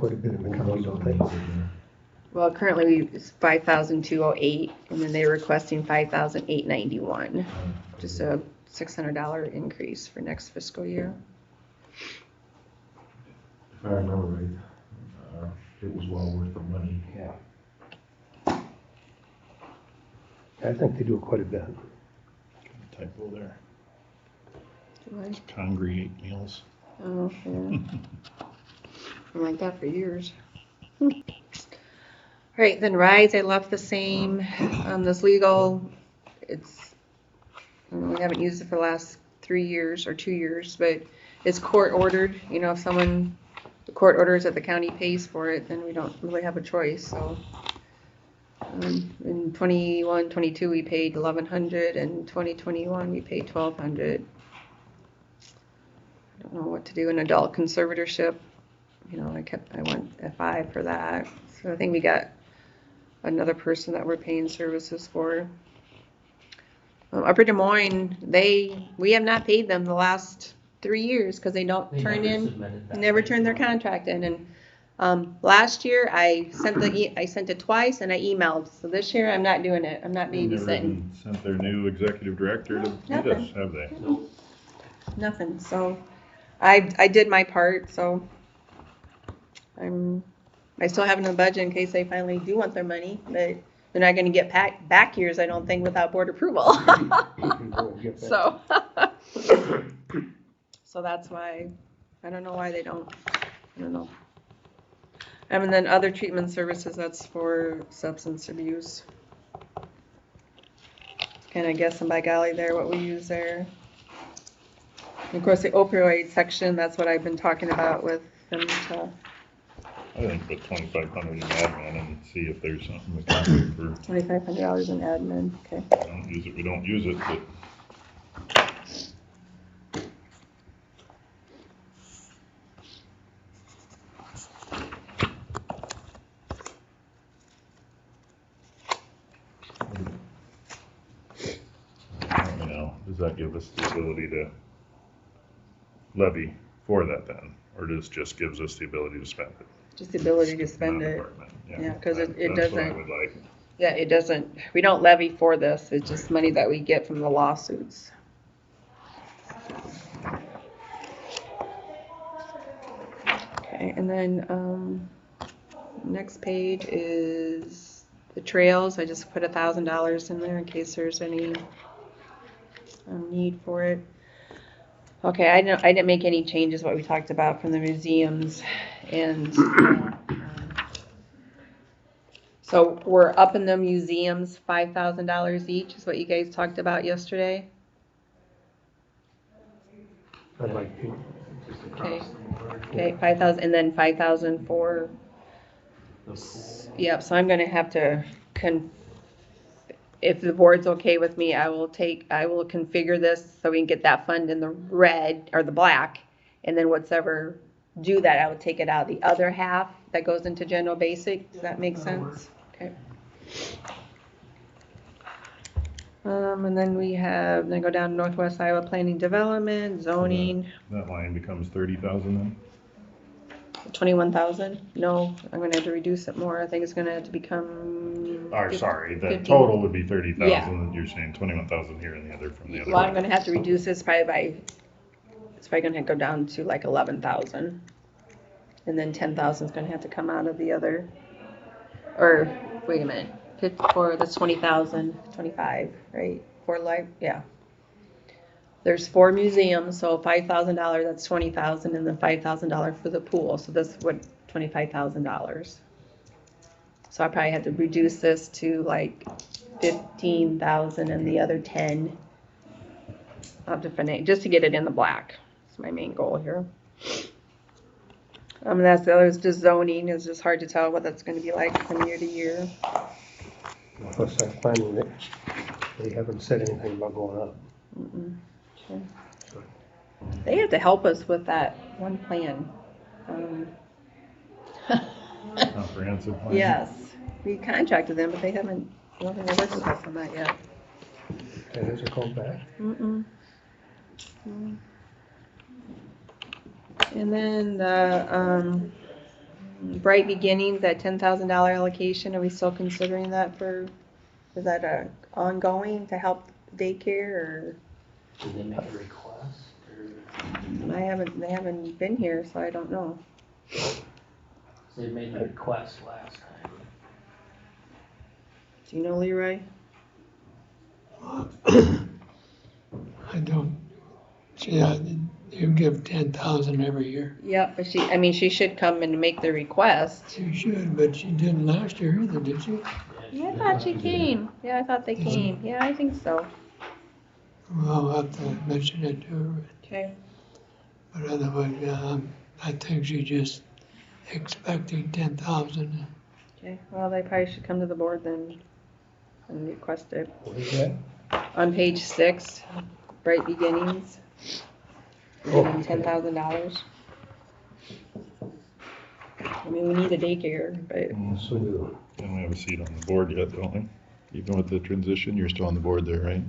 quite a bit in the county, don't they? Well, currently it's 5,208, and then they're requesting 5,891, just a $600 increase for next fiscal year. If I remember right, it was well worth the money. Yeah. I think they do quite a bit. Typo there. Do I? Congregate meals. Oh, yeah. Been like that for years. Right, then rides I left the same. This legal, it's, we haven't used it for the last 3 years or 2 years, but it's court ordered. You know, if the court orders that the county pays for it, then we don't really have a choice, so. In 21, 22, we paid $1,100, and 2021, we paid $1,200. I don't know what to do in adult conservatorship. You know, I went F5 for that. So I think we got another person that we're paying services for. Upper Des Moines, we have not paid them the last 3 years because they don't turn in, never turn their contract in. And last year I sent it twice and I emailed. So this year I'm not doing it. I'm not Never babysitting. even sent their new executive director to meet us, have they? Nothing. So I did my part. So I still have it in the budget in case they finally do want their money, but they're not going to get back years, I don't think, without board approval. So, so that's why, I don't know why they don't, I don't know. And then other treatment services, that's for substance abuse. Kind of guessing by golly there what we use there. And of course, the opioid section, that's what I've been talking about with them to. I think put 2,500 in admin and see if there's something we can do for, $2,500 in admin, okay. we don't use it, but. You know, does that give us the ability to levy for that then? Or just gives us the ability to spend it? Just the ability to spend it. Non-department, Yeah, because it That's what I doesn't, would like. yeah, it doesn't, we don't levy for this, it's just money that we get from the lawsuits. Okay, and then, next page is the trails. I just put $1,000 in there in case there's any need for it. Okay, I didn't make any changes what we talked about from the museums, and so we're up in the museums $5,000 each is what you guys talked about yesterday. I'd like to. Okay. Okay, 5,000, and then 5,000 for. Yep. So I'm gonna have to if the board's okay with me, I will configure this so we can get that fund in the red or the black, and then whatever do that, I would take it out. The other half that goes into general basic. Does that make sense? Okay. And then then go down to Northwest Iowa Planning Development, zoning. That line becomes 30,000 then? 21,000? No, I'm gonna have to reduce it more. I think it's gonna have to become. Sorry, the 15. total would be 30,000, Yeah. and you're saying 21,000 here and the other from the other. Well, I'm gonna have to reduce this it's probably gonna go down to like 11,000. And then 10,000 is gonna have to come out of the other, or, wait a minute, that's 20,000, 25, right? Yeah. There's 4 museums, so $5,000, that's 20,000, and then $5,000 for the pool, so this would $25,000. So I probably had to reduce this to like 15,000 and the other 10. I'll have to finish, just to get it in the black. That's my main goal here. That's the other is just zoning. It's just hard to tell what that's going to be like from year to year. Plus that planning, they haven't said anything about going up. Okay. They have to help us with that one plan. Comprehensive plan? Yes, we contracted them, but they haven't worked with us on that yet. And has it called back? And then the Bright Beginnings, that $10,000 allocation, are we still considering that is that ongoing to help daycare, or? Did they make a request, or They haven't been here, so I don't know. they made a request last time? Do you know, Leroy? I don't, yeah, you give 10,000 every year. Yep, but she should come and make the request. She should, but she didn't last year either, did she? Yeah, I thought she came. Yeah, I thought they came. Yeah, I think so. Well, I'll have to mention it to her, Okay. but otherwise, yeah, I think she just expecting 10,000. Okay, well, they probably should come to the board then and request it. What is that? On page 6, Bright Beginnings. Give them $10,000. I mean, we need a daycare, but So do. And we have a seat on the board yet, don't we? Even with the transition, you're still on the board there, right?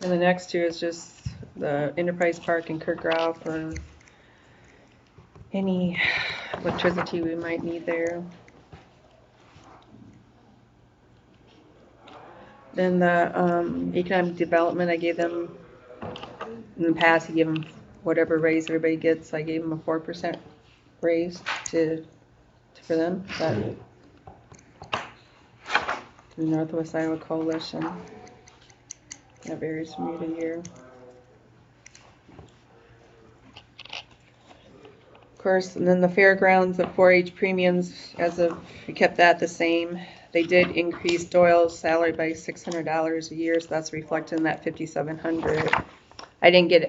and the next two is just the Enterprise Park and Kirk Ralph for any electricity we might need there. Then the economic development, I gave them, in the past, I gave them whatever raise everybody gets. I gave them a 4% raise for them. That, the Northwest Iowa Coalition. That varies from year to year. Of course, and then the fairgrounds, the 4-H premiums, we kept that the same. They did increase Doyle's salary by $600 a year, so that's reflected in that $5,700.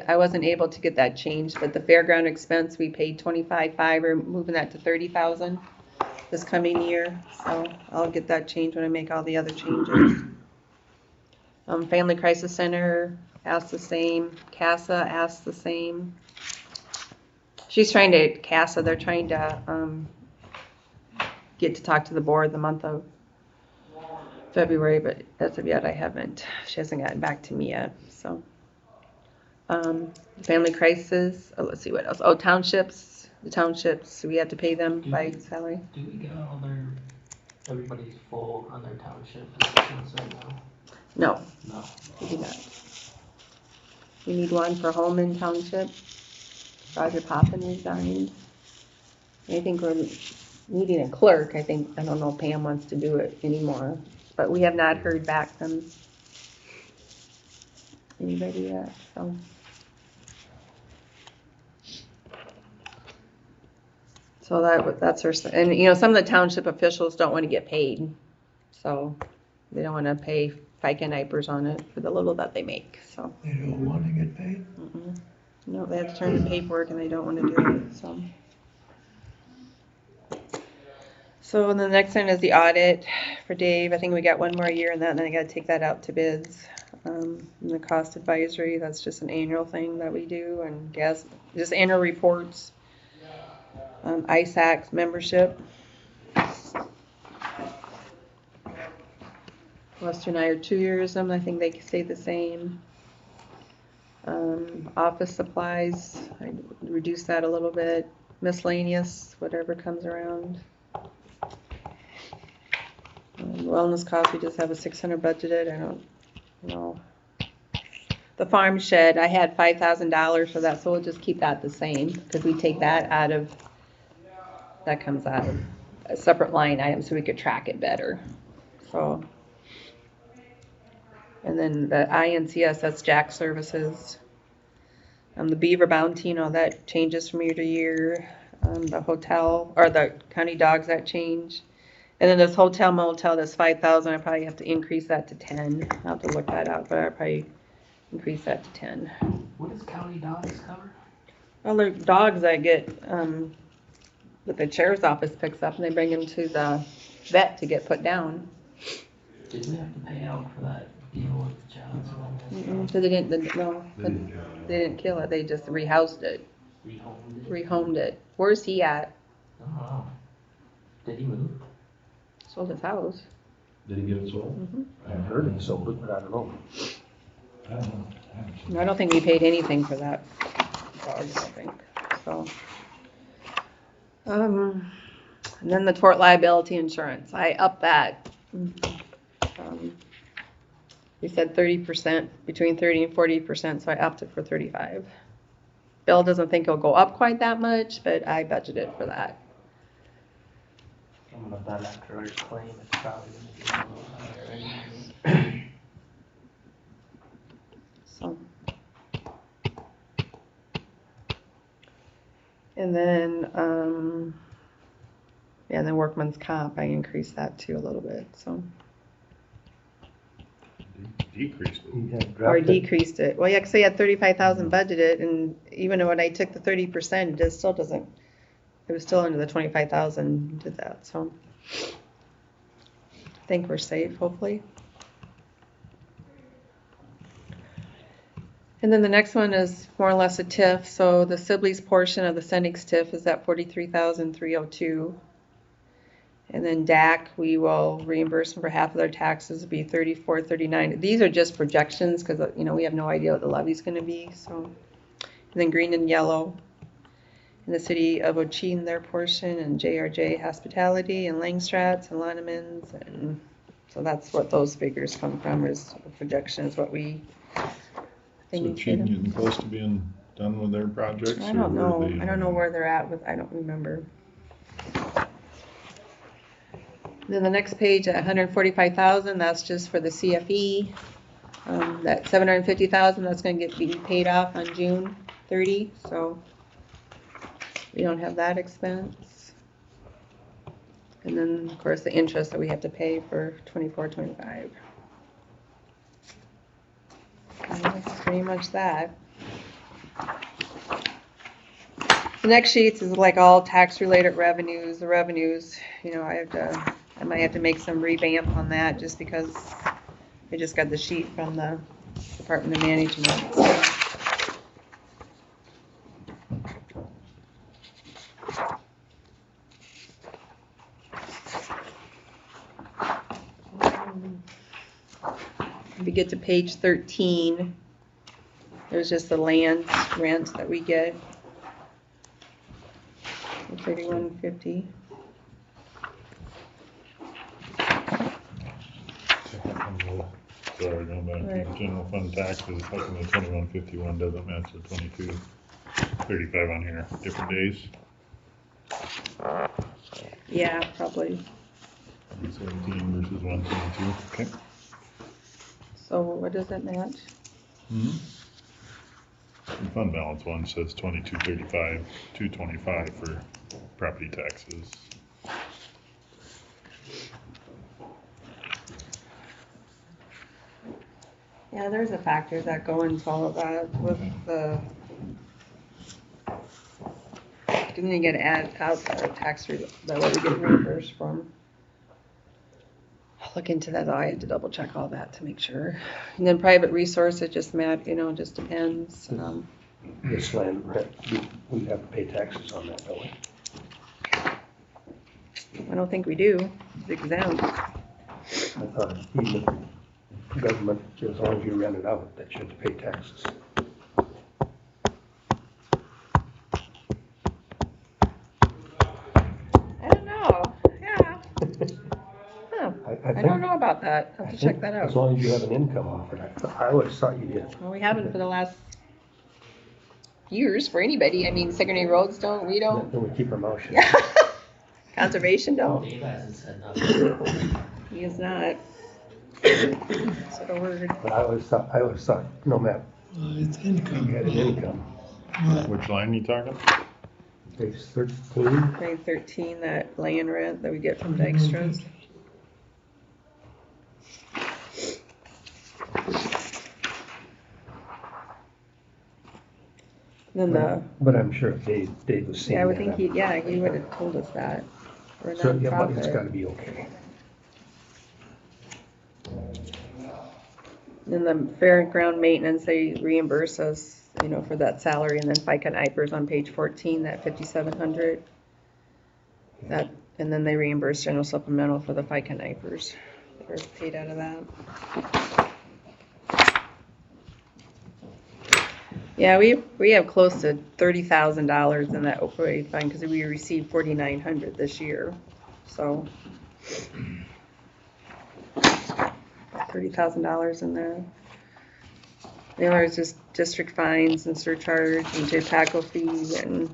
I wasn't able to get that changed, but the fairground expense, we paid $25,500, we're moving that to $30,000 this coming year, so I'll get that changed when I make all the other changes. Family Crisis Center asked the same, CASA asked the same. They're trying to get to talk to the board the month of February, but as of yet she hasn't gotten back to me yet, so. Family Crisis, let's see what else, the townships, we have to pay them by salary. Do we get everybody's full on their township positions right now? No, No. we do not. We need one for Holman Township. Roger Poppin resigned. I think we're needing a clerk. I don't know if Pam wants to do it anymore, but we have not heard back from anybody yet, so. So that's her, and some of the township officials don't want to get paid, so they don't want to pay FICA NIPERS on it for the little that they make, so. They don't want to get paid? No, they have to turn in paperwork and they don't want to do it, so. So the next one is the audit for Dave. I think we got one more year in that, and then I gotta take that out to bids. And the cost advisory, that's just an annual thing that we do, and just annual reports. ISAC's membership. Lester and I are 2 years in, I think they stay the same. Office supplies, I reduced that a little bit. Miscellaneous, whatever comes around. Wellness costs, we just have a $600 budgeted, I don't know. The farm shed, I had $5,000 for that, so we'll just keep that the same, because we take that comes out of a separate line item, so we could track it better, so. And then the INCS, that's Jack Services. The Beaver Bounty, that changes from year to year. The hotel, or the county dogs, that change. And then this hotel motel, this 5,000, I probably have to increase that to 10. I'll have to look that out, but I'll probably increase that to 10. What does county dogs cover? Well, they're dogs that get, that the sheriff's office picks up, and they bring them to the vet to get put down. Did we have to pay out for that deal with Johnson? So they didn't kill it, they just rehoused it, rehomed it. Where's he at? Oh, did he move? Sold his house. Did he get it sold? I heard he sold it, but I don't know. I don't know. I don't think we paid anything for that dog, I don't think, so. And then the tort liability insurance, I upped that. We said 30%, between 30 and 40%, so I upped it for 35. Bill doesn't think it'll go up quite that much, but I budgeted for that. I'm gonna bet after our claim, it's probably gonna be a little higher anyway. So. And then, yeah, and then workman's comp, I increased that too a little bit, so. Decreased it. Yeah, Or dropped it. decreased it. Well, yeah, because I had 35,000 budgeted, and even when I took the 30%, it still doesn't, it was still under the 25,000, did that, so. I think we're safe, hopefully. And then the next one is more or less a TIF, so the Sibley's portion of the Senex TIF is at 43,302. And then DAC, we will reimburse them for half of their taxes, it'll be 3439. These are just projections, because, you know, we have no idea what the levy's gonna be, so. And then green and yellow, in the city of Ochin, their portion, and JRJ Hospitality, and Langstrat's, and Lonemans, and so that's what those figures come from, is a projection, is what we So think. Cheating getting close to being done with their projects? I or don't where know, they- I don't know where they're at with, I don't remember. Then the next page at 145,000, that's just for the CFE. That 750,000, that's gonna be paid off on June 30, so we don't have that expense. And then, of course, the interest that we have to pay for 24, 25. And that's pretty much that. The next sheets is like all tax-related revenues. The revenues, you know, I might have to make some revamp on that just because I just got the sheet from the Department of Management. If we get to page 13, there's just the land rent that we get. 3150. Sorry, going back to Right. general fund taxes, how come the 2151 doesn't match the 2235 on here? Different days? Yeah, probably. 117 versus 122, okay. So what does that match? The fund balance one says 2235, 225 for property taxes. Yeah, there's a factor that go into all of that with the, didn't you get to add out the tax, that what we get reimbursed from? I'll look into that, I had to double check all that to make sure. And then private resource, it just you know, just depends. This land rent, we have to pay taxes on that, don't we? I don't think we do, it's exempt. I thought even government, as long as you rent it out, that you have to pay taxes. I don't know, yeah. Huh, I think- don't know about that, I'll have to check that As out. long as you have an income off it, I always thought you did. Well, we haven't for the last years for anybody, I mean, secondary roads don't, we don't. Then we keep our mouth shut. Yeah. Conservation don't. Dave hasn't said nothing. He is not. Said a word. But I always thought, no matter, It's you income. had an income. Which line you talking? Page 13, Grade 13, that land rent that we get from Dykstra's. Then but I'm sure if Dave was seeing yeah, I would that, think he would have told us that. We're a So, yeah, but it's nonprofit. gotta be okay. Then the fairground maintenance, they reimburse us, you know, for that salary, and then FICA and IPERS on page 14, that 5,700. That, and then they reimburse general supplemental for the FICA and IPERS. They're paid out of that. Yeah, we have close to $30,000 in that opioid fund because we received 4,900 this year, so. $30,000 in there. The other is just district fines and surcharge and tobacco fee, and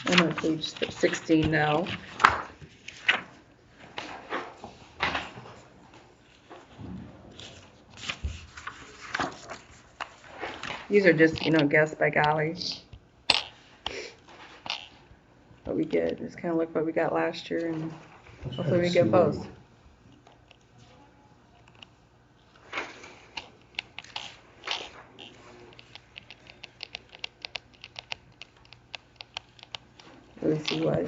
I'm on page 16 now. These are just, guess by golly. What we get, just kind of look what we got last year, and hopefully we get both. Let me see what.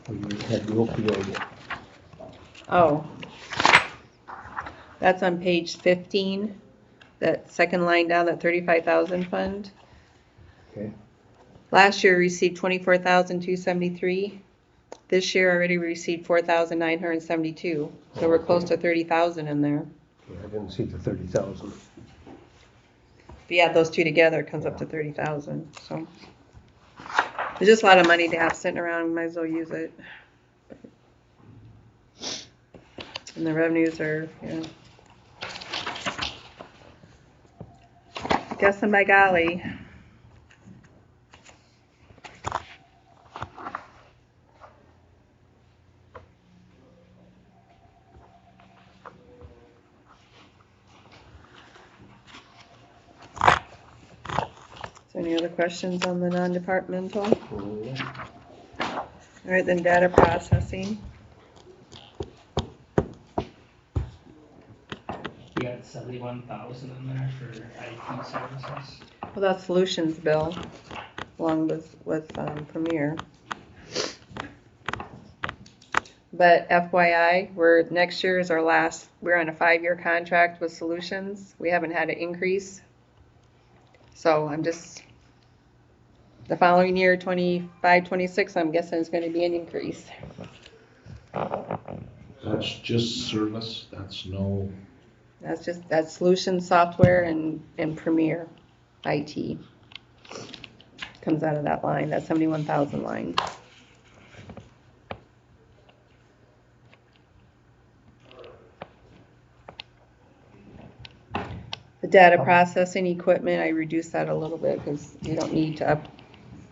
We had the opioid. Oh. That's on page 15, that second line down, that 35,000 fund. Okay. Last year we received 24,273. This year already we received 4,972. So we're close to 30,000 in there. Yeah, I didn't see the 30,000. If you add those two together, it comes up to 30,000. So there's just a lot of money to have sitting around. Might as well use it. And the revenues are, guessing by golly. So any other questions on the non-departmental? All right, then data processing. You got 71,000 in there for IT services. Well, that's solutions bill, along with Premier. But FYI, next year is our last. We're on a 5-year contract with Solutions. We haven't had an increase. So the following year, 25, 26, I'm guessing is going to be an increase. That's just service, That's Solutions software and Premier IT. Comes out of that line, that 71,000 line. The data processing equipment, I reduced that a little bit because you don't need to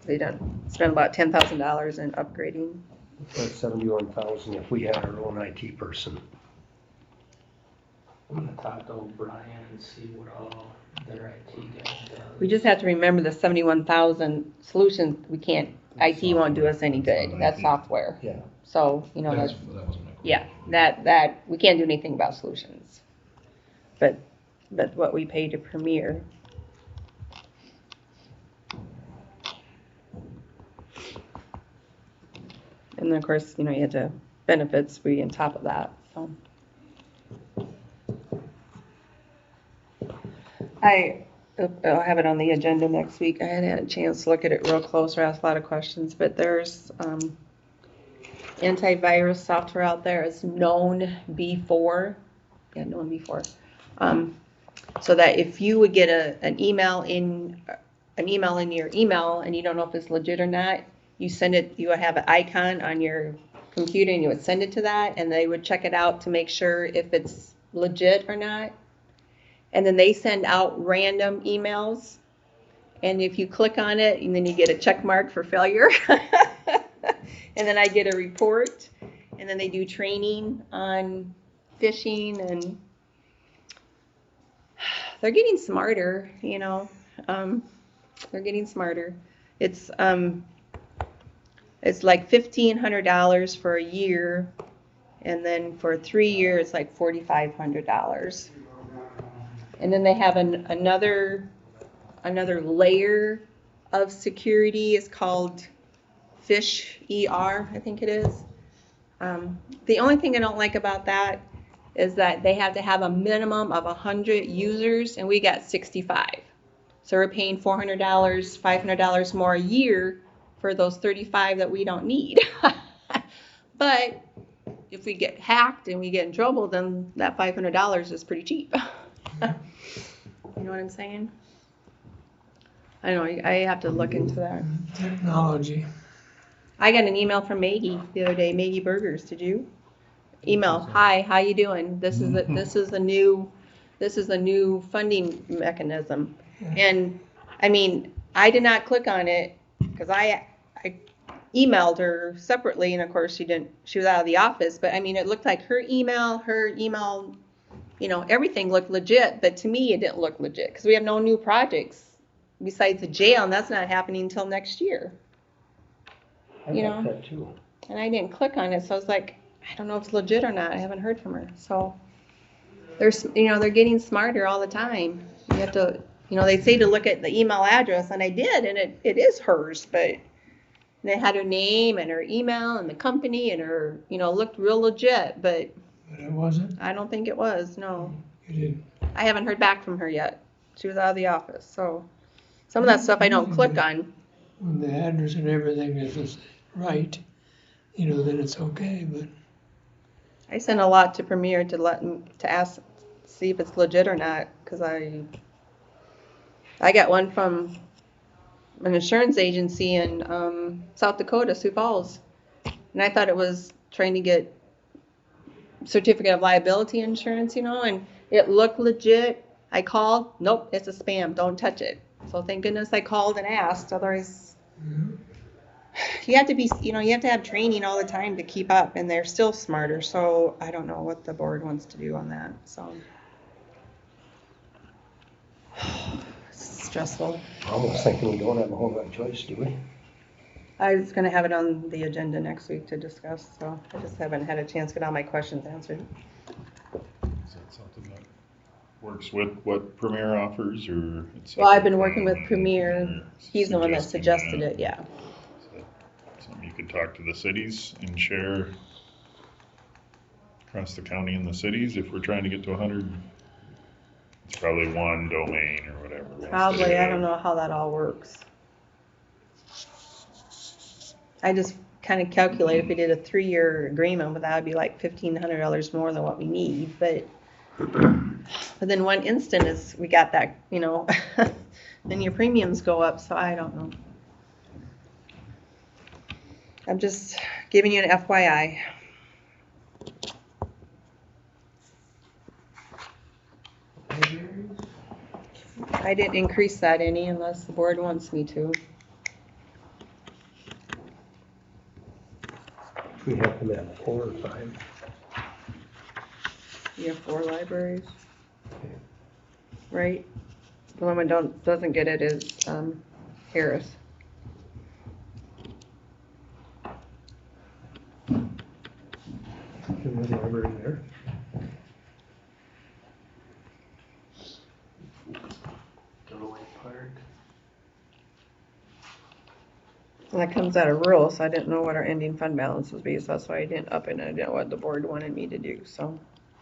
they don't spend about $10,000 in upgrading. That's 71,000 if we had our own IT person. I'm gonna talk to O'Brien and see what all their IT guys do. We just have to remember the 71,000 Solutions, IT won't do us any good. That's software. Yeah. So, that wasn't my question. yeah, that, we can't do anything about Solutions. But what we pay to Premier. And then of course, you have the benefits we on top of that, so. I'll have it on the agenda next week. I hadn't had a chance to look at it real close or ask a lot of questions, but there's antivirus software out there. It's known before. Yeah, known before. So that if you would get an email in your email and you don't know if it's legit or not, you send it. You would have an icon on your computer and you would send it to that, and they would check it out to make sure if it's legit or not. And then they send out random emails, and if you click on it, and then you get a check mark for failure, and then I get a report, and then they do training on phishing, and they're getting smarter, they're getting smarter. It's like $1,500 for a year, and then for 3 years, it's like $4,500. And then they have another layer of security. It's called Fish ER, I think it is. The only thing I don't like about that is that they have to have a minimum of 100 users, and we got 65. So we're paying $400, $500 more a year for those 35 that we don't need. But if we get hacked and we get in trouble, then that $500 is pretty cheap. You know what I'm saying? I don't know, I have to look into that. Technology. I got an email from Maggie the other day, Maggie Burgers, did you? Email, hi, how you doing? This is a new funding mechanism. And, I mean, I did not click on it, because I emailed her separately, and of course she was out of the office, but I mean, it looked like her email, you know, everything looked legit, but to me, it didn't look legit, because we have no new projects besides the jail, and that's not happening until next year. I You got know? that too. And I didn't click on it, so I was like, I don't know if it's legit or not. I haven't heard from her. So they're getting smarter all the time. You have to, they say to look at the email address, and I did, and it is hers, but they had her name and her email and the company and her, looked real legit, but But it wasn't. I don't think it was, no. You didn't. I haven't heard back from her yet. She was out of the office, so some of that stuff I don't click on. When the address and everything is right, then it's okay, but I sent a lot to Premier to ask, see if it's legit or not, because I got one from an insurance agency in South Dakota, Sioux Falls, and I thought it was trying to get certificate of liability insurance, and it looked legit. I called, nope, it's a spam, don't touch it. So thank goodness I called and asked, otherwise you have to be, you have to have training all the time to keep up, and they're still smarter, so I don't know what the board wants to do on that, so. It's stressful. I almost thinking we don't have a whole lot of choice, do we? I was gonna have it on the agenda next week to discuss, so I just haven't had a chance to get all my questions answered. Is that something that works with what Premier offers, or? It's Well, I've been separate working with from Premier, he's the one that suggesting suggested it, yeah. Is that something you could talk to the cities and share across the county and the cities if we're trying to get to 100? It's probably one domain or whatever. once they Probably, I have- don't know how that all works. I just kind of calculate if we did a 3-year agreement, but that would be like $1,500 more than what we need, but then one instant is, we got that, then your premiums go up, so I don't know. I'm just giving you an FYI. I didn't increase that any unless the board wants me to. We have to have 4 or 5. You have 4 libraries, right? The one that doesn't get it is Harris. In the library there. Galloway Park. And that comes out of rural, so I didn't know what our ending fund balance would be, so that's why I didn't up it, and I didn't know what the board wanted me to do, so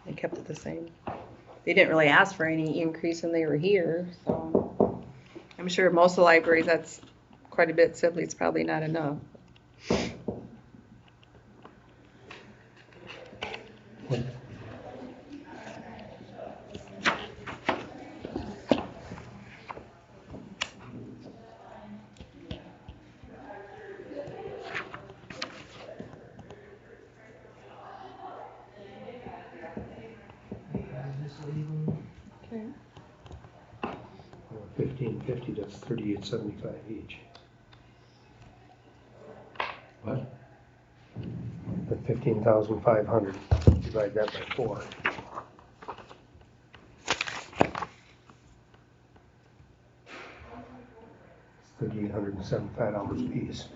I kept it the same. They didn't really ask for any increase when they were here, so I'm sure most of the libraries, that's quite a bit, simply it's probably not enough. Okay. 1550, that's 3875 each. What? The 15,500, divide that by 4. It's $3,875 a piece.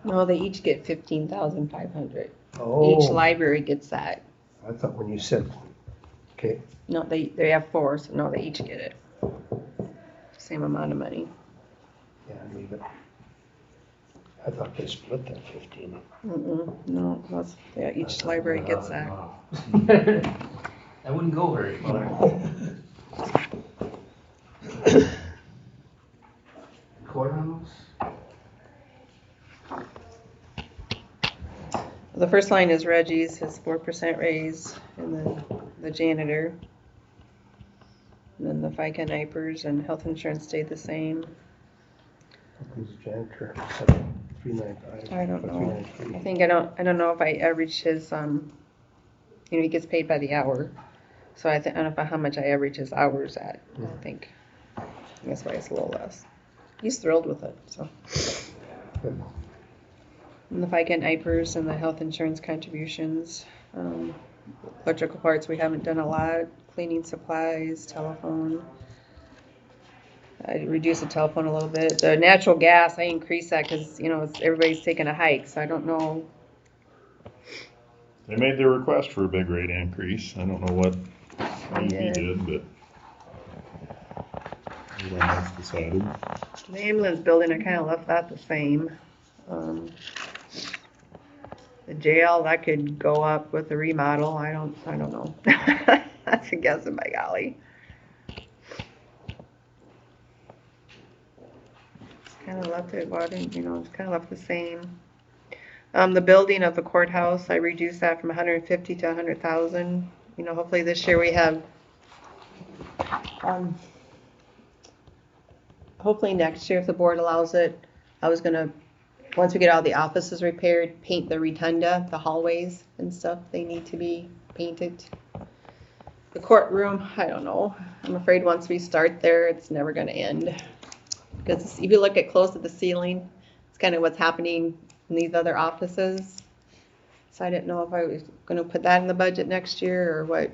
No, they each get 15,500. Oh. Each library gets that. I thought when you said, okay, No, they have 4, so no, they each get it. Same amount of money. yeah, leave it. I thought they split that 15. No, each library gets that. That wouldn't go very far. Courthouse? The first line is Reggie's, his 4% raise, and then the janitor. And then the FICA and IPERS and health insurance stayed the same. Who's the janitor? 395. I don't know. 393. I don't know if I average his, he gets paid by the hour. So I don't know how much I average his hours at. I think that's why it's a little less. He's thrilled with it, so. Good. And the FICA and IPERS and the health insurance contributions. Electrical parts, we haven't done a lot. Cleaning supplies, telephone. I reduced the telephone a little bit. The natural gas, I increased that because, everybody's taking a hike, so I don't know. They made their request for a big rate increase. I don't know what we did, but everyone else decided. The ambulance building, I kind of left that the same. The jail, that could go up with the remodel. I don't know. That's a guess, by golly. Kind of left it, it's kind of left the same. The building of the courthouse, I reduced that from 150 to 100,000. Hopefully this year we have, hopefully next year if the board allows it, I was gonna, once we get all the offices repaired, paint the rotunda, the hallways and stuff. They need to be painted. The courtroom, I don't know. I'm afraid once we start there, it's never gonna end. Because if you look at close to the ceiling, it's kind of what's happening in these other offices. So I didn't know if I was going to put that in the budget next year or what.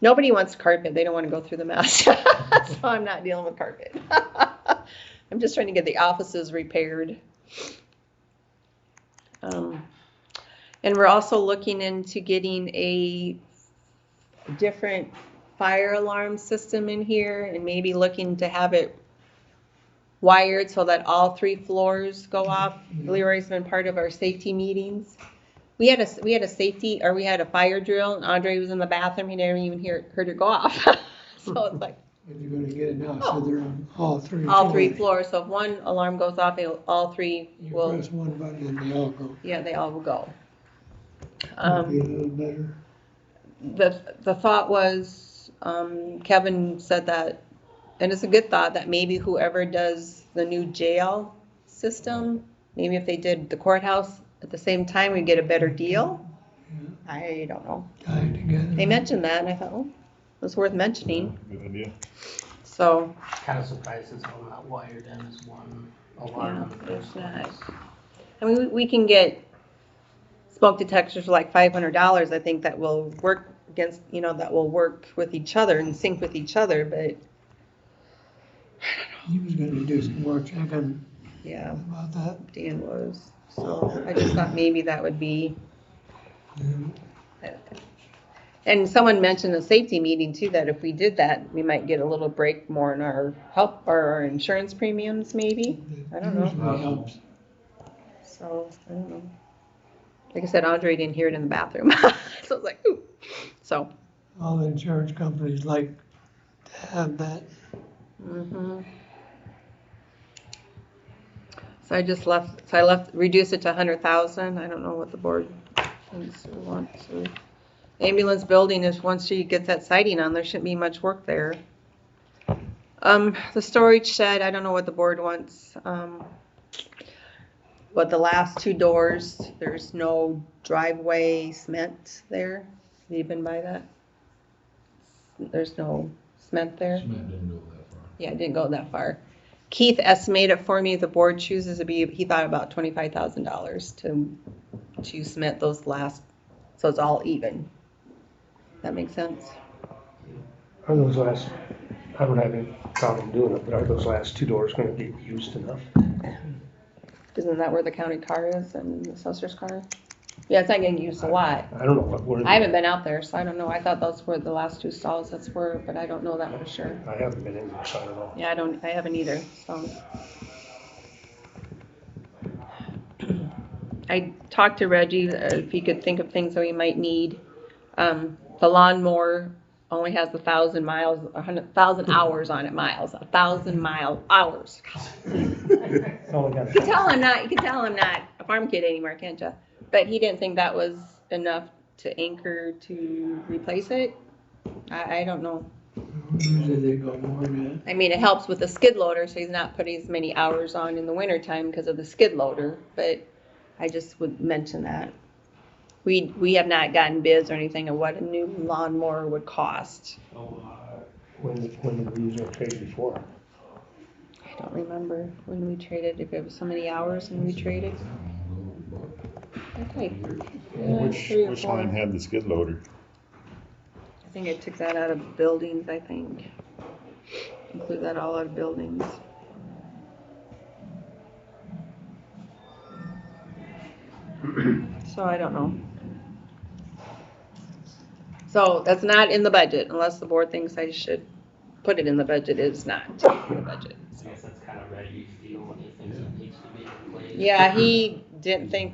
Nobody wants carpet. They don't want to go through the mess. So I'm not dealing with carpet. I'm just trying to get the offices repaired. And we're also looking into getting a different fire alarm system in here and maybe looking to have it wired so that all 3 floors go off. Leroy's been part of our safety meetings. We had a safety, or we had a fire drill, and Andre was in the bathroom. He never even heard it go off. So it's like, If you're gonna get it now, so they're on all 3 all 3 floors. floors. So if one alarm goes off, all 3 You will. press one button and they all go. Yeah, they all will go. Might be a little better. The thought was, Kevin said that, and it's a good thought, that maybe whoever does the new jail system, maybe if they did the courthouse at the same time, we'd get a better deal. I don't know. Tie it together. They mentioned that, and I thought, oh, it was worth mentioning. Good idea. So, Kind of surprised it's all not wired in as one alarm in the it's first not. place. I mean, we can get smoke detectors for like $500. I think that will work against, that will work with each other and sync with each other, but He was gonna do some more checking yeah, about that. Dan was. So I just thought maybe that would be. And someone mentioned a safety meeting too, that if we did that, we might get a little break more in our help or our insurance premiums maybe. I don't know. Usually helps. So, I don't know. Like I said, Andre didn't hear it in the bathroom. So I was like, ooh. So. All the insurance companies like to have that. So I reduced it to 100,000. I don't know what the board thinks or wants. Ambulance building is, once she gets that siding on, there shouldn't be much work there. The storage shed, I don't know what the board wants. But the last 2 doors, there's no driveway cement there. Have you been by that? There's no cement there. Cement didn't go that far. Yeah, it didn't go that far. Keith estimated for me, if the board chooses to be, he thought about $25,000 to cement those last, so it's all even. That makes sense? Are those last, I don't have any problem doing it, but are those last 2 doors gonna get used enough? Isn't that where the county car is and the assessor's car? Yeah, it's not getting used a lot. I don't know what word. I haven't been out there, so I don't know. I thought those were the last 2 stalls that's were, but I don't know that for sure. I haven't been in there, so I don't know. Yeah, I haven't either, so. I talked to Reggie, if he could think of things that we might need. The lawnmower only has 1,000 miles, 100,000 hours on it, miles, 1,000 hours. It's only got You can tell I'm not a farm kid anymore, can't you? But he didn't think that was enough to anchor to replace it. I don't know. Usually they go more than I mean, it helps with the skid loader, so he's not putting as many hours on in the wintertime because of the skid loader, but I just would mention that. We have not gotten bids or anything of what a new lawnmower would cost. When did we use our trade before? I don't remember when we traded, if it was so many hours when we traded. Okay. Which 3 or which 4. line had the skid loader? I think I took that out of buildings, I think. Include that all out of buildings. So I don't know. So that's not in the budget unless the board thinks I should put it in the budget. It is not in the budget. I guess that's kind of Reggie's deal when he thinks it needs to be replaced. Yeah, he didn't think,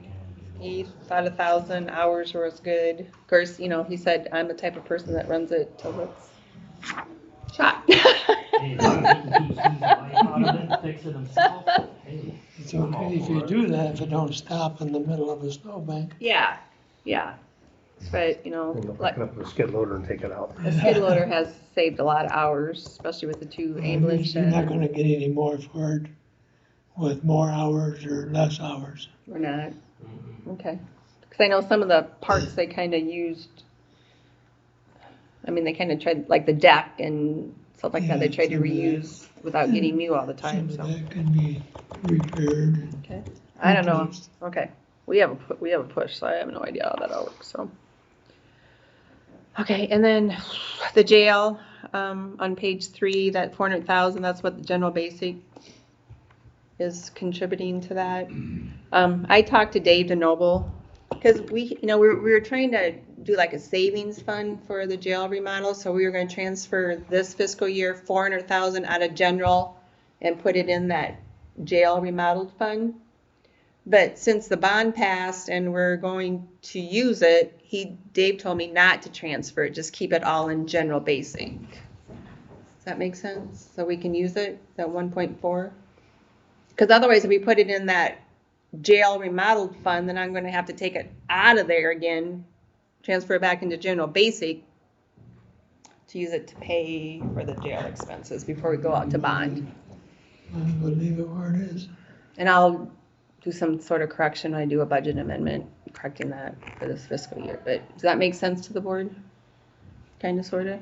he thought 1,000 hours was good. Of course, you know, he said, I'm the type of person that runs it till it's shot. Hey, as long as he can keep his life out of it, fix it himself, hey. it's okay if you do that, if it don't stop in the middle of a snowbank. Yeah, yeah. But, you know, End up like, picking up the skid loader and take it out. the skid loader has saved a lot of hours, especially with the 2 ambulance You're not sheds. gonna get any more for it with more hours or less hours. We're not, Mhm. okay. Because I know some of the parts they kind of used, I mean, they kind of tried, like the deck and stuff like that, they Yeah, tried to some of that. reuse without getting new all the time, Some so. of that can be repaired. Okay, I don't know, okay, we have a push, so I have no idea how that all works, so. Okay, and then the jail, on page 3, that 400,000, that's what the general basic is contributing to that. I talked to Dave DeNoble, because we were trying to do like a savings fund for the jail remodel, so we were gonna transfer this fiscal year 400,000 out of general and put it in that jail remodeled fund. But since the bond passed and we're going to use it, Dave told me not to transfer it, just keep it all in general basic. Does that make sense? So we can use it, that 1.4? Because otherwise, if we put it in that jail remodeled fund, then I'm gonna have to take it out of there again, transfer it back into general basic to use it to pay for the jail expenses before we go out to bond. We'll leave it where it is. And I'll do some sort of correction when I do a budget amendment, correcting that for this fiscal year. But does that make sense to the board? Kind of, sort of?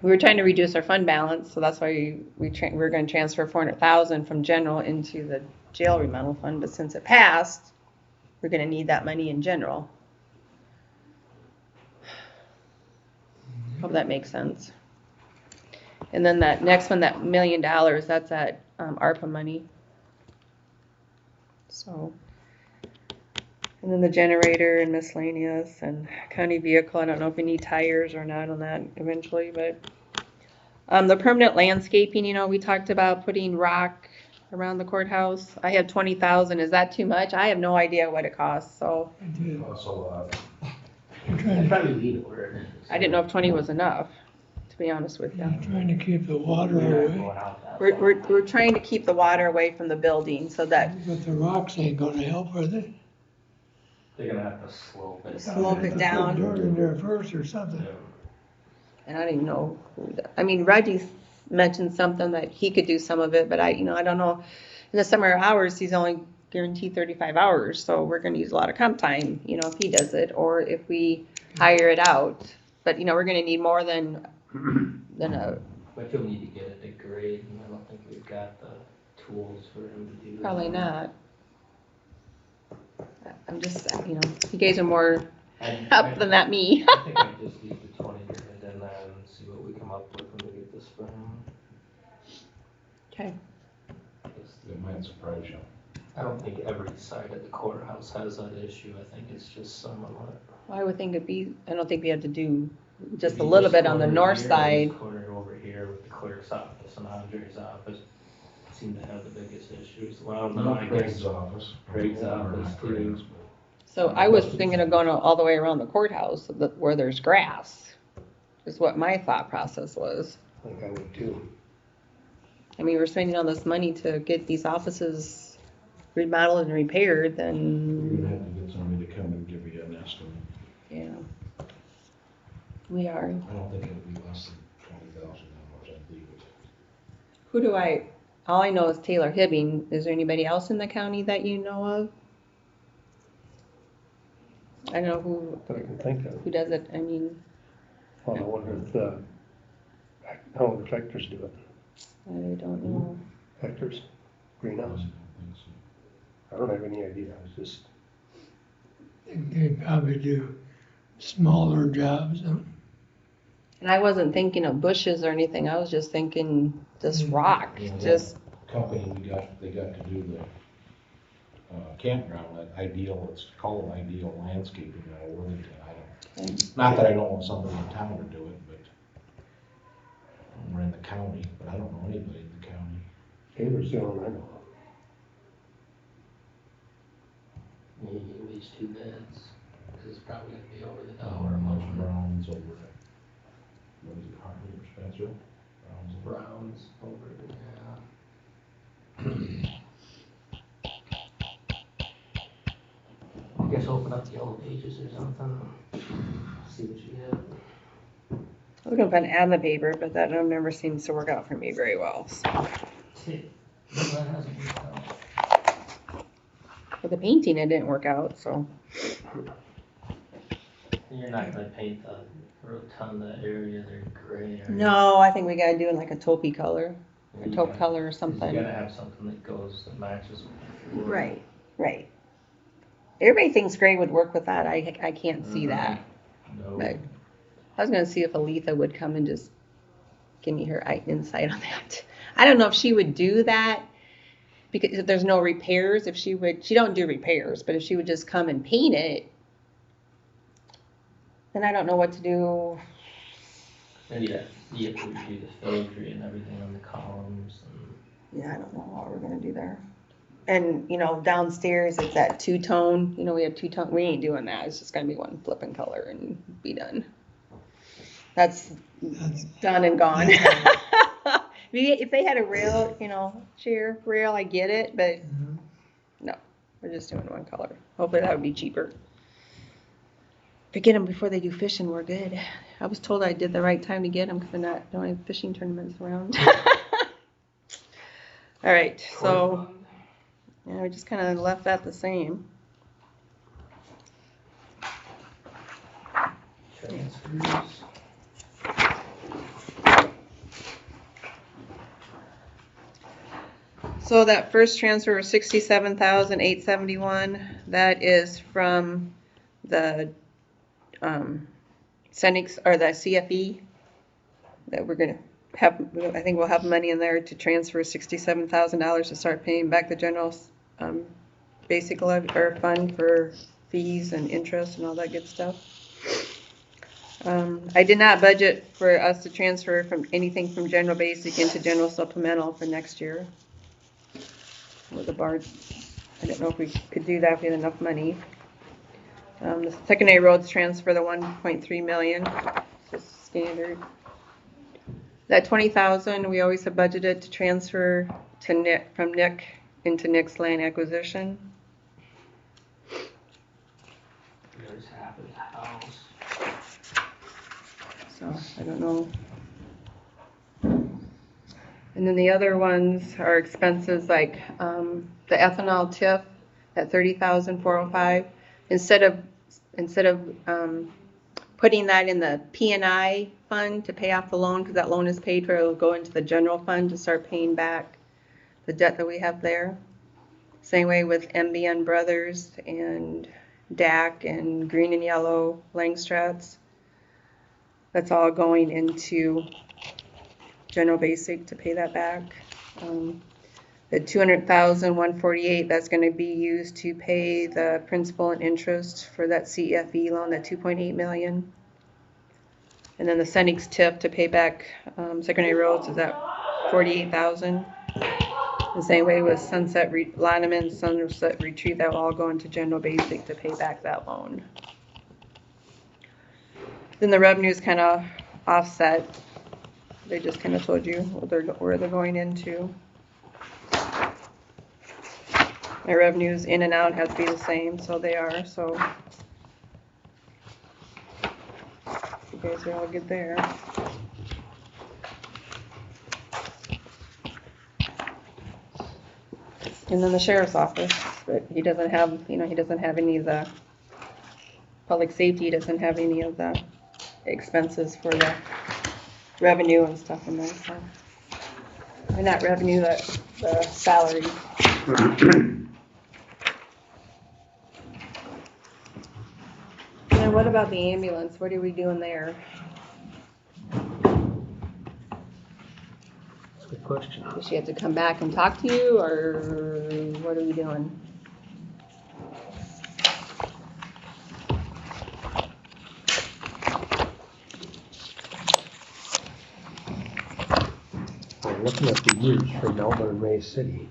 We were trying to reduce our fund balance, so that's why we're going to transfer 400,000 from general into the jail remodel fund. But since it passed, we're going to need that money in general. Hope that makes sense. And then that next one, that $1 million, that's that ARPA money. So, and then the generator and miscellaneous and county vehicle. I don't know if we need tires or not on that eventually, but the permanent landscaping, we talked about putting rock around the courthouse. I have 20,000. Is that too much? I have no idea what it costs, so Costs a lot. I'd probably leave it where it is. I didn't know if 20 was enough, to be honest with you. I'm trying to keep the water We're not away, going out that We're, far. we're trying to keep the water away from the building so that but the rocks ain't gonna help with it. They're gonna have to slope it. Slope it Put down. dirt in there first or something. Yeah. and I don't even know Reggie mentioned something that he could do some of it, but I don't know. In the summer hours, he's only guaranteed 35 hours, so we're gonna use a lot of comp time, if he does it, or if we hire it out. But, we're gonna need more than a, But you'll need to get it to grade, and I don't think we've got the tools for him to do that. probably not. I'm just, you guys are more up than that me. I think I'd just leave the 20 grand in there and see what we come up with when we get this spring. Okay. It might surprise you. I don't think every side of the courthouse has that issue, I think it's just some of it. Well, I would think I don't think we have to do just a little bit on the north side. This corner over here with the clerk's office and Andre's office seem to have the biggest issues. Well, no, I guess Craig's office. Craig's office too. So I was thinking of going all the way around the courthouse where there's grass, is what my thought process was. I think I would too. I mean, we're spending all this money to get these offices remodeled and repaired, You're gonna then, have to get somebody to come and give you an estimate. yeah. We are. I don't think it would be less than $20,000, I'd leave it. Who do all I know is Taylor Hibbing. Is there anybody else in the county that you know of? I don't know That I can think of. who does it. I mean, Well, I wonder if how the tractors do it. I don't know. Tractors, I greenhouse. don't think so. I don't have any idea. I was just, They probably do smaller jobs. And I wasn't thinking of bushes or anything. I was just thinking just rock. Yeah, that Just company they got to do the campground at Ideal, it's called Ideal Landscaping out of Worthington. Not that I don't want somebody in town to do it, but we're in the county, but I don't know anybody in the county. Taylor's the only one I know of. Maybe at least 2 bids, because it's probably gonna be over the Or dollar a much month. Browns over at, what is it, Hartley or Spencer? Browns over, yeah. I guess open up Yellow Pages or something, see what you get. I was gonna put an ad in the paper, but that never seems to work out for me very well. So. No, that hasn't worked out. For the painting, it didn't work out. So You're not gonna paint the rotunda area, they're gray. Or no, I think we gotta do it like a taupey color, a you taupe gotta- color or You something. gotta have something that matches. the floor. Right, right. Everybody thinks gray would work with that. I can't see that. No. But I was gonna see if Aletha would come and just give me her insight on that. I don't know if she would do that because if there's no repairs. If she don't do repairs, but if she would just come and paint it, then I don't know what to do. And you have to redo the filigree and everything on the columns and. Yeah, I don't know what we're gonna do there. And downstairs it's that two-tone. We have two-tone. We ain't doing that. It's just gonna be one flipping color and be done. That's done and gone. If they had a rail, chair rail, I get it, but no, we're just doing one color. Hopefully that would be cheaper. If we get them before they do fishing, we're good. I was told I did the right time to get them because they're don't have fishing tournaments around. All right, so yeah, we just kind of left that the same. Transfers. So that first transfer of $67,871, that is from the Senex or the CFE that we're gonna have. I think we'll have money in there to transfer $67,000 to start paying back the general basic levy or fund for fees and interest and all that good stuff. I did not budget for us to transfer from anything from general basic into general supplemental for next year. With the bar, I don't know if we could do that if we had enough money. The secondary roads transfer the 1.3 million, just standard. That 20,000 we always have budgeted to transfer to Nick from Nick into Nick's land acquisition. There's half of the house. So I don't know. And then the other ones are expenses like the ethanol TIF at $30,405. Instead of putting that in the P&I fund to pay off the loan, because that loan is paid for, it'll go into the general fund to start paying back the debt that we have there. Same way with MBN Brothers and DAC and Green and Yellow Langstratz. That's all going into general basic to pay that back. The $200,148, that's going to be used to pay the principal and interest for that CFE loan, that $2.8 million. And then the Senex TIF to pay back secondary roads is at $48,000. The same way with Sunset Lineman, Sunset Retreat, that will all go into general basic to pay back that loan. Then the revenues kind of offset. They just kind of told you where they're going into. My revenues in and out have to be the same, so they are. So guys are all good there. And then the sheriff's office, but he doesn't have, he doesn't have any of the public safety, he doesn't have any of the expenses for the revenue and stuff in there, so. Or not revenue, the salary. And what about the ambulance? What are we doing there? That's a good question. Does she have to come back and talk to you, or what are we doing? Well, looking at the years for Melbourne and Ray City,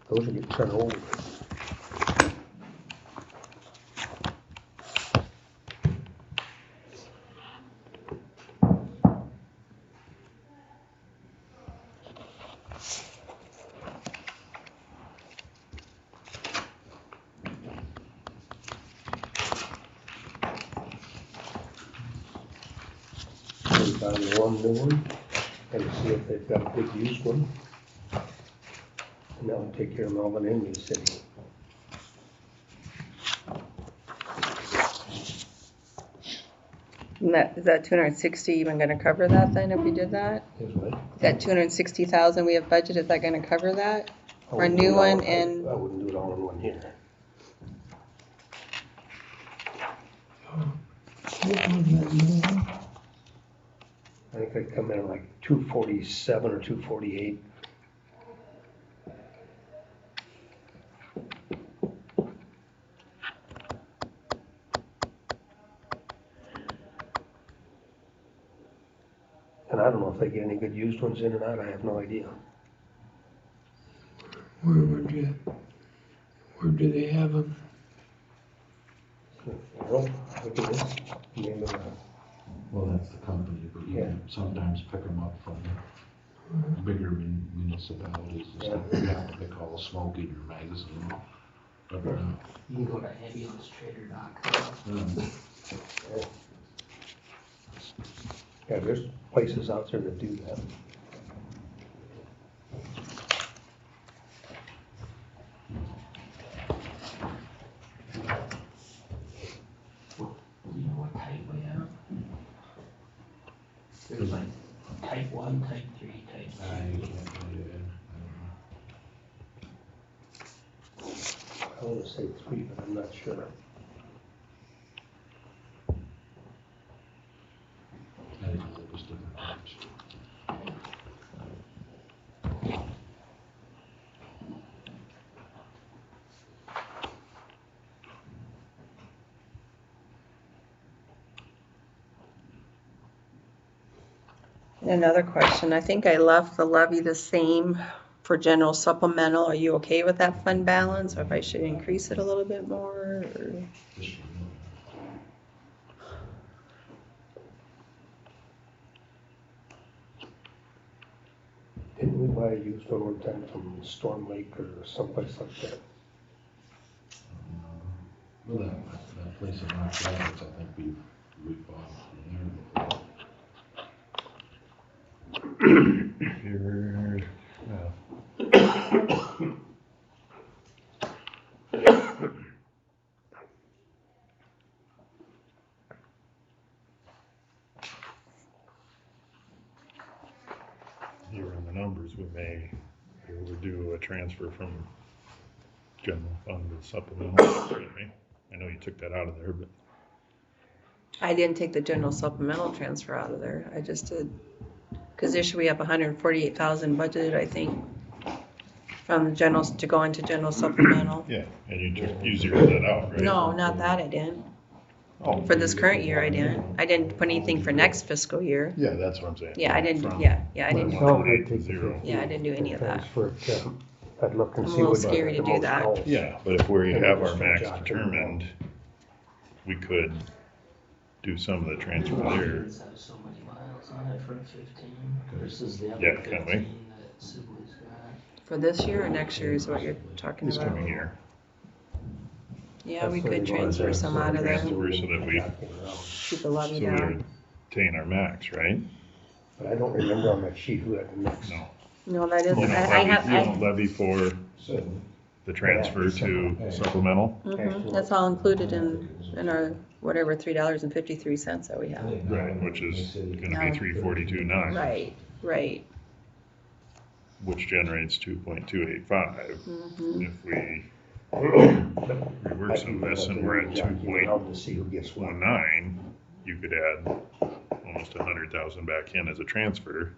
those are getting kind of old. We've got one new one, and see if they've got a big used one. And that will take care of Melbourne and Ray City. And is that 260 even gonna cover that then, if we did that? Is what? That 260,000 we have budgeted, is that gonna cover that? I For a wouldn't do new it all- one and, I wouldn't do it all in one year. What was that new one? I think they'd come in at like 247 or 248. And I don't know if they get any good used ones in or not, I have no idea. Where do they have them? Well, look at this. Name of the- Well, that's the company, but you can sometimes pick them up from bigger municipalities and stuff. You have to pick all Smoky in your magazine. But, You can go to ambulancetrader.com. Yeah, there's places out there that do that. Do you know what type we have? There's like type 1, type 3, type 2. I can't tell you, I want to say 3, but I'm not sure. I didn't know it was different types. and another question, I think I left the levy the same for general supplemental. Are you okay with that fund balance, or if I should increase it a little bit more, or? Just, Didn't we buy a used one one time from Storm Lake or someplace like that? well, that place in Rock Rapids, I think we've bought from there before. Here, you run the numbers, we may be able to do a transfer from general fund to supplemental, right? I know you took that out of there, but I didn't take the general supplemental transfer out of there, I just did, because this year we have 148,000 budgeted, I think, from the general, to go into general supplemental. yeah, and you zeroed that out, right? No, not that I didn't. Oh, For this current year, I didn't. I didn't put anything for next fiscal year. yeah, that's what I'm saying. Yeah, I didn't, From yeah, I didn't, No, I'd 148 to take the 0. yeah, I didn't do any of that. Transfer it, I'd look and I'm a see little what scary the to do most that. goes. Yeah, but if we And have we'll our max stretch out. determined, we could do some of the transfer there. It's have so many miles on it for a 15 versus the other Yeah, 15 can we? that Sibley's got. For this year or next year is what you're talking This about? coming year. Yeah, we That's where could we go. transfer some out of there, Transfer so that we, keep the levy so we down. retain our max, right? But I don't remember on that sheet who had the mix. No. No, that is, You don't I levy, have, you don't levy for So, the transfer to supplemental? that's all included in our, whatever, $3.53 that we have. Right, which is gonna be 342.9. Right. Which generates 2.285. Mhm. If we But reverse some of this and we're at to see who gets what. 2.19, you could add almost 100,000 back in as a transfer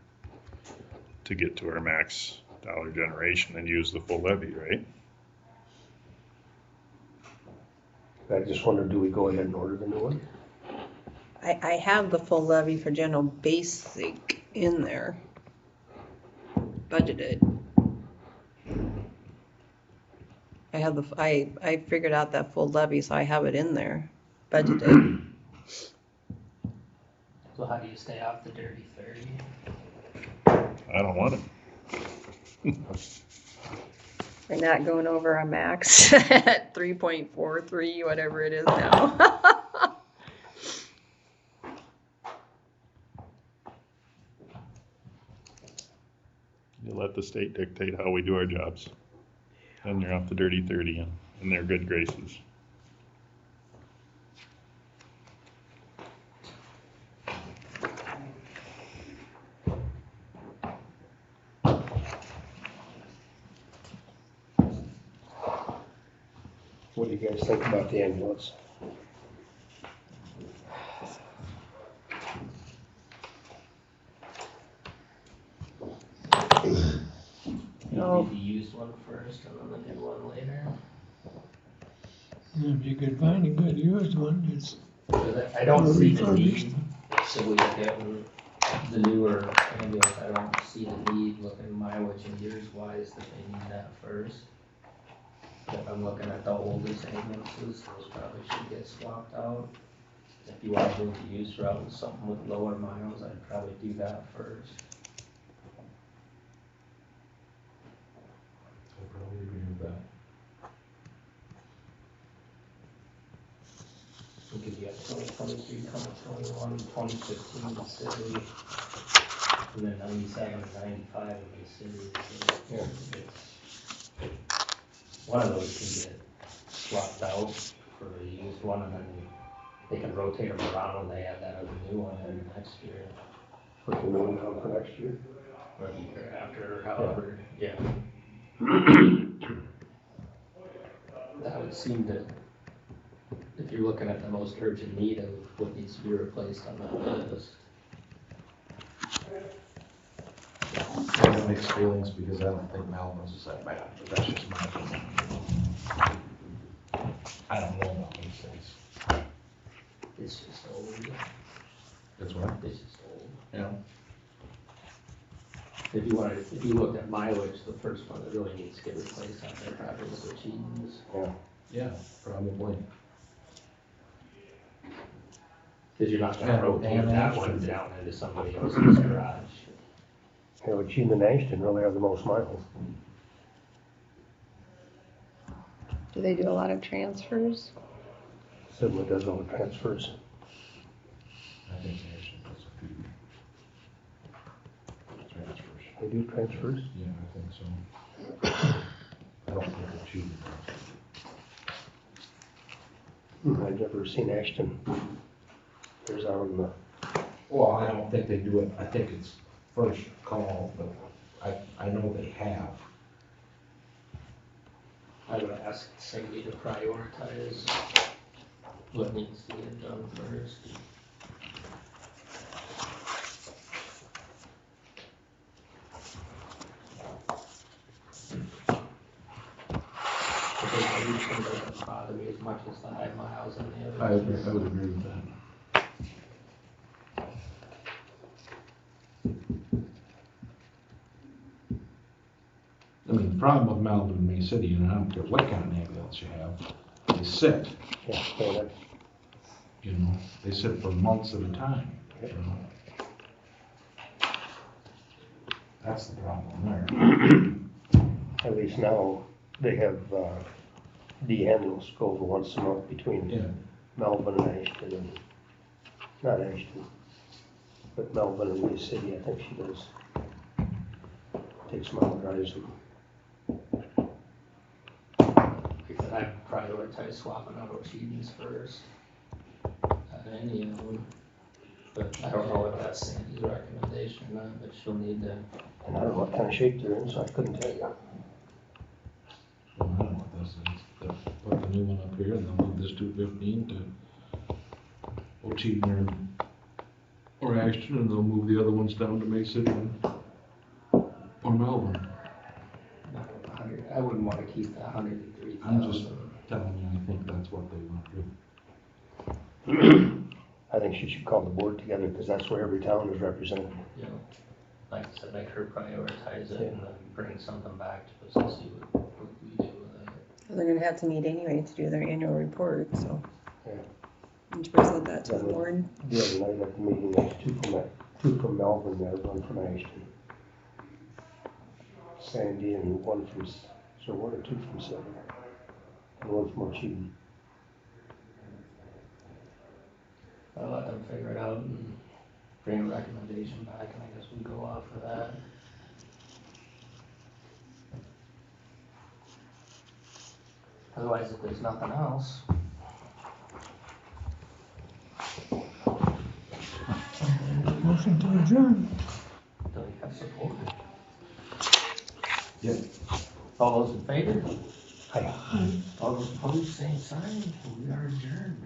to get to our max dollar generation and use the full levy, right? I just wondered, do we go ahead and order the new one? I have the full levy for general basic in there, budgeted. I figured out that full levy, so I have it in there, budgeted. So how do you stay off the dirty 30? I don't want it. We're not going over our max at 3.43, whatever it is now. You let the state dictate how we do our jobs. And you're off the dirty 30 in their good graces. What do you guys think about the ambulance? No. Maybe the used one first and then the new one later. If you could find a good used one, it's. I don't see the refurbished. need, so we look at the newer ambulance, I don't see the need looking mileage and years wise that they need that first. If I'm looking at the oldest ambulances, those probably should get swapped out. If you want to move the used route and something with lower miles, I'd probably do that first. I probably agree with that. Because you have 2023, 2021, 2015 in the city, and then 97 and 95 in the city. So one of those can get swapped out for a used one, and then they can rotate them around when they have that other new one in next year. Put the new one down for next year? Or the year after, or however, yeah. That would seem to, if you're looking at the most urgent need of what needs to be replaced on that list. I have mixed feelings because I don't think Malvin's is that bad, but that's just my opinion. I don't know about these things. It's just old. That's what? It's just old. Yeah. If you looked at mileage, the first one that really needs to get replaced out there probably is the Cheatons. Yeah. Yeah, probably. Cause you're not gonna Yeah, rotate and that Ashton. one down into somebody else's garage. Yeah, but Cheatham and Ashton really have the most miles. Do they do a lot of transfers? Sibling does all the transfers. I think Ashton does a few transfers. They do transfers? Yeah, I think so. I don't think they're cheating. I've never seen Ashton. There's on the, Well, I don't think they do it, I think it's first call, but I know they have. I would ask Cindy to prioritize what needs to get done first. Because the least one doesn't bother me as much as the high miles and the I others. would agree with that. I mean, the problem with Malvin and May City, and I don't care what kind of ambulance you have, they sit, yeah, standard. you know, they sit for months at a time, you know. That's the problem there. At least now, they have, Dee Handles go over once a month between Yeah, Melvin and Ashton and, not Ashton, but Melvin and Lee City, I think she does. Takes them out, drives them. Because I prioritize swapping out O'Shea's first. Any of them. But I don't know if that's Sandy's recommendation or not, but she'll need to. And I don't know what kind of shape they're in, so I couldn't tell you. well, I don't know what this is, they'll put the new one up here, and they'll move this 215 to Ochean or Ashton, and they'll move the other ones down to May City or Melbourne. I wouldn't wanna keep the 103,000. I'm just telling you, I think that's what they want to do. I think she should call the board together, because that's where every town is represented. You know, like I said, make her prioritize it and then bring something back to us and see what we do with it. They're gonna have to meet anyway to do their annual report, so. Yeah. And to present that to the board. The other night at the meeting, there's two from Melbourne there, one from Ashton. Sandy and one from, so one or two from Silver, and one from Ochean. I'll let them figure it out and bring a recommendation back, and I guess we go off of that. Otherwise, if there's nothing else, Motion to adjourn. do we have support? Yep. All those in favor? Hi. All those opposed, same sign, we are adjourned.